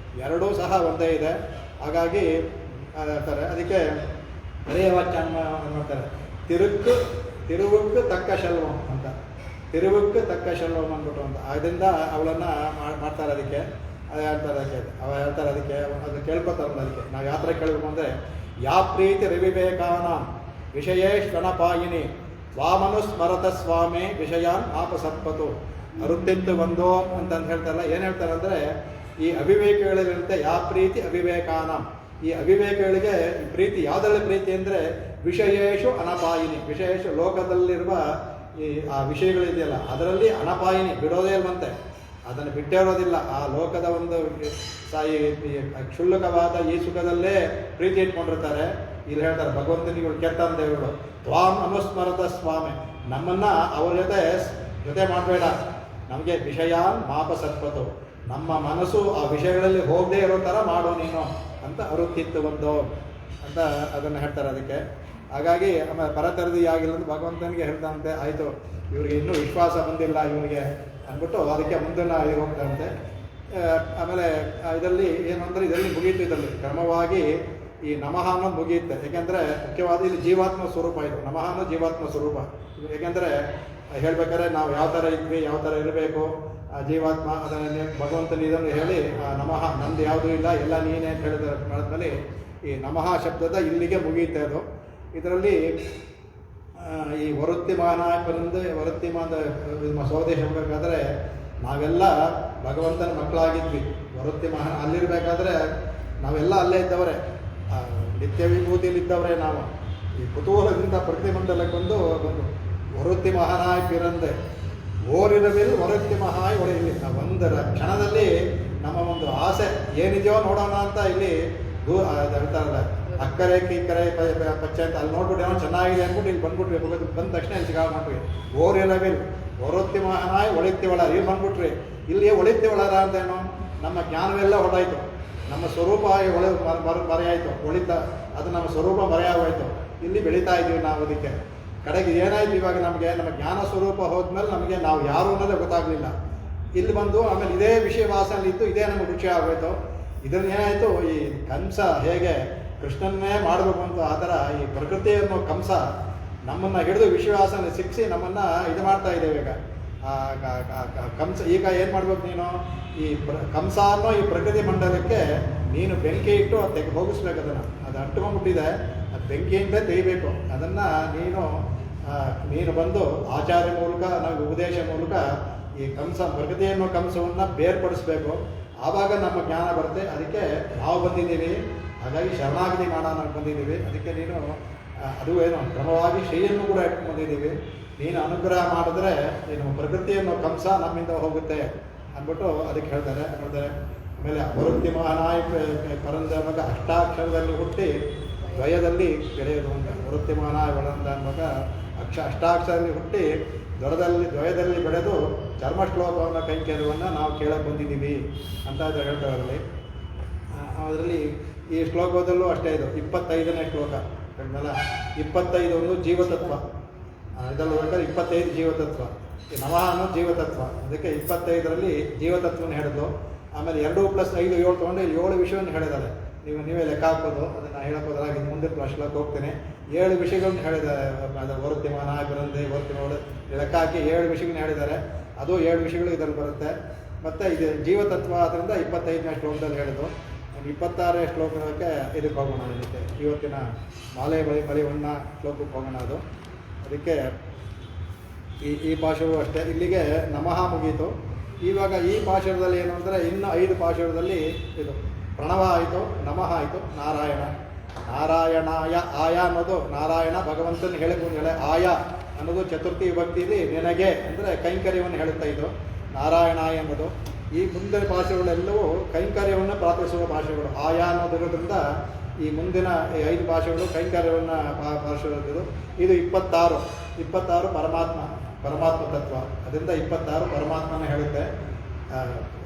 Speaker 1: ಎರಡೂ ಸಹ ಒಂದೇ ಇದೆ. ಹಾಗಾಗಿ ಹೇಳ್ತಾರೆ. ಅದಕ್ಕೆ ಅದೇ ವಾಕ್ಯ ಮಾಡ್ತಾರೆ, ತಿರುವುಕ್ಕೆ ತಕ್ಕ ಶಲ್ವಂ ಅಂತ, ತಿರುವುಕ್ಕೆ ತಕ್ಕ ಶಲ್ವಂ ಅಂದ್ಬಿಟ್ಟು ಅಂತ. ಅದರಿಂದ ಅವಳನ್ನು ಮಾಡ್ತಾರೆ. ಅದಕ್ಕೆ ಅದು ಹೇಳ್ತಾರೆ. ಅದಕ್ಕೆ ಅದು ಕೇಳ್ಕೊತಾರೆ. ಅದಕ್ಕೆ ನಾವು ಯಾತ್ರ ಕೇಳಬೇಕು ಅಂದರೆ ಯಾ ಪ್ರೀತಿ ರವಿವೇಕಾನ ವಿಷಯೇಶ್ವನಪಾಯಿನಿ ವಾಮನು ಸ್ಮರತ ಸ್ವಾಮಿ ವಿಷಯಾನ್ ಆಪಸತ್ಪತು. ಅರುತ್ತಿತ್ತು ಬಂದೋ ಅಂತಂದು ಹೇಳ್ತಾರಲ್ಲ, ಏನು ಹೇಳ್ತಾರೆ ಅಂದರೆ ಈ ಅವಿವೇಕಗಳಿಗಿರುತ್ತೆ ಯಾವ ಪ್ರೀತಿ ಅವಿವೇಕಾನ. ಈ ಅವಿವೇಕಗಳಿಗೆ ಪ್ರೀತಿ ಯಾವುದರಲ್ಲಿ ಪ್ರೀತಿ ಅಂದರೆ ವಿಷಯೇಶು ಅನಪಾಯಿನಿ, ವಿಷಯೇಶು ಲೋಕದಲ್ಲಿರುವ ಈ ಆ ವಿಷಯಗಳಿದೆಯಲ್ಲ ಅದರಲ್ಲಿ ಅನಪಾಯಿನಿ, ಬಿಡೋದೇ ಇಲ್ವಂತೆ, ಅದನ್ನು ಬಿಟ್ಟೇ ಇರೋದಿಲ್ಲ. ಆ ಲೋಕದ ಒಂದು ಈ ಕ್ಷುಲ್ಲಕವಾದ ಈ ಸುಖದಲ್ಲೇ ಪ್ರೀತಿ ಇಟ್ಕೊಂಡಿರ್ತಾರೆ. ಇಲ್ಲಿ ಹೇಳ್ತಾರೆ ಭಗವಂತನಿಗಳು ಕೆಟ್ಟಂತ ದೇವರು ತ್ವಾಂ ಅನುಸ್ಮರತ ಸ್ವಾಮಿ, ನಮ್ಮನ್ನು ಅವ್ರ ಜೊತೆ ಮಾಡಬೇಡ, ನಮಗೆ ವಿಷಯಾನ್ ಮಾಪ ಸತ್ಪತು, ನಮ್ಮ ಮನಸ್ಸು ಆ ವಿಷಯಗಳಲ್ಲಿ ಹೋಗದೇ ಇರೋ ಥರ ಮಾಡು ನೀನು ಅಂತ ಅರುತ್ತಿತ್ತು ಒಂದು ಅಂತ ಅದನ್ನು ಹೇಳ್ತಾರೆ. ಅದಕ್ಕೆ ಹಾಗಾಗಿ ಆಮೇಲೆ ಪರತರದಿ ಆಗಿಲ್ಲ ಅಂತ ಭಗವಂತನಿಗೆ ಹೇಳ್ದಂತೆ, ಆಯಿತು ಇವ್ರಿಗೆ ಇನ್ನೂ ವಿಶ್ವಾಸ ಬಂದಿಲ್ಲ ಇವನಿಗೆ ಅಂದ್ಬಿಟ್ಟು ಅದಕ್ಕೆ ಮುಂದಿನ ಇದು ಹೋಗ್ತಾರಂತೆ. ಆಮೇಲೆ ಇದರಲ್ಲಿ ಏನು ಅಂದರೆ ಇದರಲ್ಲಿ ಮುಗಿಯಿತು, ಇದರಲ್ಲಿ ಕ್ರಮವಾಗಿ ಈ ನಮಃ ಅನ್ನೋದು ಮುಗಿಯುತ್ತೆ. ಏಕೆಂದರೆ ಮುಖ್ಯವಾದ ಇದು ಜೀವಾತ್ಮ ಸ್ವರೂಪ, ಇದು ನಮಃ ಅನ್ನೋ ಜೀವಾತ್ಮ ಸ್ವರೂಪ. ಏಕೆಂದರೆ ಹೇಳ್ಬೇಕಾದ್ರೆ ನಾವು ಯಾವ ಥರ ಇದ್ವಿ, ಯಾವ ಥರ ಇರಬೇಕು, ಆ ಜೀವಾತ್ಮ ಅದನ್ನು ಭಗವಂತನ ಇದನ್ನು ಹೇಳಿ ನಮಃ ನಮ್ದು ಯಾವುದೂ ಇಲ್ಲ ಎಲ್ಲ ನೀನೇ ಅಂತ ಹೇಳಿದ ಮಾಡಿದ್ಮೇಲೆ ಈ ನಮಃ ಶಬ್ದದ ಇಲ್ಲಿಗೆ ಮುಗಿಯುತ್ತೆ ಅದು. ಇದರಲ್ಲಿ ಈ ವರುತ್ತಿಮಾನ ವರುತ್ತಿಮಾನ ಸೋದೇಶ ಹೋಗಬೇಕಾದ್ರೆ ನಾವೆಲ್ಲ ಭಗವಂತನ ಮಕ್ಕಳಾಗಿದ್ವಿ. ವರುತ್ತಿಮಾನ ಅಲ್ಲಿರಬೇಕಾದ್ರೆ ನಾವೆಲ್ಲ ಅಲ್ಲೇ ಇದ್ದವರೇ, ನಿತ್ಯ ವಿಭೂತಿಯಲ್ಲಿದ್ದವರೇ ನಾವು. ಈ ಕುತೂಹಲದಿಂದ ಪ್ರತಿಮಂಡಲಕ್ಕೆ ಬಂದು ವರುತ್ತಿ ಮಹಾನಾಯ್ ಪಿರಂದೆ ಓರಿರವಿಲ್ ವರುತ್ತಿ ಮಹಾಯ್ ಒಡೆಯಲಿ. ಒಂದು ಕ್ಷಣದಲ್ಲಿ ನಮ್ಮ ಒಂದು ಆಸೆ ಏನಿದೆಯೋ ನೋಡೋಣ ಅಂತ ಇಲ್ಲಿ ಹೇಳ್ತಾರಲ್ಲ, ಅಕ್ಕರೆ ಕಿಕ್ಕರೆ ಪಚ್ಚೆ ಅಂತ ಅಲ್ಲಿ ನೋಡ್ಬಿಟ್ಟು ಏನೋ ಚೆನ್ನಾಗಿದೆ ಅಂದ್ಬಿಟ್ಟು ಇಲ್ಲಿ ಬಂದ್ಬಿಟ್ವಿ. ಬಂದ ತಕ್ಷಣ ಇಲ್ಲಿ ಸಿಗಾಡ್ಬಿಟ್ವಿ. ಓರಿರವಿಲ್ ವರುತ್ತಿ ಮಹಾನಾಯ್ ಒಳಿತಿವಳ, ಇಲ್ಲಿ ಬಂದ್ಬಿಟ್ರಿ. ಇಲ್ಲಿ ಒಳಿತಿವಳರ ಅಂತೇನು, ನಮ್ಮ ಜ್ಞಾನವೆಲ್ಲ ಹೊರಟಾಯ್ತು, ನಮ್ಮ ಸ್ವರೂಪ ಮರೆಯಾಯಿತು, ಒಳಿತ ಅದು ನಮ್ಮ ಸ್ವರೂಪ ಮರೆಯಾಗೋಯ್ತು. ಇಲ್ಲಿ ಬೆಳೀತಾ ಇದ್ದೀವಿ ನಾವು. ಅದಕ್ಕೆ ಕಡೆಗೆ ಏನಾಯ್ತು ಇವಾಗ ನಮಗೆ ನಮ್ಮ ಜ್ಞಾನ ಸ್ವರೂಪ ಹೋದ್ಮೇಲೆ ನಮಗೆ ನಾವು ಯಾರು ಅನ್ನೋದೇ ಗೊತ್ತಾಗಲಿಲ್ಲ. ಇಲ್ಲಿ ಬಂದು ಆಮೇಲೆ ಇದೇ ವಿಷಯ ವಾಸನೆಯಿತ್ತು, ಇದೇ ನಮಗೆ ರುಚಿ ಆಗೋಯ್ತು. ಇದನ್ನು ಏನಾಯಿತು, ಈ ಕಂಸ ಹೇಗೆ ಕೃಷ್ಣನ್ನೇ ಮಾಡಬೇಕು ಅಂತ ಆ ಥರ ಈ ಪ್ರಕೃತಿ ಅನ್ನೋ ಕಂಸ ನಮ್ಮನ್ನು ಹಿಡಿದು ವಿಶ್ವಾಸನ ಸಿಕ್ಕಿಸಿ ನಮ್ಮನ್ನು ಇದು ಮಾಡ್ತಾ ಇದ್ದೇವೆ. ಈಗ ಕಂಸ ಈಗ ಏನು ಮಾಡ್ಬೇಕು ನೀನು, ಈ ಕಂಸ ಅನ್ನೋ ಈ ಪ್ರಕೃತಿ ಮಂಡಲಕ್ಕೆ ನೀನು ಬೆಂಕಿ ಇಟ್ಟು ಅದು ಹೋಗಿಸ್ಬೇಕು. ಅದನ್ನು ಅದು ಅಂಟ್ಕೊಂಡ್ಬಿಟ್ಟಿದೆ, ಅದು ಬೆಂಕಿಯಿಂದ ತೆಗಿಬೇಕು. ಅದನ್ನು ನೀನು ಬಂದು ಆಚಾರ್ಯ ಮೂಲಕ ನಾವು ಉಪದೇಶ ಮೂಲಕ ಈ ಕಂಸ ಪ್ರಕೃತಿ ಅನ್ನೋ ಕಂಸವನ್ನು ಬೇರ್ಪಡಿಸ್ಬೇಕು. ಆವಾಗ ನಮ್ಮ ಜ್ಞಾನ ಬರುತ್ತೆ. ಅದಕ್ಕೆ ನಾವು ಬಂದಿದ್ದೀವಿ, ಹಾಗಾಗಿ ಶರಣಾಗತಿ ಮಾಡೋಣ ಬಂದಿದ್ದೀವಿ. ಅದಕ್ಕೆ ನೀನು ಅದು ಏನು ಕ್ರಮವಾಗಿ ಶ್ರೀಯನ್ನು ಕೂಡ ಇಟ್ಕೊಂಡು ಬಂದಿದ್ದೀವಿ. ನೀನು ಅನುಗ್ರಹ ಮಾಡಿದ್ರೆ ನೀನು ಪ್ರಕೃತಿಯನ್ನು ಕಂಸ ನಮ್ಮಿಂದ ಹೋಗುತ್ತೆ ಅಂದ್ಬಿಟ್ಟು ಅದಕ್ಕೆ ಹೇಳ್ತಾರೆ. ಆಮೇಲೆ ವರುತ್ತಿ ಮಹಾನಾಯ ಪರಂದ ಅನ್ನೋಗ ಅಷ್ಟಾಕ್ಷರದಲ್ಲಿ ಹುಟ್ಟಿ ದ್ವಯದಲ್ಲಿ ಬೆಳೆಯೋದು ಅಂತ. ವರುತ್ತಿ ಮಹಾನಾಯ ಒಳಂದ ಅನ್ನೋಗ ಅಷ್ಟಾಕ್ಷರದಲ್ಲಿ ಹುಟ್ಟಿ ದ್ವಯದಲ್ಲಿ ಬೆಳೆದು ಚರ್ಮಶ್ಲೋಕವನ್ನು ಕೈಂಕರ್ಯವನ್ನು ನಾವು ಕೇಳಕ್ಕೆ ಬಂದಿದ್ದೀವಿ ಅಂತ ಹೇಳ್ತಾರೆ. ಅದರಲ್ಲಿ ಈ ಶ್ಲೋಕದಲ್ಲೂ ಅಷ್ಟೇ, ಇದು 25ನೇ ಶ್ಲೋಕ ಹೇಳಿದ್ಮೇಲೆ 25 ಒಂದು ಜೀವತತ್ವ, ಇದರಲ್ಲಿ ಬೇಕಾದ್ರೆ 25 ಜೀವತತ್ವ, ಈ ನಮಃ ಅನ್ನೋ ಜೀವತತ್ವ. ಅದಕ್ಕೆ 25ರಲ್ಲಿ ಜೀವತತ್ವವನ್ನು ಹೇಳಿದ್ರು. ಆಮೇಲೆ 2 + 5 7 ತೊಗೊಂಡು 7 ವಿಷಯವನ್ನು ಹೇಳಿದ್ದಾರೆ. ನೀವೇ ಲೆಕ್ಕ ಹಾಕೋದು, ಅದನ್ನು ಹೇಳೋದಾಗಿ ಮುಂದಿನ ಶ್ಲೋಕ ಹೋಗ್ತೇನೆ. 7 ವಿಷಯಗಳನ್ನು ಹೇಳಿದ್ದಾರೆ. ಅದು ವರುತ್ತಿಮಾನ ಬರಂದೆ ವರುತ್ತಿಮಾನ ಲೆಕ್ಕ ಹಾಕಿ 7 ವಿಷಯಗಳನ್ನ ಹೇಳಿದ್ದಾರೆ. ಅದು 7 ವಿಷಯಗಳು ಇದರಲ್ಲಿ ಬರುತ್ತೆ. ಮತ್ತು ಇದು ಜೀವತತ್ವ ಆದ್ದರಿಂದ 25ನೇ ಶ್ಲೋಕದಲ್ಲಿ ಹೇಳಿದ್ದು. 26ನೇ ಶ್ಲೋಕಕ್ಕೆ ಇದಕ್ಕೆ ಹೋಗೋಣ. ಇದಕ್ಕೆ ಇವತ್ತಿನ ಮಾಲೆ ಬಳಿವಣ್ಣ ಶ್ಲೋಕಕ್ಕೆ ಹೋಗೋಣ. ಅದು ಅದಕ್ಕೆ ಈ ಪಾಶವೂ ಅಷ್ಟೇ. ಇಲ್ಲಿಗೆ ನಮಃ ಮುಗೀತು. ಇವಾಗ ಈ ಪಾಶುರದಲ್ಲಿ ಏನು ಅಂದರೆ ಇನ್ನು 5 ಪಾಶುರದಲ್ಲಿ ಇದು ಪ್ರಣವ ಆಯಿತು, ನಮಃ ಆಯಿತು, ನಾರಾಯಣಾಯ. ಆಯ ಅನ್ನೋದು ನಾರಾಯಣ ಭಗವಂತನ ಹೇಳಿ ಆಯ ಅನ್ನೋದು ಚತುರ್ಥಿ ವಿಭಕ್ತಿಯಲ್ಲಿ ನಿನಗೆ ಅಂದರೆ ಕೈಂಕರ್ಯವನ್ನು ಹೇಳುತ್ತಾ ಇದು ನಾರಾಯಣಾಯ ಅನ್ನೋದು. ಈ ಮುಂದಿನ ಭಾಷೆಗಳೆಲ್ಲವೂ ಕೈಂಕರ್ಯವನ್ನು ಪ್ರಾರ್ಥಿಸುವ ಭಾಷೆಗಳು. ಆಯ ಅನ್ನೋದಿರೋದ್ರಿಂದ ಈ ಮುಂದಿನ 5 ಭಾಷೆಗಳು ಕೈಂಕರ್ಯವನ್ನು ಭಾಷೆಗಳು. ಇದು 26 ಪರಮಾತ್ಮ ತತ್ವ. ಅದರಿಂದ 26 ಪರಮಾತ್ಮನ ಹೇಳುತ್ತೆ.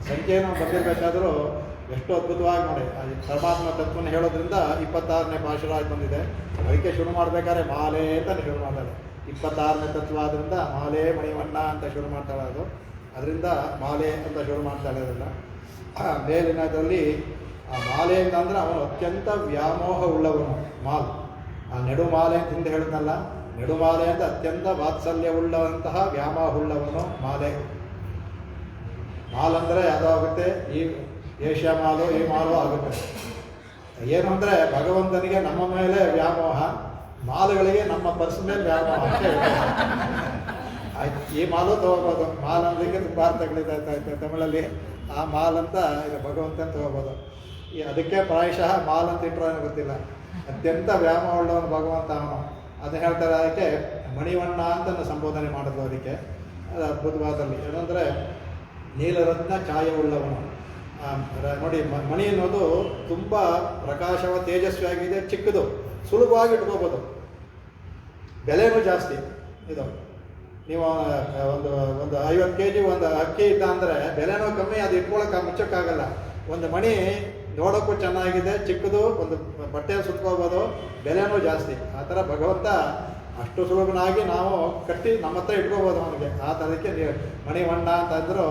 Speaker 1: ಸಂಖ್ಯೆಯನ್ನು ಬಂದಿರಬೇಕಾದ್ರೂ ಎಷ್ಟು ಅದ್ಭುತವಾಗಿ ನೋಡಿ, ಪರಮಾತ್ಮ ತತ್ವನ ಹೇಳೋದ್ರಿಂದ 26ನೇ ಭಾಷೆಗಳಾಗಿ ಬಂದಿದೆ. ಅದಕ್ಕೆ ಶುರು ಮಾಡಬೇಕಾದ್ರೆ ಮಾಲೆ ಅಂತ ಶುರು ಮಾಡ್ತಾರೆ. 26ನೇ ತತ್ವ ಆದ್ದರಿಂದ ಮಾಲೆ ಮಣಿವಣ್ಣ ಅಂತ ಶುರು ಮಾಡ್ತಾಳೆ. ಅದರಿಂದ ಮಾಲೆ ಅಂತ ಶುರು ಮಾಡ್ತಾಳೆ. ಅದನ್ನು ಮೇಲಿನದಲ್ಲಿ ಆ ಮಾಲೆ ಅಂತಂದರೆ ಅವನು ಅತ್ಯಂತ ವ್ಯಾಮೋಹ ಉಳ್ಳವನು. ಆ ನೆಡುಮಾಲೆ ಅಂತ ಹಿಂದೆ ಹೇಳಿದ್ನಲ್ಲ, ನೆಡುಮಾಲೆ ಅಂತ ಅತ್ಯಂತ ವಾತ್ಸಲ್ಯವುಳ್ಳಂತಹ ವ್ಯಾಮೋಹ ಉಳ್ಳವನು ಮಾಲೆ. ಅಂದರೆ ಯಾವುದಾಗುತ್ತೆ, ಈ ಏಷ್ಯಾ ಮಾಲು ಈ ಮಾಲು ಆಗುತ್ತೆ. ಏನು ಅಂದರೆ ಭಗವಂತನಿಗೆ ನಮ್ಮ ಮೇಲೆ ವ್ಯಾಮೋಹ, ಮಾಲುಗಳಿಗೆ ನಮ್ಮ ಪರ್ಸ್ ಮೇಲೆ ವ್ಯಾಮೋಹ. ಆಯ್ತು, ಈ ಮಾಲು ತೊಗೋಬೋದು. ಮಾಲ್ ಅನ್ನೋದಕ್ಕೆ ತುಂಬ ಅರ್ಥಗಳಿದೆ ತಮಿಳಲ್ಲಿ. ಆ ಮಾಲ್ ಅಂತ ಇದು ಭಗವಂತನ ತೊಗೋಬೋದು. ಅದಕ್ಕೆ ಪ್ರಾಯಶಃ ಮಾಲ್ ಅಂತ ಇಟ್ಟರೋ ಏನೋ ಗೊತ್ತಿಲ್ಲ. ಅತ್ಯಂತ ವ್ಯಾಮ ಉಳ್ಳವನು ಭಗವಂತ ಅವನು. ಅದನ್ನ ಹೇಳ್ತಾರೆ. ಅದಕ್ಕೆ ಮಣಿವಣ್ಣ ಅಂತ ಸಂಬೋಧನೆ ಮಾಡಿದ್ರು. ಅದಕ್ಕೆ ಅದು ಅದ್ಭುತವಾದಲ್ಲಿ ಏನಂದರೆ ನೀಲರತ್ನ ಛಾಯೆ ಉಳ್ಳವನು. ನೋಡಿ, ಮಣಿ ಅನ್ನೋದು ತುಂಬ ಪ್ರಕಾಶವ ತೇಜಸ್ವಿಯಾಗಿದೆ, ಚಿಕ್ಕದು, ಸುಲಭವಾಗಿ ಇಟ್ಕೋಬೋದು, ಬೆಲೆನೂ ಜಾಸ್ತಿ. ಇದು ನೀವು ಒಂದು 50 kg ಒಂದು ಅಕ್ಕಿ ಇಟ್ಟ ಅಂದರೆ ಬೆಲೆನೂ ಕಮ್ಮಿ, ಅದು ಇಟ್ಕೊಳ್ಳೋಕೆ ಮುಚ್ಚೋಕ್ಕಾಗಲ್ಲ. ಒಂದು ಮಣಿ ನೋಡೋಕ್ಕೂ ಚೆನ್ನಾಗಿದೆ, ಚಿಕ್ಕದು, ಒಂದು ಬಟ್ಟೆಯಲ್ಲಿ ಸುತ್ಕೋಬೋದು, ಬೆಲೆನೂ ಜಾಸ್ತಿ. ಆ ಥರ ಭಗವಂತ ಅಷ್ಟು ಸುಲಭನಾಗಿ ನಾವು ಕಟ್ಟಿ ನಮ್ಮ ಹತ್ರ ಇಟ್ಕೋಬೋದು ಅವನಿಗೆ. ಆ ಥರಕ್ಕೆ ಮಣಿವಣ್ಣ ಅಂತಂದ್ರು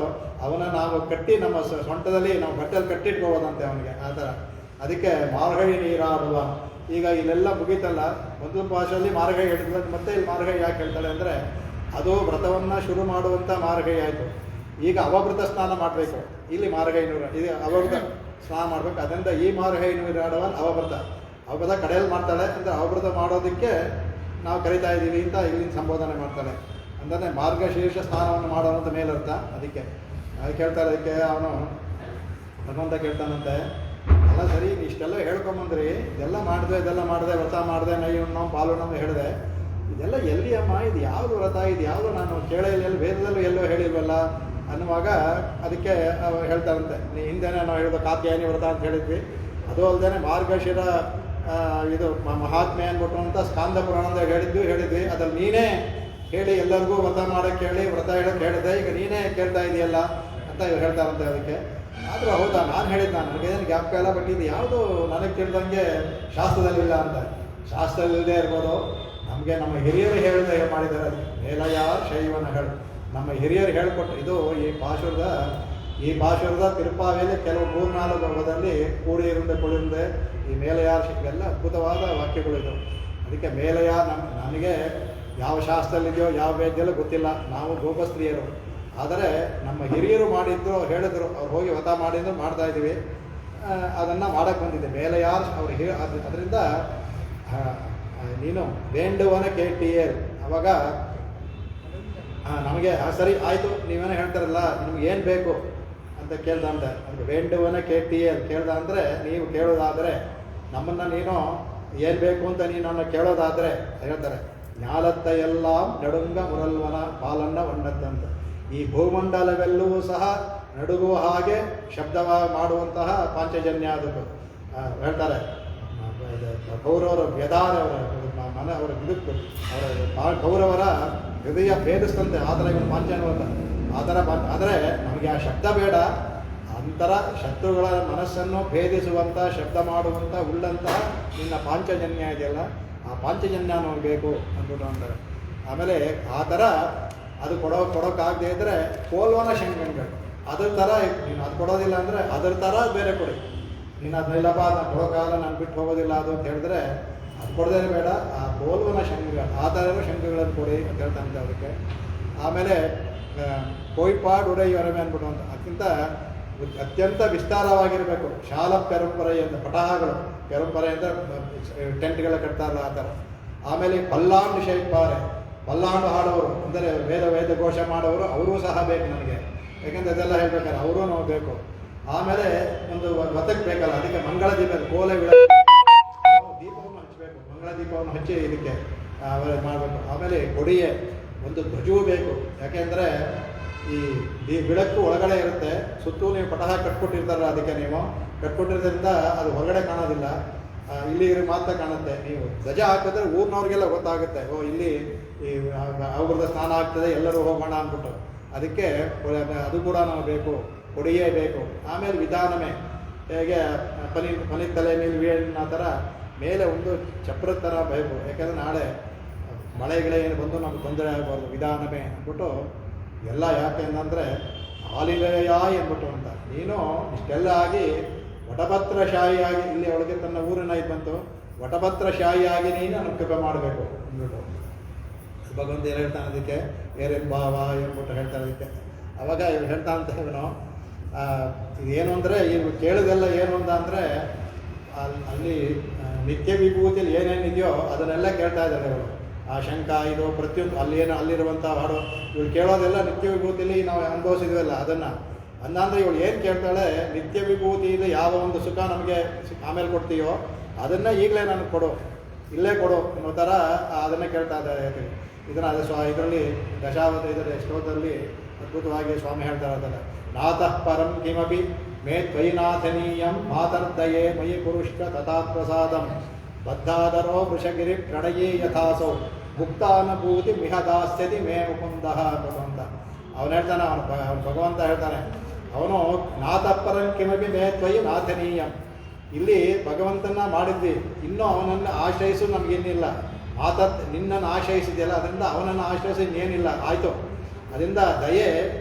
Speaker 1: ಅವನ ನಾವು ಕಟ್ಟಿ ನಮ್ಮ ಸೊಂಟದಲ್ಲಿ ನಾವು ಬಟ್ಟೆಯಲ್ಲಿ ಕಟ್ಟಿಟ್ಕೋಬೋದಂತೆ ಅವನಿಗೆ. ಆ ಥರ. ಅದಕ್ಕೆ ಮಾರ್ಗಳಿ ನೀರಾಡುವ. ಈಗ ಇಲ್ಲೆಲ್ಲ ಮುಗೀತಲ್ಲ, ಮೊದಲ ಭಾಷೆಯಲ್ಲಿ ಮಾರ್ಗೈ ಹೇಳಿದ್ರೆ ಮತ್ತೆ ಇಲ್ಲಿ ಮಾರ್ಗೈ ಯಾಕೆ ಹೇಳ್ತಾಳೆ ಅಂದರೆ ಅದು ವ್ರತವನ್ನು ಶುರು ಮಾಡುವಂಥ ಮಾರ್ಗೈ ಆಯಿತು. ಈಗ ಅವಭೃತ ಸ್ನಾನ ಮಾಡಬೇಕು, ಇಲ್ಲಿ ಮಾರ್ಗೈ ನೀರು, ಇದು ಅವಭೃತ ಸ್ನಾನ ಮಾಡಬೇಕು. ಅದರಿಂದ ಈ ಮಾರ್ಗೈ ನೀರಾಡುವ ಅವಭೃತ ಕಡೆಯಲ್ಲಿ ಮಾಡ್ತಾಳೆ. ಅಂದರೆ ಅವಭೃತ ಮಾಡೋದಕ್ಕೆ ನಾವು ಕರಿತಾ ಇದ್ದೀವಿ ಅಂತ ಇಲ್ಲಿನ ಸಂಬೋಧನೆ ಮಾಡ್ತಾಳೆ. ಅಂದರೆ ಮಾರ್ಗಶೀರ್ಷ ಸ್ನಾನವನ್ನು ಮಾಡೋವಂಥ ಮೇಲರ್ಥ. ಅದಕ್ಕೆ ಹೇಳ್ತಾರೆ. ಅದಕ್ಕೆ ಅವನು ಭಗವಂತ ಕೇಳ್ತಾನಂತೆ, ಅಲ್ಲ ಸರಿ ಇಷ್ಟೆಲ್ಲ ಹೇಳ್ಕೊಂಬಂದ್ರಿ, ಇದೆಲ್ಲ ಮಾಡಿದೆ ವ್ರತ ಮಾಡಿದೆ, ನೈ ಉಣ್ಣೋ ಪಾಲು ಉಣ್ಣೋ ಹೇಳಿದೆ, ಇದೆಲ್ಲ ಎಲ್ಲಿ ಅಮ್ಮ, ಇದು ಯಾವುದು ವ್ರತ, ಇದು ಯಾವುದು ನಾನು ಕೇಳಿಲ್ಲ, ವೇದದಲ್ಲೂ ಎಲ್ಲೋ ಹೇಳಿಲ್ವಲ್ಲ ಅನ್ನುವಾಗ ಅದಕ್ಕೆ ಹೇಳ್ತಾರಂತೆ, ಹಿಂದೆನೇ ನಾವು ಹೇಳಿದ ಕಾತ್ಯಾಯನಿ ವ್ರತ ಅಂತ ಹೇಳಿದ್ವಿ, ಅದು ಅಲ್ಲದೆ ಮಾರ್ಗಶಿರ ಇದು ಮಹಾತ್ಮೆ ಅಂದ್ಬಿಟ್ಟು ಅಂತ ಸ್ಕಾಂದ ಪುರಾಣದಾಗ ಹೇಳಿದ್ವಿ. ಅದ್ರಲ್ಲಿ ನೀನೇ ಹೇಳಿ ಎಲ್ಲರಿಗೂ ವ್ರತ ಮಾಡೋಕ್ಕೆ ಹೇಳಿ ವ್ರತ ಹೇಳೋಕ್ಕೆ ಹೇಳಿದೆ, ಈಗ ನೀನೇ ಕೇಳ್ತಾ ಇದೆಯಲ್ಲ ಅಂತ ಇವ್ರು ಹೇಳ್ತಾರಂತೆ. ಅದಕ್ಕೆ ಆದರೂ ಹೌದಾ, ನಾನು ಹೇಳಿದ್ದ, ನನಗೇನು ಜ್ಞಾಪಕ ಎಲ್ಲ, ಬಟ್ ಇದು ಯಾವುದು ನನಗೆ ತಿಳಿದಂಗೆ ಶಾಸ್ತ್ರದಲ್ಲಿಲ್ಲ ಅಂತ. ಶಾಸ್ತ್ರದಲ್ಲಿಲ್ಲದೆ ಇರ್ಬೋದು, ನಮಗೆ ನಮ್ಮ ಹಿರಿಯರು ಹೇಳಿದ ಮಾಡಿದ್ದಾರೆ. ಅದು ಮೇಲಯಾರ್ ಶೈವನ ಹೇಳು, ನಮ್ಮ ಹಿರಿಯರು ಹೇಳಿಕೊಟ್ಟು. ಇದು ಈ ಪಾಶುರದ ತಿರುಪಾವೆಯಲ್ಲಿ ಕೆಲವು 3-4 ಭಾಗದಲ್ಲಿ ಕೂಡಿರುಂದೆ ಕುಳಿರುಂದೆ ಈ ಮೇಲಯಾರ್ ಇವೆಲ್ಲ ಅದ್ಭುತವಾದ ವಾಕ್ಯಗಳಿದು. ಅದಕ್ಕೆ ಮೇಲಯಾರ್ ನನಗೆ ಯಾವ ಶಾಸ್ತ್ರದಲ್ಲಿದೆಯೋ ಯಾವ ವೇದ್ಯಲ್ಲೂ ಗೊತ್ತಿಲ್ಲ, ನಾವು ಗೋಪಸ್ತ್ರೀಯರು. ಆದರೆ ನಮ್ಮ ಹಿರಿಯರು ಮಾಡಿದ್ರು, ಹೇಳಿದ್ರು, ಅವ್ರು ಹೋಗಿ ವ್ರತ ಮಾಡಿದ್ರು, ಮಾಡ್ತಾ ಇದ್ದೀವಿ, ಅದನ್ನು ಮಾಡೋಕ್ಕೆ ಬಂದಿದೆ. ಮೇಲಯಾರ್ ಅವ್ರು ಅದರಿಂದ ನೀನು ವೇಂಡುವನ ಕೇಳ್ತೀಯೇರ್. ಅವಾಗ ನಮಗೆ ಸರಿ ಆಯಿತು, ನೀವೇನೋ ಹೇಳ್ತಾರಲ್ಲ, ನಿಮ್ಗೆ ಏನು ಬೇಕು ಅಂತ ಕೇಳ್ದಂತೆ. ಅದಕ್ಕೆ ವೇಂಡುವನ ಕೇಳ್ತೀಯೇರ್ ಕೇಳ್ದ ಅಂದರೆ ನೀವು ಕೇಳೋದಾದರೆ, ನಮ್ಮನ್ನು ನೀನು ಏನು ಬೇಕು ಅಂತ ನೀನು ಕೇಳೋದಾದರೆ ಹೇಳ್ತಾರೆ, ಜ್ಞಾಲತ್ತ ಎಲ್ಲ ನಡುಂಗ ಮುರಲ್ವನ ಪಾಲನ್ನ ವಣ್ಣತ್ತಂತ. ಈ ಭೂಮಂಡಲವೆಲ್ಲವೂ ಸಹ ನಡುಗುವ ಹಾಗೆ ಶಬ್ದವ ಮಾಡುವಂತಹ ಪಾಂಚಜನ್ಯ ಅದಕ್ಕೆ ಹೇಳ್ತಾರೆ. ಕೌರವರ ವ್ಯಧಾರವರ ಅವರ ಇದಕ್ಕೆ ಕೌರವರ ಹೃದಯ ಭೇದಿಸ್ತಂತೆ. ಆ ಥರ ಇವನು ಪಾಂಚಜನ್ಯ ಆ ಥರ. ಆದರೆ ನಮಗೆ ಆ ಶಬ್ದ ಬೇಡ, ಅಂತರ ಶತ್ರುಗಳ ಮನಸ್ಸನ್ನು ಭೇದಿಸುವಂಥ ಶಬ್ದ ಮಾಡುವಂಥ ಉಳ್ಳಂತಹ ನಿನ್ನ ಪಾಂಚಜನ್ಯ ಇದೆಯಲ್ಲ, ಆ ಪಾಂಚಜನ್ಯ ನಮಗೆ ಬೇಕು ಅಂದ್ಬಿಟ್ಟು ಅಂತಾರೆ. ಆಮೇಲೆ ಆ ಥರ ಅದು ಕೊಡೋಕ್ಕಾಗದೇ ಇದ್ದರೆ ಕೋಲ್ವನ ಶಂಕಂಗಳು ಅದ್ರ ಥರ ನೀನು ಅದು ಕೊಡೋದಿಲ್ಲ ಅಂದರೆ ಅದ್ರ ಥರ ಬೇರೆ ಕೊಡಿ. ನೀನು ಅದನ್ನೆಲ್ಲಪ್ಪ ನಾನು ಕೊಡೋಕ್ಕಾಗಲ್ಲ, ನಾನು ಬಿಟ್ಟು ಹೋಗೋದಿಲ್ಲ ಅದು ಅಂತ ಹೇಳಿದ್ರೆ ಅದು ಕೊಡೋದೇ ಬೇಡ, ಆ ಕೋಲ್ವನ ಶಂಕಗಳು ಆ ಥರ ಶಂಕಗಳನ್ನು ಕೊಡಿ ಅಂತ ಹೇಳ್ತಾನೆ ಅದಕ್ಕೆ. ಆಮೇಲೆ ಕೊಯ್ಪಾಡು ಉಡೈವರಮೆ ಅಂದ್ಬಿಟ್ಟು ಅಂತ ಅದಕ್ಕಿಂತ ಅತ್ಯಂತ ವಿಸ್ತಾರವಾಗಿರಬೇಕು. ಶಾಲ ಪರಂಪರೆ ಅಂತ ಪಟಹಗಳು, ಪರಂಪರೆ ಅಂದರೆ ಟೆಂಟ್ಗಳ ಕಟ್ತಾರಲ್ಲ ಆ ಥರ. ಆಮೇಲೆ ಪಲ್ಲಾಂಡು ಶೈಪಾರೆ, ಪಲ್ಲಾಂಡು ಹಾಡೋರು ಅಂದರೆ ವೇದ ಘೋಷ ಮಾಡೋರು, ಅವರೂ ಸಹ ಬೇಕು ನನಗೆ, ಯಾಕೆಂದರೆ ಅದೆಲ್ಲ ಹೇಳ್ಬೇಕಾದ್ರೆ ಅವರೂ ನಾವು ಬೇಕು. ಆಮೇಲೆ ಒಂದು ವ್ರತಕ್ಕೆ ಬೇಕಲ್ಲ, ಅದಕ್ಕೆ ಮಂಗಳ ದೀಪ, ಕೋಲೆ ದೀಪವನ್ನು ಹಚ್ಚಬೇಕು, ಮಂಗಳ ದೀಪವನ್ನು ಹಚ್ಚಿ ಇದಕ್ಕೆ ಮಾಡಬೇಕು. ಆಮೇಲೆ ಕೊಡಿಯೇ ಒಂದು ಧ್ವಜವೂ ಬೇಕು, ಯಾಕೆಂದರೆ ಈ ಬೆಳಕು ಒಳಗಡೆ ಇರುತ್ತೆ, ಸುತ್ತಲೂ ನೀವು ಪಟಹ ಕಟ್ಕೊಟ್ಟಿರ್ತಾರಲ್ಲ, ಅದಕ್ಕೆ ನೀವು ಕಟ್ಕೊಟ್ಟಿರೋದ್ರಿಂದ ಅದು ಹೊರಗಡೆ ಕಾಣೋದಿಲ್ಲ, ಇಲ್ಲಿ ಮಾತ್ರ ಕಾಣುತ್ತೆ. ನೀವು ಧ್ವಜ ಹಾಕಿದ್ರೆ ಊರಿನವ್ರಿಗೆಲ್ಲ ಗೊತ್ತಾಗುತ್ತೆ, ಓ ಇಲ್ಲಿ ಈ ಅವ್ರದ್ದು ಸ್ನಾನ ಆಗ್ತದೆ, ಎಲ್ಲರೂ ಹೋಗೋಣ ಅಂದ್ಬಿಟ್ಟು. ಅದಕ್ಕೆ ಅದು ಕೂಡ ನಾವು ಬೇಕು, ಕೊಡಿಯೇ ಬೇಕು. ಆಮೇಲೆ ವಿಧಾನಮೇ, ಹೇಗೆ ಮನೆ ತಲೆ ಮೇಲೆ ವೀಣ ಥರ ಮೇಲೆ ಒಂದು ಚಪ್ರದ ಥರ ಬೇಕು, ಯಾಕೆಂದರೆ ನಾಳೆ ಮಳೆಗಳೇ ಏನು ಬಂದು ನಮ್ಗೆ ತೊಂದರೆ ಆಗಬಾರ್ದು. ವಿಧಾನಮೇ ಅಂದ್ಬಿಟ್ಟು ಎಲ್ಲ ಯಾಕೆ ಅಂತಂದರೆ ಆಲಿಲಯ ಎಂದ್ಬಿಟ್ಟು ಅಂತ. ನೀನು ಇಷ್ಟೆಲ್ಲ ಆಗಿ ವಟಪತ್ರಶಾಹಿಯಾಗಿ, ಇಲ್ಲಿ ಅವಳಿಗೆ ತನ್ನ ಊರಿನ ಇದು ಬಂತು, ವಟಪತ್ರಶಾಹಿಯಾಗಿ ನೀನು ಅನುಕೃಪ ಮಾಡಬೇಕು ಅಂದ್ಬಿಟ್ಟು ಭಗವಂತ ಏನು ಹೇಳ್ತಾನೆ ಅದಕ್ಕೆ, ಏರೇನು ಭಾವ ಎಂದ್ಬಿಟ್ಟು ಹೇಳ್ತಾನೆ ಅದಕ್ಕೆ. ಅವಾಗ ಇವ್ರು ಹೇಳ್ತಾ ಅಂತ ಇವನು ಇದೇನು ಅಂದರೆ ಇವ್ರು ಕೇಳೋದೆಲ್ಲ ಏನು ಅಂತ ಅಂದರೆ ಅಲ್ಲಿ ನಿತ್ಯ ವಿಭೂತಿಯಲ್ಲಿ ಏನೇನಿದೆಯೋ ಅದನ್ನೆಲ್ಲ ಕೇಳ್ತಾ ಇದ್ದಾರೆ ಇವರು. ಆ ಶಂಖ ಇದು ಪ್ರತಿಯೊಂದು ಅಲ್ಲಿರುವಂಥ ಹಾಡು ಇವಳು ಕೇಳೋದೆಲ್ಲ ನಿತ್ಯ ವಿಭೂತಿಲಿ ನಾವು ಅನುಭವಿಸಿದ್ವಲ್ಲ ಅದನ್ನು ಅಂದರೆ ಇವಳು ಏನು ಕೇಳ್ತಾಳೆ, ನಿತ್ಯ ವಿಭೂತಿಯಲ್ಲಿ ಯಾವ ಒಂದು ಸುಖ ನಮಗೆ ಆಮೇಲೆ ಕೊಡ್ತೀಯೋ ಅದನ್ನು ಈಗಲೇ ನನಗೆ ಕೊಡು, ಇಲ್ಲೇ ಕೊಡು ಅನ್ನೋ ಥರ ಅದನ್ನೇ ಕೇಳ್ತಾ ಇದ್ದಾರೆ. ಇದನ್ನು ಇದರಲ್ಲಿ ಇದರ ಶ್ಲೋಕದಲ್ಲಿ ಅದ್ಭುತವಾಗಿ ಸ್ವಾಮಿ ಹೇಳ್ತಾ ಇರ್ತಾರೆ, ನಾತಃ ಪರಂ ಕಿಮಪಿ ಮೇ ತ್ವಯಿನಾಥನೀಯಂ ಮಾತರ್ದಯೇ ಮಯಿ ಪುರುಷ್ಕ ತಥಾ ಪ್ರಸಾದಂ ಬದ್ಧಾದರೋ ವೃಷಗಿರಿ ಪ್ರಣಯೇ ಯಥಾಸೌ ಮುಕ್ತಾನುಭೂತಿ ಮಿಹ ದಾಸ್ಯತಿ ಮೇ ಮುಕುಂದ ಭಗವಂತ. ಅವನು ಹೇಳ್ತಾನೆ, ಅವನು ಭಗವಂತ ಹೇಳ್ತಾನೆ, ಅವನು ನಾತಃ ಪರಂ ಕಿಮಪಿ ಮೇ ತ್ವಯಿ ನಾಥನೀಯಂ. ಇಲ್ಲಿ ಭಗವಂತನ ಮಾಡಿದ್ವಿ, ಇನ್ನೂ ಅವನನ್ನು ಆಶ್ರಯಿಸು ನಮಗೇನಿಲ್ಲ. ನಿನ್ನನ್ನು ಆಶ್ರಯಿಸಿದೆಯಲ್ಲ, ಅದರಿಂದ ಅವನನ್ನು ಆಶ್ರಯಿಸಿ ಇನ್ನೇನಿಲ್ಲ, ಆಯಿತು. ಅದರಿಂದ ದಯೆ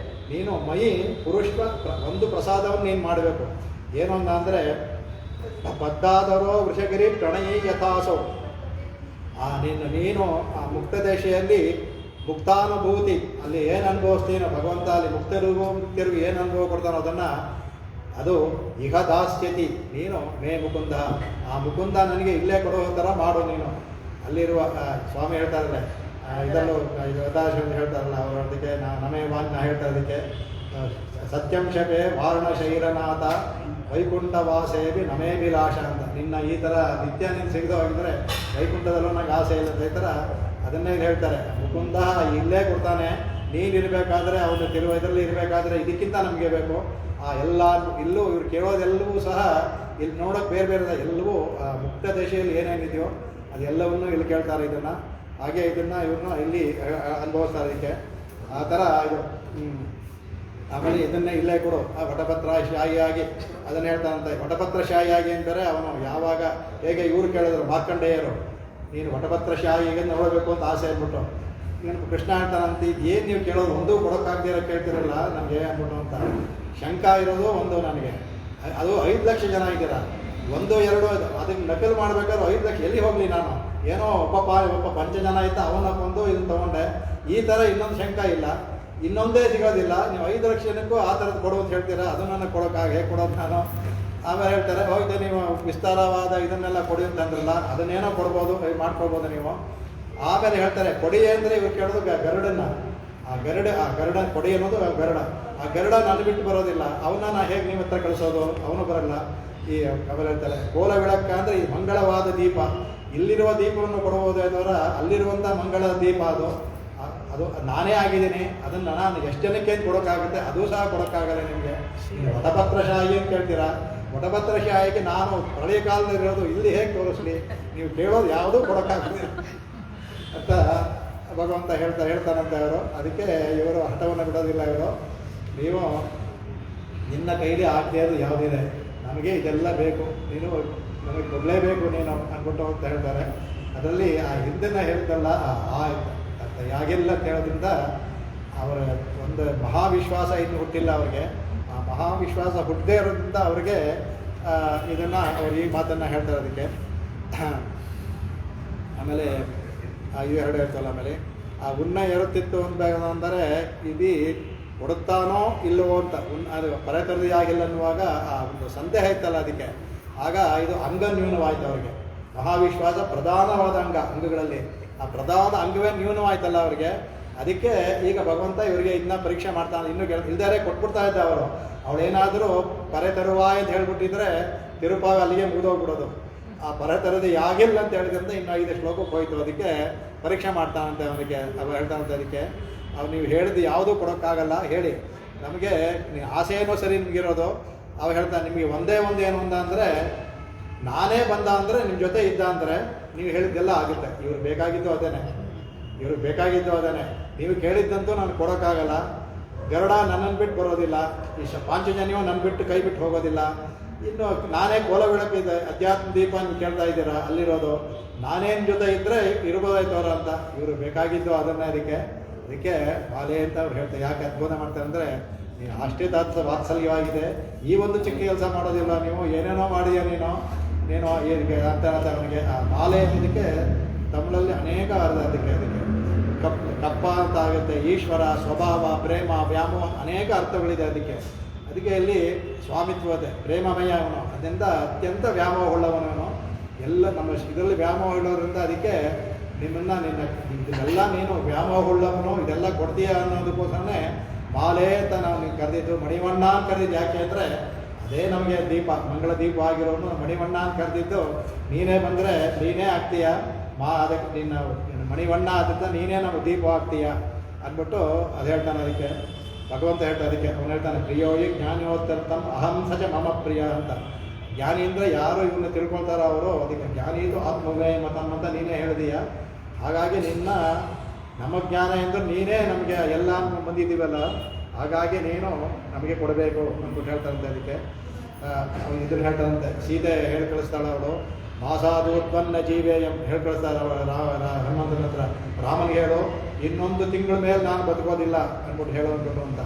Speaker 1: ನೀನು ಮಯಿ ಪುರುಷ್ಕ ಒಂದು ಪ್ರಸಾದವನ್ನು ನೀನು ಮಾಡಬೇಕು. ಏನು ಅಂದರೆ ಬದ್ಧಾದರೋ ವೃಷಗಿರಿ ಪ್ರಣಯಿ ಯಥಾಸೋ, ನೀನು ಆ ಮುಕ್ತ ದೇಶದಲ್ಲಿ ಮುಕ್ತಾನುಭೂತಿ ಅಲ್ಲಿ ಏನು ಅನುಭವಿಸ್ತೀನೋ ಭಗವಂತ, ಅಲ್ಲಿ ಮುಕ್ತರಿಗೂ ಏನು ಅನುಭವ ಕೊಡ್ತಾನೋ ಅದನ್ನು ಅದು ಇಹ ದಾಸ್ಯತಿ ನೀನು ಮೇ ಮುಕುಂದ, ಆ ಮುಕುಂದ ನನಗೆ ಇಲ್ಲೇ ಕೊಡೋ ಥರ ಮಾಡು ನೀನು. ಅಲ್ಲಿರುವ ಸ್ವಾಮಿ ಹೇಳ್ತಾ ಇದ್ದಾರೆ, ಇದರಲ್ಲೂ ಇದು ಹೇಳ್ತಾರಲ್ಲ ಅವರು, ಅದಕ್ಕೆ ನಮೇ ವಾಜ್ಞ ಹೇಳ್ತಾ ಇದಕ್ಕೆ ಸತ್ಯಂ ಶಪೆ ವಾರಣ ಶೈರನಾಥ ವೈಕುಂಠ ವಾಸೇಬಿ ನಮೇ ವಿಲಾಸ ಅಂತ. ನಿನ್ನ ಈ ಥರ ನಿತ್ಯ ನೀನು ಸಿಗದೆ ಹೋಗಿದ್ರೆ ವೈಕುಂಠದಲ್ಲೂ ನಂಗೆ ಆಸೆ ಇಲ್ಲ ಈ ಥರ ಅದನ್ನೇ ಹೇಳ್ತಾರೆ. ಮುಕುಂದ ಇಲ್ಲೇ ಕೊಡ್ತಾನೆ, ನೀನಿರಬೇಕಾದ್ರೆ ಅವನು ಇದರಲ್ಲಿ ಇರಬೇಕಾದ್ರೆ ಇದಕ್ಕಿಂತ ನಮಗೆ ಬೇಕು. ಆ ಎಲ್ಲ ಇಲ್ಲೂ ಇವ್ರು ಕೇಳೋದೆಲ್ಲವೂ ಸಹ ಇಲ್ಲಿ ನೋಡೋಕೆ ಬೇರೆ ಬೇರೆ ಎಲ್ಲವೂ ಮುಕ್ತ ದೇಶದಲ್ಲಿ ಏನೇನಿದೆಯೋ ಅದೆಲ್ಲವನ್ನೂ ಇಲ್ಲಿ ಕೇಳ್ತಾರೆ ಇದನ್ನು. ಹಾಗೆ ಇದನ್ನು ಇವ್ರನ್ನ ಇಲ್ಲಿ ಅನುಭವಿಸ್ತಾರೆ ಇದಕ್ಕೆ ಆ ಥರ ಇದು. ಆಮೇಲೆ ಇದನ್ನೇ ಇಲ್ಲೇ ಕೊಡು, ಆ ವಟಪತ್ರ ಶಾಹಿಯಾಗಿ ಅದನ್ನು ಹೇಳ್ತಾನಂತೆ. ವಟಪತ್ರ ಶಾಹಿಯಾಗಿ ಅಂದರೆ ಅವನು ಯಾವಾಗ ಹೇಗೆ ಇವರು ಕೇಳಿದ್ರು ಮಾರ್ಕಂಡೇಯರು, ನೀನು ವಟಪತ್ರ ಶಾಹಿಗೆ ನೋಡಬೇಕು ಅಂತ ಆಸೆ ಅಂದ್ಬಿಟ್ಟು ನೀನು ಕೃಷ್ಣ ಹೇಳ್ತಾನಂತ, ಏನು ನೀವು ಕೇಳೋದು ಒಂದೂ ಕೊಡೋಕ್ಕಾಗ್ದಿರೋ ಕೇಳ್ತಿರಲ್ಲ ನನಗೆ ಅಂದ್ಬಿಟ್ಟು ಅಂತ. ಶಂಕ ಇರೋದು ಒಂದು ನನಗೆ, ಅದು 5 ಲಕ್ಷ ಜನ ಇದ್ದೀರ, 1 2 ಅದಕ್ಕೆ ನಕಲು ಮಾಡಬೇಕಾದ್ರೆ 5 ಲಕ್ಷ ಎಲ್ಲಿ ಹೋಗಲಿ ನಾನು, ಏನೋ ಒಬ್ಬ ಪಂಚ ಜನ ಇದ್ದ ಅವನಕ್ಕೊಂದು ಇದನ್ನು ತೊಗೊಂಡೆ. ಈ ಥರ ಇನ್ನೊಂದು ಶಂಕ ಇಲ್ಲ, ಇನ್ನೊಂದೇ ಸಿಗೋದಿಲ್ಲ. ನೀವು 5 ಲಕ್ಷ ಜನಕ್ಕೂ ಆ ಥರದ್ದು ಕೊಡು ಅಂತ ಹೇಳ್ತೀರಾ, ಅದು ನನಗೆ ಹೇಗೆ ಕೊಡೋದು ನಾನು. ಆಮೇಲೆ ಹೇಳ್ತಾರೆ, ಹೋಗಿದೆ ನೀವು ವಿಸ್ತಾರವಾದ ಇದನ್ನೆಲ್ಲ ಕೊಡಿ ಅಂತಂದ್ರಲ್ಲ, ಅದನ್ನೇನೋ ಕೊಡ್ಬೋದು, ಮಾಡ್ಕೊಳ್ಬೋದು ನೀವು. ಆಮೇಲೆ ಹೇಳ್ತಾರೆ ಕೊಡಿ ಅಂದರೆ ಇವ್ರು ಕೇಳೋದು ಗರುಡನ್ನು, ಆ ಗರುಡ ಕೊಡಿ ಅನ್ನೋದು ಗರುಡ. ಆ ಗರುಡ ನನ್ನ ಬಿಟ್ಟು ಬರೋದಿಲ್ಲ, ಅವನ್ನ ನಾ ಹೇಗೆ ನಿಮ್ಮ ಹತ್ರ ಕಳಿಸೋದು, ಅವನು ಬರಲ್ಲ. ಈ ಆಮೇಲೆ ಹೇಳ್ತಾರೆ ಕೋಲ ಬೆಳಕ ಅಂದರೆ ಈ ಮಂಗಳವಾದ ದೀಪ, ಇಲ್ಲಿರುವ ದೀಪವನ್ನು ಕೊಡಬಹುದು ಅದರ ಅಲ್ಲಿರುವಂಥ ಮಂಗಳ ದೀಪ ಅದು ನಾನೇ ಆಗಿದ್ದೀನಿ. ಅದನ್ನು ನಾನು ಎಷ್ಟು ಜನಕ್ಕೆ ಏನು ಕೊಡೋಕ್ಕಾಗುತ್ತೆ, ಅದು ಸಹ ಕೊಡೋಕ್ಕಾಗಲ್ಲ ನಿಮಗೆ. ವಟಪತ್ರ ಶಾಹಿ ಅಂತ ಕೇಳ್ತೀರಾ, ವಟಪತ್ರ ಶಾಹಿಗೆ ನಾನು ಪ್ರಳಯ ಕಾಲದಲ್ಲಿರೋದು ಇಲ್ಲಿ ಹೇಗೆ ತೋರಿಸ್ಲಿ, ನೀವು ಕೇಳೋದು ಯಾವುದೂ ಕೊಡೋಕ್ಕಾಗುತ್ತೆ ಅಂತ ಭಗವಂತ ಹೇಳ್ತಾನಂತೆ ಅವರು. ಅದಕ್ಕೆ ಇವರು ಹಠವನ್ನು ಬಿಡೋದಿಲ್ಲ ಇವರು. ನೀವು ನಿನ್ನ ಕೈಲಿ ಆಗದೆ ಅದು ಯಾವುದಿದೆ, ನಮಗೆ ಇದೆಲ್ಲ ಬೇಕು, ನೀನು ನನಗೆ ಕೊಡಲೇಬೇಕು ನೀನು ಅಂದ್ಬಿಟ್ಟು ಅಂತ ಹೇಳ್ತಾರೆ. ಅದರಲ್ಲಿ ಆ ಹಿಂದಿನ ಹೇಳ್ತಲ್ಲ ಯಾಗೆಲ್ಲ ಅಂತ ಹೇಳೋದ್ರಿಂದ ಅವರ ಒಂದು ಮಹಾವಿಶ್ವಾಸ ಇನ್ನು ಹುಟ್ಟಿಲ್ಲ ಅವ್ರಿಗೆ. ಆ ಮಹಾವಿಶ್ವಾಸ ಹುಟ್ಟದೇ ಇರೋದ್ರಿಂದ ಅವ್ರಿಗೆ ಇದನ್ನು ಅವ್ರು ಈ ಮಾತನ್ನು ಹೇಳ್ತಾರೆ. ಅದಕ್ಕೆ ಆಮೇಲೆ ಇದು ಎರಡು ಹೇಳ್ತಲ್ಲ. ಆಮೇಲೆ ಆ ಉನ್ನ ಏರುತ್ತಿತ್ತು ಅಂದರೆ ಇದು ಕೊಡುತ್ತಾನೋ ಇಲ್ಲವೋ ಅಂತ ಅದು ಪರತರದಿ ಆಗಿಲ್ಲ ಅನ್ನುವಾಗ ಆ ಒಂದು ಸಂದೇಹ ಇತ್ತಲ್ಲ ಅದಕ್ಕೆ. ಆಗ ಇದು ಅಂಗ ನ್ಯೂನವಾಯಿತು ಅವರಿಗೆ. ಮಹಾವಿಶ್ವಾಸ ಪ್ರಧಾನವಾದ ಅಂಗಗಳಲ್ಲಿ ಆ ಪ್ರಧಾನ ಅಂಗವೇ ನ್ಯೂನವಾಯ್ತಲ್ಲ ಅವರಿಗೆ. ಅದಕ್ಕೆ ಈಗ ಭಗವಂತ ಇವರಿಗೆ ಇದನ್ನ ಪರೀಕ್ಷೆ ಮಾಡ್ತಾನೆ. ಇನ್ನೂ ಇಲ್ದಾರೆ ಕೊಟ್ಬಿಡ್ತಾ ಇದ್ದ ಅವರು. ಅವಳೇನಾದರೂ ಪರೆ ತರುವಾಯ ಅಂತ ಹೇಳ್ಬಿಟ್ಟಿದ್ರೆ ತಿರುಪಾವಿ ಅಲ್ಲಿಗೆ ಮುಗಿದೋಗ್ಬಿಡೋದು. ಆ ಪರೆ ತರದಿ ಆಗಿಲ್ಲ ಅಂತ ಹೇಳಿದ್ರಿಂದ ಇನ್ನು 5 ಶ್ಲೋಕಕ್ಕೆ ಹೋಯ್ತು. ಅದಕ್ಕೆ ಪರೀಕ್ಷೆ ಮಾಡ್ತಾನಂತೆ ಅವನಿಗೆ. ಅವ್ರು ಹೇಳ್ತಾನಂತೆ ಅದಕ್ಕೆ, ಅವ್ರು ನೀವು ಹೇಳಿದ್ದು ಯಾವುದೂ ಕೊಡೋಕ್ಕಾಗಲ್ಲ, ಹೇಳಿ ನಮಗೆ ಆಸೆ ಏನೋ ಸರಿ ನಿಮಗಿರೋದು. ಅವಾಗ ಹೇಳ್ತಾನೆ, ನಿಮಗೆ ಒಂದೇ ಒಂದು ಏನು ಅಂದರೆ ನಾನೇ ಬಂದ ಅಂದರೆ ನಿಮ್ಮ ಜೊತೆ ಇದ್ದ ಅಂದರೆ ನೀವು ಹೇಳಿದ್ದೆಲ್ಲ ಆಗುತ್ತೆ. ಇವ್ರು ಬೇಕಾಗಿದ್ದು ಅದೇನೆ, ನೀವು ಕೇಳಿದ್ದಂತೂ ನಾನು ಕೊಡೋಕ್ಕಾಗಲ್ಲ. ಗರುಡ ನನ್ನನ್ನು ಬಿಟ್ಟು ಬರೋದಿಲ್ಲ, ಈ ಪಾಂಚಜನ್ಯವು ನನ್ನ ಬಿಟ್ಟು ಕೈ ಬಿಟ್ಟು ಹೋಗೋದಿಲ್ಲ. ಇನ್ನು ನಾನೇ ಕೋಲ ಬೆಳಕಿದೆ ಅಧ್ಯಾತ್ಮ ದೀಪ ನೀವು ಕೇಳ್ತಾ ಇದ್ದೀರಾ, ಅಲ್ಲಿರೋದು ನಾನೇನು ಜೊತೆ ಇದ್ದರೆ ಇರ್ಬೋದಾಯ್ತವ್ರ ಅಂತ. ಇವರು ಬೇಕಾಗಿದ್ದು ಅದನ್ನೇ. ಅದಕ್ಕೆ ಬಾಲೆ ಅಂತ ಅವ್ರು ಹೇಳ್ತಾರೆ. ಯಾಕೆ ಅದ್ಭುತ ಮಾಡ್ತಾರೆ ಅಂದರೆ, ನೀನು ಅಷ್ಟೇ ವಾತ್ಸಲ್ಯವಾಗಿದೆ, ಈ ಒಂದು ಚಿಕ್ಕ ಕೆಲಸ ಮಾಡೋದಿಲ್ಲ, ನೀವು ಏನೇನೋ ಮಾಡಿದೀಯ ನೀನು ಏನಕ್ಕೆ ಅಂತ ಹೇಳ್ತಾರೆ ಅವನಿಗೆ. ಆ ಮಾಲೆ ಅನ್ನೋದಕ್ಕೆ ತಮಿಳಲ್ಲಿ ಅನೇಕ ಅರ್ಥ. ಅದಕ್ಕೆ ಕಪ್ಪ ಅಂತ ಆಗುತ್ತೆ. ಈಶ್ವರ, ಸ್ವಭಾವ, ಪ್ರೇಮ, ವ್ಯಾಮೋಹ ಅನೇಕ ಅರ್ಥಗಳಿದೆ ಅದಕ್ಕೆ. ಇಲ್ಲಿ ಸ್ವಾಮಿತ್ವತೆ ಪ್ರೇಮಮಯ ಅವನು, ಅದರಿಂದ ಅತ್ಯಂತ ವ್ಯಾಮೋಹ ಉಳ್ಳವನವನು. ಎಲ್ಲ ನಮ್ಮ ಇದರಲ್ಲಿ ವ್ಯಾಮೋಹ ಉಳ್ಳೋದ್ರಿಂದ ಅದಕ್ಕೆ ನಿನ್ನ ಇದೆಲ್ಲ ನೀನು ವ್ಯಾಮೋಹವುಳ್ಳವನು ಇದೆಲ್ಲ ಕೊಡ್ತೀಯ ಅನ್ನೋದಕ್ಕೋಸ್ಕರನೇ ಮಾಲೆ ಅಂತ ನಾವು ನೀನು ಕರೆದಿದ್ದು. ಮಣಿವಣ್ಣ ಅಂತ ಕರೆದಿದ್ದು ಯಾಕೆ ಅಂದರೆ ಅದೇ ನಮಗೆ ದೀಪ, ಮಂಗಳ ದೀಪ ಆಗಿರೋನು ಮಣಿವಣ್ಣ ಅಂತ ಕರೆದಿದ್ದು. ನೀನೇ ಬಂದರೆ ನೀನೇ ಆಗ್ತೀಯ, ಅದಕ್ಕೆ ನಿನ್ನ ಮಣಿವಣ್ಣ ಆದಂತ ನೀನೇ ನಾವು ದೀಪ ಆಗ್ತೀಯ ಅಂದ್ಬಿಟ್ಟು ಅದು ಹೇಳ್ತಾನೆ. ಅದಕ್ಕೆ ಭಗವಂತ ಹೇಳ್ತಾ ಅದಕ್ಕೆ ಅವನು ಹೇಳ್ತಾನೆ, ಪ್ರಿಯೋಯಿ ಜ್ಞಾನಿಯೋತ್ತರ್ಥಂ ಅಹಂ ಸಚ ಮಮ ಪ್ರಿಯ ಅಂತ. ಜ್ಞಾನಿ ಅಂದರೆ ಯಾರು ಇವನ್ನ ತಿಳ್ಕೊಳ್ತಾರೋ ಅವರು, ಅದಕ್ಕೆ ಜ್ಞಾನಿ ಇದು ಆತ್ಮವೇ ಮತಂ ಅಂತ ನೀನೇ ಹೇಳಿದೀಯ. ಹಾಗಾಗಿ ನಮ್ಮ ಜ್ಞಾನ ಎಂದ್ರೆ ನೀನೇ ನಮಗೆ ಎಲ್ಲ ಬಂದಿದ್ದೀವಲ್ಲ, ಹಾಗಾಗಿ ನೀನು ನಮಗೆ ಕೊಡಬೇಕು ಅಂದ್ಬಿಟ್ಟು ಹೇಳ್ತಾರಂತೆ. ಅದಕ್ಕೆ ಇದನ್ನು ಹೇಳ್ತಾರಂತೆ, ಸೀತೆ ಹೇಳಿ ಕಳಿಸ್ತಾಳೆ ಅವಳು, ಮಾಸಾದೂತ್ಪನ್ನ ಜೀವೇಯಂ ಹೇಳಿ ಕಳಿಸ್ತಾಳೆ ಹನುಮಂತನ ಹತ್ರ. ರಾಮನಿಗೆ ಹೇಳು, ಇನ್ನೊಂದು ತಿಂಗಳ ಮೇಲೆ ನಾನು ಬದುಕೋದಿಲ್ಲ ಅಂದ್ಬಿಟ್ಟು ಹೇಳೋದು ಅಂತ.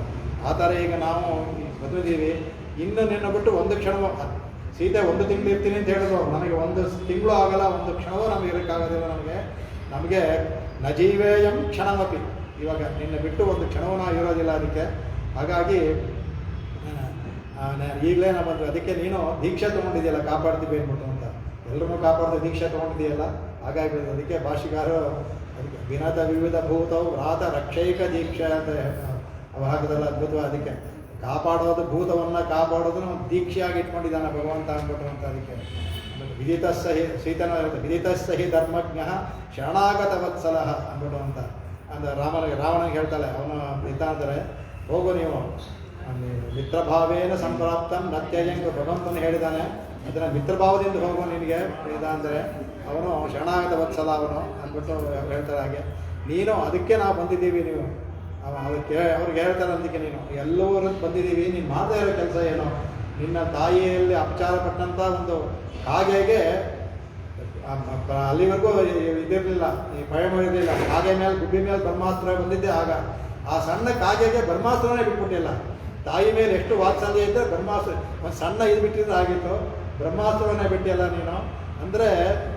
Speaker 1: ಆ ಥರ ಈಗ ನಾವು ಬದುಕಿದ್ದೀವಿ, ಇನ್ನು ನಿನ್ನ ಬಿಟ್ಟು ಒಂದು ಕ್ಷಣವೂ, ಸೀತೆ 1 ತಿಂಗಳು ಇರ್ತೀನಿ ಅಂತ ಹೇಳಿದ್ರು, ನನಗೆ 1 ತಿಂಗಳು ಆಗಲ್ಲ, 1 ಕ್ಷಣವೂ ನಮಗೆ ಇರೋಕ್ಕಾಗೋದಿಲ್ಲ. ನಮಗೆ ನ ಜೀವೇಯಂ ಕ್ಷಣಮಪಿ, ಇವಾಗ ನಿನ್ನ ಬಿಟ್ಟು 1 ಕ್ಷಣವೂ ನಾವು ಇರೋದಿಲ್ಲ. ಅದಕ್ಕೆ ಹಾಗಾಗಿ ಈಗಲೇ ನಾವು ಬಂದು, ಅದಕ್ಕೆ ನೀನು ದೀಕ್ಷೆ ತೊಗೊಂಡಿದೆಯಲ್ಲ ಕಾಪಾಡ್ತೀವಿ ಅಂದ್ಬಿಟ್ಟು ಅಂತ, ಎಲ್ಲರೂ ಕಾಪಾಡ್ತೀವಿ ದೀಕ್ಷೆ ತೊಗೊಂಡಿದೆಯಲ್ಲ. ಹಾಗಾಗಿ ಅದಕ್ಕೆ ಭಾಷಿಕಾರು ಅದಕ್ಕೆ ವಿನತ ವಿವಿಧ ಭೂತವು ರಾತ ರಕ್ಷೈಕ ದೀಕ್ಷೆ ಅಂತ ಭಾಗದಲ್ಲಿ ಅದ್ಭುತವಾಗಿ ಅದಕ್ಕೆ ಕಾಪಾಡೋದು, ಭೂತವನ್ನು ಕಾಪಾಡೋದು ದೀಕ್ಷೆಯಾಗಿ ಇಟ್ಕೊಂಡಿದ್ದಾನೆ ಭಗವಂತ ಅಂದ್ಬಿಟ್ಟು ಅಂತ. ಅದಕ್ಕೆ ವಿದಿತಸ್ಸಹಿ ಸೀತನ ವಿದಿತಸ್ಸಹಿ ಧರ್ಮಜ್ಞ ಶರಣಾಗತ ವತ್ಸಲಃ ಅಂದ್ಬಿಟ್ಟು ಅಂತ ಅಂದರೆ ರಾವಣನಿಗೆ ಹೇಳ್ತಾಳೆ. ಅವನು ಇದ್ದ ಅಂದರೆ, ಹೋಗು ನೀವು ಮಿತ್ರಭಾವೇನ ಸಂಪ್ರಾಪ್ತಂ ನತ್ಯಯಂಗ ಭಗವಂತನು ಹೇಳಿದ್ದಾನೆ, ಅದನ್ನು ಮಿತ್ರಭಾವದಿಂದ ಹೋಗೋ ನಿನಗೆ ಇದ ಅಂದರೆ ಅವನು ಶರಣಾಗತ ವತ್ಸಲ ಅವನು ಅಂದ್ಬಿಟ್ಟು ಹೇಳ್ತಾರೆ. ಹಾಗೆ ನೀನು ಅದಕ್ಕೆ ನಾವು ಬಂದಿದ್ದೀವಿ, ನೀವು ಅವ್ರಿಗೆ ಹೇಳ್ತಾರೆ ಅದಕ್ಕೆ ನೀನು ಎಲ್ಲರೂ ಬಂದಿದ್ದೀವಿ, ನೀನು ಮಾಡದೇ ಇರೋ ಕೆಲಸ ಏನು? ನಿನ್ನ ತಾಯಿಯಲ್ಲಿ ಅಪಚಾರ ಪಟ್ಟಂಥ ಒಂದು ಕಾಗೆಗೆ ಅಲ್ಲಿವರೆಗೂ ಇದಿರಲಿಲ್ಲ, ಈ ಭಯಮ ಇರಲಿಲ್ಲ. ಕಾಗೆ ಮೇಲೆ ಗುಬ್ಬಿ ಮೇಲೆ ಬ್ರಹ್ಮಾಸ್ತ್ರ ಬಂದಿದ್ದೆ, ಆಗ ಆ ಸಣ್ಣ ಕಾಗೆಗೆ ಬ್ರಹ್ಮಾಸ್ತ್ರನೇ ಬಿಟ್ಬಿಟ್ಟಿಲ್ಲ. ತಾಯಿ ಮೇಲೆ ಎಷ್ಟು ವಾತ್ಸಲ್ಯ ಇದ್ದರೆ ಬ್ರಹ್ಮಾಸ್ತ್ರ ಒಂದು ಸಣ್ಣ ಇದು ಬಿಟ್ಟಿದ್ರೆ ಆಗಿತ್ತು, ಬ್ರಹ್ಮಾಸ್ತ್ರವನ್ನೇ ಬಿಟ್ಟಿಲ್ಲ ನೀನು. ಅಂದರೆ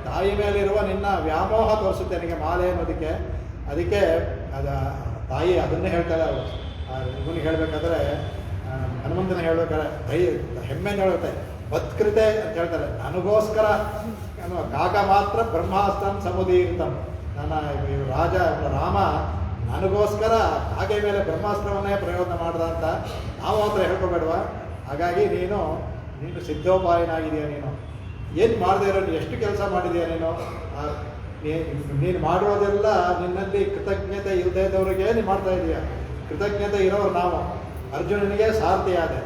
Speaker 1: ತಾಯಿ ಮೇಲಿರುವ ನಿನ್ನ ವ್ಯಾಮೋಹ ತೋರಿಸುತ್ತೆ ನಿನಗೆ ಮಾಲೆ ಅನ್ನೋದಕ್ಕೆ. ಅದಕ್ಕೆ ತಾಯಿ ಅದನ್ನೇ ಹೇಳ್ತಾಳೆ. ಇವನಿಗೆ ಹೇಳಬೇಕಾದ್ರೆ, ಹನುಮಂತನ ಹೇಳ್ಬೇಕಾದ್ರೆ ಹೆಮ್ಮೆನ ಹೇಳುತ್ತೆ, ಬತ್ಕೃತೆ ಅಂತ ಹೇಳ್ತಾರೆ. ನನಗೋಸ್ಕರ ಕಾಗ ಮಾತ್ರ ಬ್ರಹ್ಮಾಸ್ತ್ರಂ ಸಮುದೀರಿತಂ, ನನ್ನ ರಾಮ ನನಗೋಸ್ಕರ ಕಾಗೆ ಮೇಲೆ ಬ್ರಹ್ಮಾಸ್ತ್ರವನ್ನೇ ಪ್ರಯೋಗ ಮಾಡ್ದ ಅಂತ ನಾವು ಹತ್ರ ಹೇಳ್ಕೊಬೇಡವಾ? ಹಾಗಾಗಿ ನೀನು ಸಿದ್ಧೋಪಾಯನಾಗಿದೆಯಾ? ನೀನು ಏನು ಮಾಡದೇ ಇರೋ, ಎಷ್ಟು ಕೆಲಸ ಮಾಡಿದೆಯಾ ನೀನು ಮಾಡಿರೋದೆಲ್ಲ ನಿನ್ನಲ್ಲಿ ಕೃತಜ್ಞತೆ ಇಲ್ಲದೇ ಇದ್ದವ್ರಿಗೆ ನೀನು ಮಾಡ್ತಾ ಇದೀಯ. ಕೃತಜ್ಞತೆ ಇರೋರು ನಾವು. ಅರ್ಜುನನಿಗೆ ಸಾರಥಿ ಆದೆ,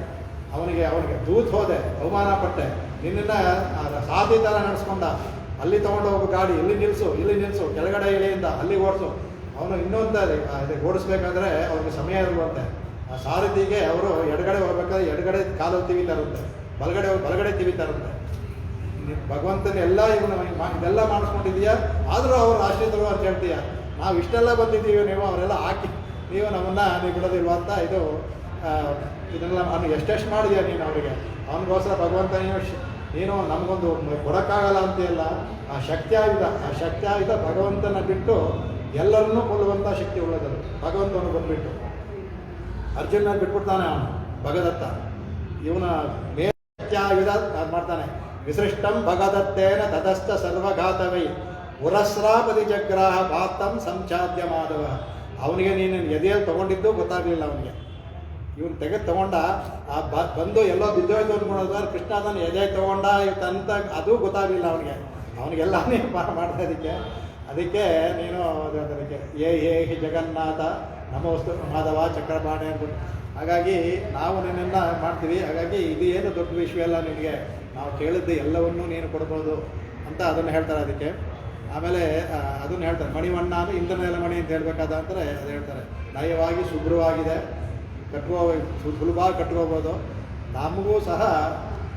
Speaker 1: ಅವನಿಗೆ ದೂತ್ ಹೋದೆ, ಅವಮಾನ ಪಟ್ಟೆ, ನಿನ್ನನ್ನು ಸಾರಥಿ ಥರ ನಡೆಸ್ಕೊಂಡ. ಅಲ್ಲಿ ತೊಗೊಂಡು ಹೋಗೋ ಗಾಡಿ ಇಲ್ಲಿ ನಿಲ್ಲಿಸು ಕೆಳಗಡೆ ಇಳಿಯಿಂದ ಅಲ್ಲಿ ಓಡಿಸು. ಅವನು ಇನ್ನೊಂದು ಓಡಿಸ್ಬೇಕಾದ್ರೆ ಅವ್ರಿಗೆ ಸಮಯ ಇರುವಂತೆ. ಆ ಸಾರಥಿಗೆ ಅವರು ಎಡಗಡೆ ಹೋಗ್ಬೇಕಾದ್ರೆ ಎಡಗಡೆ ಕಾಲು ತಿವಿತಾರಂತೆ, ಬಲಗಡೆ ತಿವಿತಾರಂತೆ. ಭಗವಂತನ ಎಲ್ಲ ಇದೆಲ್ಲ ಮಾಡಿಸ್ಕೊಂಡಿದೀಯಾ, ಆದರೂ ಅವರು ಆಶ್ರಿತರು ಅಂತ ಹೇಳ್ತೀಯ. ನಾವು ಇಷ್ಟೆಲ್ಲ ಬಂದಿದ್ದೀವಿ, ನೀವು ಅವರೆಲ್ಲ ಹಾಕಿ ನೀವು ನಮ್ಮನ್ನು ನೀವು ಬಿಡೋದಿಲ್ವ ಅಂತ ಇದನ್ನೆಲ್ಲ ಅವನು ಎಷ್ಟೆಷ್ಟು ಮಾಡಿದೀಯ ನೀನು ಅವರಿಗೆ. ಅವನಿಗೋಸ್ಕರ ಭಗವಂತ ನೀನು ನಮಗೊಂದು ಕೊಡೋಕ್ಕಾಗಲ್ಲ ಅಂತೆಲ್ಲ. ಆ ಶಕ್ತಿ ಆಯುಧ ಭಗವಂತನ ಬಿಟ್ಟು ಎಲ್ಲರನ್ನೂ ಕೊಲ್ಲುವಂಥ ಶಕ್ತಿ ಉಳ್ಳದದು. ಭಗವಂತನು ಬಂದುಬಿಟ್ಟು ಅರ್ಜುನ ಬಿಟ್ಬಿಡ್ತಾನೆ ಅವನು ಭಗದತ್ತ. ಇವನ ಮೇಲೆ ಶಕ್ತ್ಯಾಯುಧ ಮಾಡ್ತಾನೆ. ವಿಸೃಷ್ಟಂ ಭಗದತ್ತೇನ ತತಶ್ಚ ಸರ್ವಘಾತವೈ ಉರಸ್ರಾಪದಿ ಜಗ್ರಾಹ ಭಾತಂ ಸಂಚಾದ್ಯ ಮಾಧವ. ಅವನಿಗೆ ನೀನು ಎದೆಯಲ್ಲಿ ತೊಗೊಂಡಿದ್ದು ಗೊತ್ತಾಗಲಿಲ್ಲ ಅವನಿಗೆ. ಇವನು ತಗೊಂಡ ಬಂದು ಎಲ್ಲೋ ಬಿದ್ದೋಯ್ತು ಅಂದ್ಕೊಳ್ಳೋದಾದ್ರೆ ಕೃಷ್ಣ ಅದನ್ನು ಎದೆ ತೊಗೊಂಡ ಇವತ್ತಂತ ಅದು ಗೊತ್ತಾಗಲಿಲ್ಲ ಅವನಿಗೆಲ್ಲ ನೀನು ಮಾಡ್ತಾ ಅದಕ್ಕೆ ನೀನು ಅದಕ್ಕೆ ಹಿ ಜಗನ್ನಾಥ ನಮೋಸ್ತು ಮಾಧವ ಚಕ್ರಪಾಣಿ ಅಂದ್ಬಿಟ್ಟು. ಹಾಗಾಗಿ ನಾವು ನಿನ್ನನ್ನು ಮಾಡ್ತೀವಿ. ಹಾಗಾಗಿ ಇದು ಏನು ದೊಡ್ಡ ವಿಷಯ ಎಲ್ಲ ನಿನಗೆ, ನಾವು ಕೇಳಿದ್ದು ಎಲ್ಲವನ್ನೂ ನೀನು ಕೊಡ್ಬೋದು ಅಂತ ಅದನ್ನು ಹೇಳ್ತಾರೆ. ಅದಕ್ಕೆ ಆಮೇಲೆ ಅದನ್ನು ಹೇಳ್ತಾರೆ, ಮಣಿವಣ್ಣ ಅಂದರೆ ಇಂಧನದ ಮಣಿ ಅಂತ ಹೇಳಬೇಕಾದ ಅಂದರೆ ಅದು ಹೇಳ್ತಾರೆ. ನಯವಾಗಿ ಶುಭ್ರವಾಗಿದೆ, ಸುಲಭವಾಗಿ ಕಟ್ಕೋಬೋದು. ನಮಗೂ ಸಹ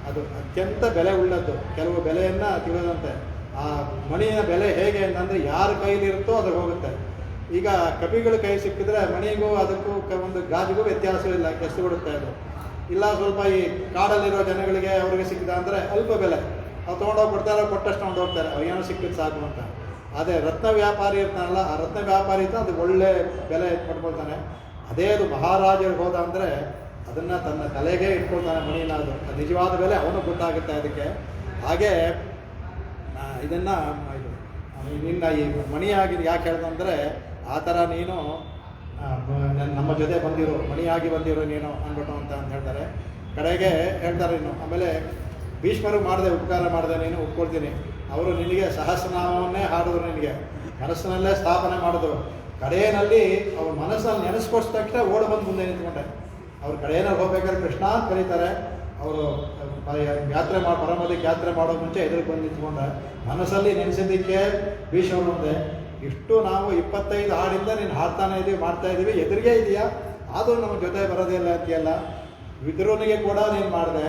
Speaker 1: ಅದು ಅತ್ಯಂತ ಬೆಲೆ ಉಳ್ಳದ್ದು. ಕೆಲವು ಬೆಲೆಯನ್ನು ತಿಳಿದಂತೆ ಆ ಮಣಿಯ ಬೆಲೆ ಹೇಗೆ ಅಂತಂದರೆ ಯಾರ ಕೈಲಿರುತ್ತೋ ಅದು ಹೋಗುತ್ತೆ. ಈಗ ಕಪಿಗಳ ಕೈ ಸಿಕ್ಕಿದ್ರೆ ಮಣಿಗೂ ಅದಕ್ಕೂ ಒಂದು ಗಾಜಿಗೂ ವ್ಯತ್ಯಾಸವಿಲ್ಲ, ಎಷ್ಟು ಕೊಡುತ್ತೆ ಅದು. ಇಲ್ಲ ಸ್ವಲ್ಪ ಈ ಕಾಡಲ್ಲಿರೋ ಜನಗಳಿಗೆ ಅವ್ರಿಗೆ ಸಿಕ್ಕಿದ ಅಂದರೆ ಅಲ್ಪ ಬೆಲೆ, ಅವ್ರು ತೊಗೊಂಡೋಗಿ ಕೊಡ್ತಾರೆ, ಕೊಟ್ಟಷ್ಟು ತೊಗೊಂಡೋಗ್ತಾರೆ, ಅವ್ರಿಗೇನೋ ಸಿಕ್ಕಿದ್ದು ಸಾಕು ಅಂತ. ಅದೇ ರತ್ನ ವ್ಯಾಪಾರಿ ಇರ್ತಾನಲ್ಲ, ಆ ರತ್ನ ವ್ಯಾಪಾರಿ ಇದ್ದ ಅದು ಒಳ್ಳೆ ಬೆಲೆ ಕೊಟ್ಕೊಳ್ತಾನೆ. ಅದೇ ಅದು ಮಹಾರಾಜರಿಗೆ ಹೋದ ಅಂದರೆ ಅದನ್ನು ತನ್ನ ತಲೆಗೆ ಇಟ್ಕೊಳ್ತಾನೆ ಮಣಿನ. ಅದು ನಿಜವಾದ ಬೆಲೆ ಅವನು ಗೊತ್ತಾಗುತ್ತೆ ಅದಕ್ಕೆ. ಹಾಗೆ ಇದನ್ನು ನಿನ್ನ ಈ ಮಣಿಯಾಗಿ ಯಾಕೆ ಹೇಳ್ದಂದರೆ ಆ ಥರ ನೀನು ನಮ್ಮ ಜೊತೆ ಬಂದಿರು, ಮಣಿಯಾಗಿ ಬಂದಿರು ನೀನು ಅಂದ್ಬಿಟ್ಟು ಅಂತ ಹೇಳ್ತಾರೆ. ಕಡೆಗೆ ಹೇಳ್ತಾರೆ ಇನ್ನು ಆಮೇಲೆ ಭೀಷ್ಮರು ಮಾಡಿದೆ ಉಪಕಾರ ಮಾಡಿದೆ ನೀನು ಒಪ್ಕೊಳ್ತೀನಿ. ಅವರು ನಿನಗೆ ಸಹಸ್ರನಾಮವನ್ನೇ ಹಾಡಿದ್ರು, ನಿನಗೆ ಮನಸ್ಸಿನಲ್ಲೇ ಸ್ಥಾಪನೆ ಮಾಡಿದ್ರು. ಕಡೆಯಲ್ಲಿ ಅವ್ರ ಮನಸ್ಸಲ್ಲಿ ನೆನೆಸ್ಕೊಡ್ಸ ತಕ್ಷಣ ಓಡಿ ಬಂದು ಮುಂದೆ ನಿಂತ್ಕೊಂಡೆ. ಅವ್ರ ಕಡೆಯಲ್ಲಿ ಹೋಗ್ಬೇಕಾದ್ರೆ ಕೃಷ್ಣ ಅಂತ ಕರೀತಾರೆ. ಅವರು ಯಾತ್ರೆ ಮಾಡಿ ಪರಮದಕ್ಕೆ ಯಾತ್ರೆ ಮಾಡೋ ಮುಂಚೆ ಎದುರಿಗೆ ಬಂದು ನಿಂತ್ಕೊಂಡೆ. ಮನಸ್ಸಲ್ಲಿ ನೆನೆಸಿದ್ದಕ್ಕೆ ಭೀಷ್ಮರು ಮುಂದೆ ಇಷ್ಟು ನಾವು 25 ಹಾಡಿಂದ ನೀನು ಹಾಡ್ತಾನೆ ಇದ್ದೀವಿ, ಮಾಡ್ತಾ ಇದ್ದೀವಿ, ಎದುರಿಗೆ ಇದೆಯಾ, ಆದರೂ ನಮ್ಮ ಜೊತೆ ಬರೋದಿಲ್ಲ ಅಂತೀಯಲ್ಲ. ವಿದುರನಿಗೆ ಕೂಡ ನೀನು ಮಾಡಿದೆ.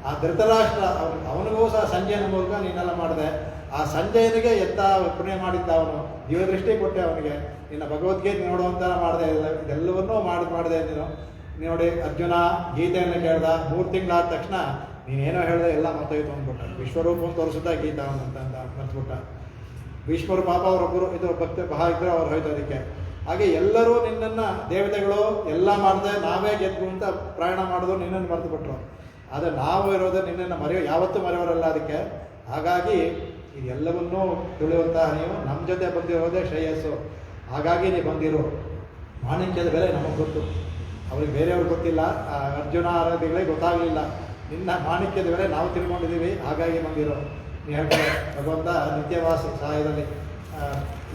Speaker 1: ಆ ಧೃತರಾಷ್ಟ್ರ ಅವನಿಗೂ ಸಹ ಸಂಜಯನ ಮೂಲಕ ನೀನೆಲ್ಲ ಮಾಡಿದೆ. ಆ ಸಂಜಯನಿಗೆ ಎತ್ತ ಪುಣ್ಯ ಮಾಡಿದ್ದ ಅವನು, ಜೀವದೃಷ್ಟಿ ಕೊಟ್ಟೆ ಅವನಿಗೆ. ನಿನ್ನ ಭಗವದ್ಗೀತೆ ನೋಡುವಂಥ ಮಾಡಿದೆ, ಇದೆಲ್ಲವನ್ನೂ ಮಾಡಿದೆ ನೀನು. ನೋಡಿ ಅರ್ಜುನ ಗೀತೆಯನ್ನು ಕೇಳ್ದ, 3 ತಿಂಗಳಾದ ತಕ್ಷಣ ನೀನೇನೋ ಹೇಳಿದೆ ಎಲ್ಲ ಮರ್ತೋಯ್ತು ಅಂದ್ಬಿಟ್ಟ. ವಿಶ್ವರೂಪವನ್ನು ತೋರಿಸುತ್ತಾ ಗೀತಾ ಅಂತ ಮರ್ತ್ಬಿಟ್ಟ. ಭೀಷ್ಮರು ಪಾಪ ಅವರೊಬ್ಬರು ಇದು ಭಕ್ತಿ ಬಹಳ ಇದ್ದರು, ಅವ್ರು ಹೋಯ್ತು ಅದಕ್ಕೆ. ಹಾಗೆ ಎಲ್ಲರೂ ನಿನ್ನನ್ನು ದೇವತೆಗಳು ಎಲ್ಲ ಮಾಡಿದೆ ನಾವೇ ಗೆದ್ದು ಅಂತ ಪ್ರಯಾಣ ಮಾಡಿದ್ರು, ನಿನ್ನನ್ನು ಮರೆತು ಬಿಟ್ರು. ಆದರೆ ನಾವು ಇರೋದು ನಿನ್ನನ್ನು ಯಾವತ್ತೂ ಮರೆಯೋರಲ್ಲ ಅದಕ್ಕೆ. ಹಾಗಾಗಿ ಇದೆಲ್ಲವನ್ನೂ ತಿಳಿಯುವಂತಹ ನೀವು ನಮ್ಮ ಜೊತೆ ಬಂದಿರೋದೇ ಶ್ರೇಯಸ್ಸು. ಹಾಗಾಗಿ ನೀವು ಬಂದಿರೋ ಮಾಣಿಕ್ಯದ ಬೆಲೆ ನಮಗೆ ಗೊತ್ತು, ಅವ್ರಿಗೆ ಬೇರೆಯವ್ರಿಗೆ ಗೊತ್ತಿಲ್ಲ. ಅರ್ಜುನ ಆರಾಧಿಗಳೇ ಗೊತ್ತಾಗಲಿಲ್ಲ. ನಿನ್ನ ಮಾಣಿಕ್ಯದ ಬೆಲೆ ನಾವು ತಿಳ್ಕೊಂಡಿದ್ದೀವಿ, ಹಾಗಾಗಿ ಬಂದಿರೋ. ನೀವು ಹೇಳ್ತಾರೆ ಭಗವಂತ ನಿತ್ಯವಾಸಿ ಸಹಾಯದಲ್ಲಿ.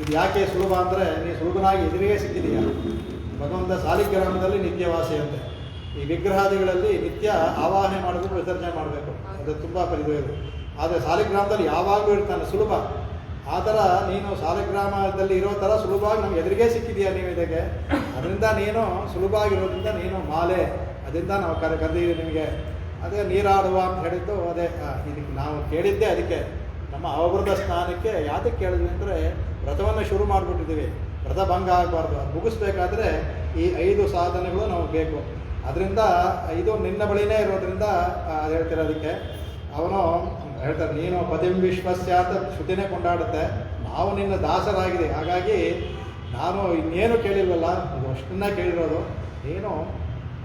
Speaker 1: ಇದು ಯಾಕೆ ಸುಲಭ ಅಂದರೆ ನೀವು ಸುಲಭನಾಗಿ ಎದುರಿಗೆ ಸಿಕ್ಕಿದೀಯ. ಭಗವಂತ ಸಾಲಿಗ್ರಾಮದಲ್ಲಿ ನಿತ್ಯವಾಸಿ ಅಂತೆ. ಈ ವಿಗ್ರಹಾದಿಗಳಲ್ಲಿ ನಿತ್ಯ ಆವಾಹನೆ ಮಾಡಬೇಕು, ವಿಸರ್ಜನೆ ಮಾಡಬೇಕು, ಅದು ತುಂಬ ಪರಿಧಿ. ಆದರೆ ಸಾಲಿಗ್ರಾಮದಲ್ಲಿ ಯಾವಾಗಲೂ ಇರ್ತಾನೆ, ಸುಲಭ. ಆ ಥರ ನೀನು ಸಾಲಿಗ್ರಾಮದಲ್ಲಿ ಇರೋ ಥರ ಸುಲಭವಾಗಿ ನಮ್ಗೆ ಎದುರಿಗೆ ಸಿಕ್ಕಿದೆಯಾ ನೀವು ಇದಕ್ಕೆ. ಅದರಿಂದ ನೀನು ಸುಲಭವಾಗಿರೋದ್ರಿಂದ ನೀನು ಮಾಲೆ, ಅದರಿಂದ ನಾವು ಕರೆದಿದ್ದೀವಿ ನಿಮಗೆ. ಅದೇ ನೀರಾಡುವ ಅಂತ ಹೇಳಿದ್ದು ಅದೇ. ಇದಕ್ಕೆ ನಾವು ಕೇಳಿದ್ದೆ ಅದಕ್ಕೆ. ನಮ್ಮ ಅವಭೃತ ಸ್ನಾನಕ್ಕೆ ಯಾತಕ್ಕೆ ಕೇಳಿದ್ವಿ ಅಂದರೆ ವ್ರತವನ್ನು ಶುರು ಮಾಡಿಬಿಟ್ಟಿದ್ದೀವಿ, ವ್ರತ ಭಂಗ ಆಗಬಾರ್ದು. ಅದು ಮುಗಿಸ್ಬೇಕಾದ್ರೆ ಈ 5 ಸಾಧನೆಗಳು ನಮಗೆ ಬೇಕು. ಅದರಿಂದ ಇದು ನಿನ್ನ ಬಳಿನೇ ಇರೋದ್ರಿಂದ ಅದು ಹೇಳ್ತಿರೋದಕ್ಕೆ. ಅವನು ಹೇಳ್ತಾರೆ ನೀನು ಪತಿಂ ವಿಶ್ವಸ್ಯಾತ ಶ್ರುತಿನೇ ಕೊಂಡಾಡುತ್ತೆ. ನಾವು ನಿನ್ನ ದಾಸರಾಗಿದೆ, ಹಾಗಾಗಿ ನಾನು ಇನ್ನೇನು ಕೇಳಿಲ್ವಲ್ಲ, ಇದು ಅಷ್ಟನ್ನೇ ಕೇಳಿರೋದು, ನೀನು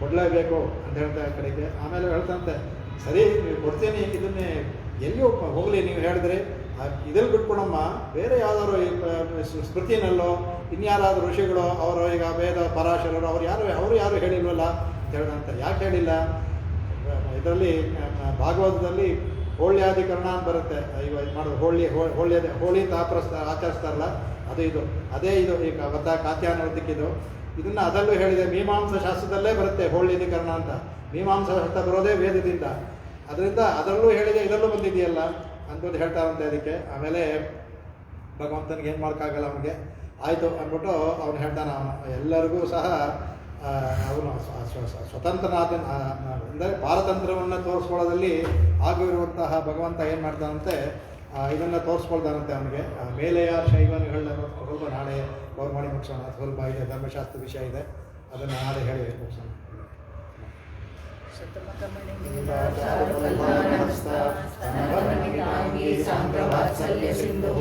Speaker 1: ಕೊಡಲೇಬೇಕು ಅಂತ ಹೇಳ್ತಾ ಕಡೆಗೆ. ಆಮೇಲೆ ಹೇಳ್ತಂತೆ ಸರಿ ನೀವು ಕೊಡ್ತೀನಿ, ಇದನ್ನೇ ಎಲ್ಲಿ ಹೋಗಲಿ ನೀವು ಹೇಳಿದ್ರಿ ಇದಲ್ಲಿ ಬಿಟ್ಕೊಡಮ್ಮ, ಬೇರೆ ಯಾವುದಾದ್ರು ಸ್ಮೃತಿನಲ್ಲೋ ಇನ್ಯಾರಾದರೂ ಋಷಿಗಳು ಅವರು ಈಗ ವೇದ ಪರಾಶರರು ಅವರು ಯಾರು ಹೇಳಿಲ್ವಲ್ಲ ಅಂತ ಹೇಳ್ದಂತೆ. ಯಾಕೆ ಹೇಳಿಲ್ಲ? ಇದರಲ್ಲಿ ಭಾಗವತದಲ್ಲಿ ಹೋಳ್ಯಾಧಿಕರಣ ಅಂತ ಬರುತ್ತೆ. ಈಗ ಇದು ಮಾಡೋದು ಹೋಳಿ ಆಚರಿಸ್ತಾರಲ್ಲ, ಅದೇ ಇದು ಈಗ ಕಾತ್ಯಾನವೃತ್ತಿಕ್ಕಿದು. ಇದನ್ನು ಅದಲ್ಲೂ ಹೇಳಿದೆ, ಮೀಮಾಂಸ ಶಾಸ್ತ್ರದಲ್ಲೇ ಬರುತ್ತೆ ಹೋಳ್ಯಾಧಿಕರಣ ಅಂತ. ಮೀಮಾಂಸ ಶಾಸ್ತ್ರ ಬರೋದೇ ವೇದದಿಂದ, ಅದರಿಂದ ಅದರಲ್ಲೂ ಹೇಳಿದೆ, ಇದರಲ್ಲೂ ಬಂದಿದೆಯಲ್ಲ ಅಂತಂದು ಹೇಳ್ತಾರಂತೆ ಅದಕ್ಕೆ. ಆಮೇಲೆ ಭಗವಂತನಿಗೆ ಏನು ಮಾಡೋಕ್ಕಾಗಲ್ಲ, ಅವನಿಗೆ ಆಯಿತು ಅಂದ್ಬಿಟ್ಟು ಅವನು ಹೇಳ್ತಾನೆ. ಎಲ್ಲರಿಗೂ ಸಹ ಅವನು ಸ್ವತಂತ್ರನಾದ ಅಂದರೆ ಪಾರತಂತ್ರವನ್ನು ತೋರಿಸ್ಕೊಳ್ಳೋದಲ್ಲಿ ಆಗಿರುವಂತಹ ಭಗವಂತ ಏನು ಮಾಡ್ತಾನಂತೆ, ಇದನ್ನು ತೋರಿಸ್ಕೊಳ್ತಾನಂತೆ ಅವನಿಗೆ. ಮೇಲೆಯ ಶೈವನುಗಳನ್ನ ಸ್ವಲ್ಪ ನಾಳೆ ಕವರ್ ಮಾಡಿ ಮುಗಿಸೋಣ. ಸ್ವಲ್ಪ ಇದೆ ಧರ್ಮಶಾಸ್ತ್ರ ವಿಷಯ ಇದೆ, ಅದನ್ನು ನಾಳೆ ಹೇಳಿ ಮುಗಿಸೋಣ.
Speaker 2: ಸಾಂಪ್ರವಾತ್ಸಲ್ಯ ಸಿಂಧು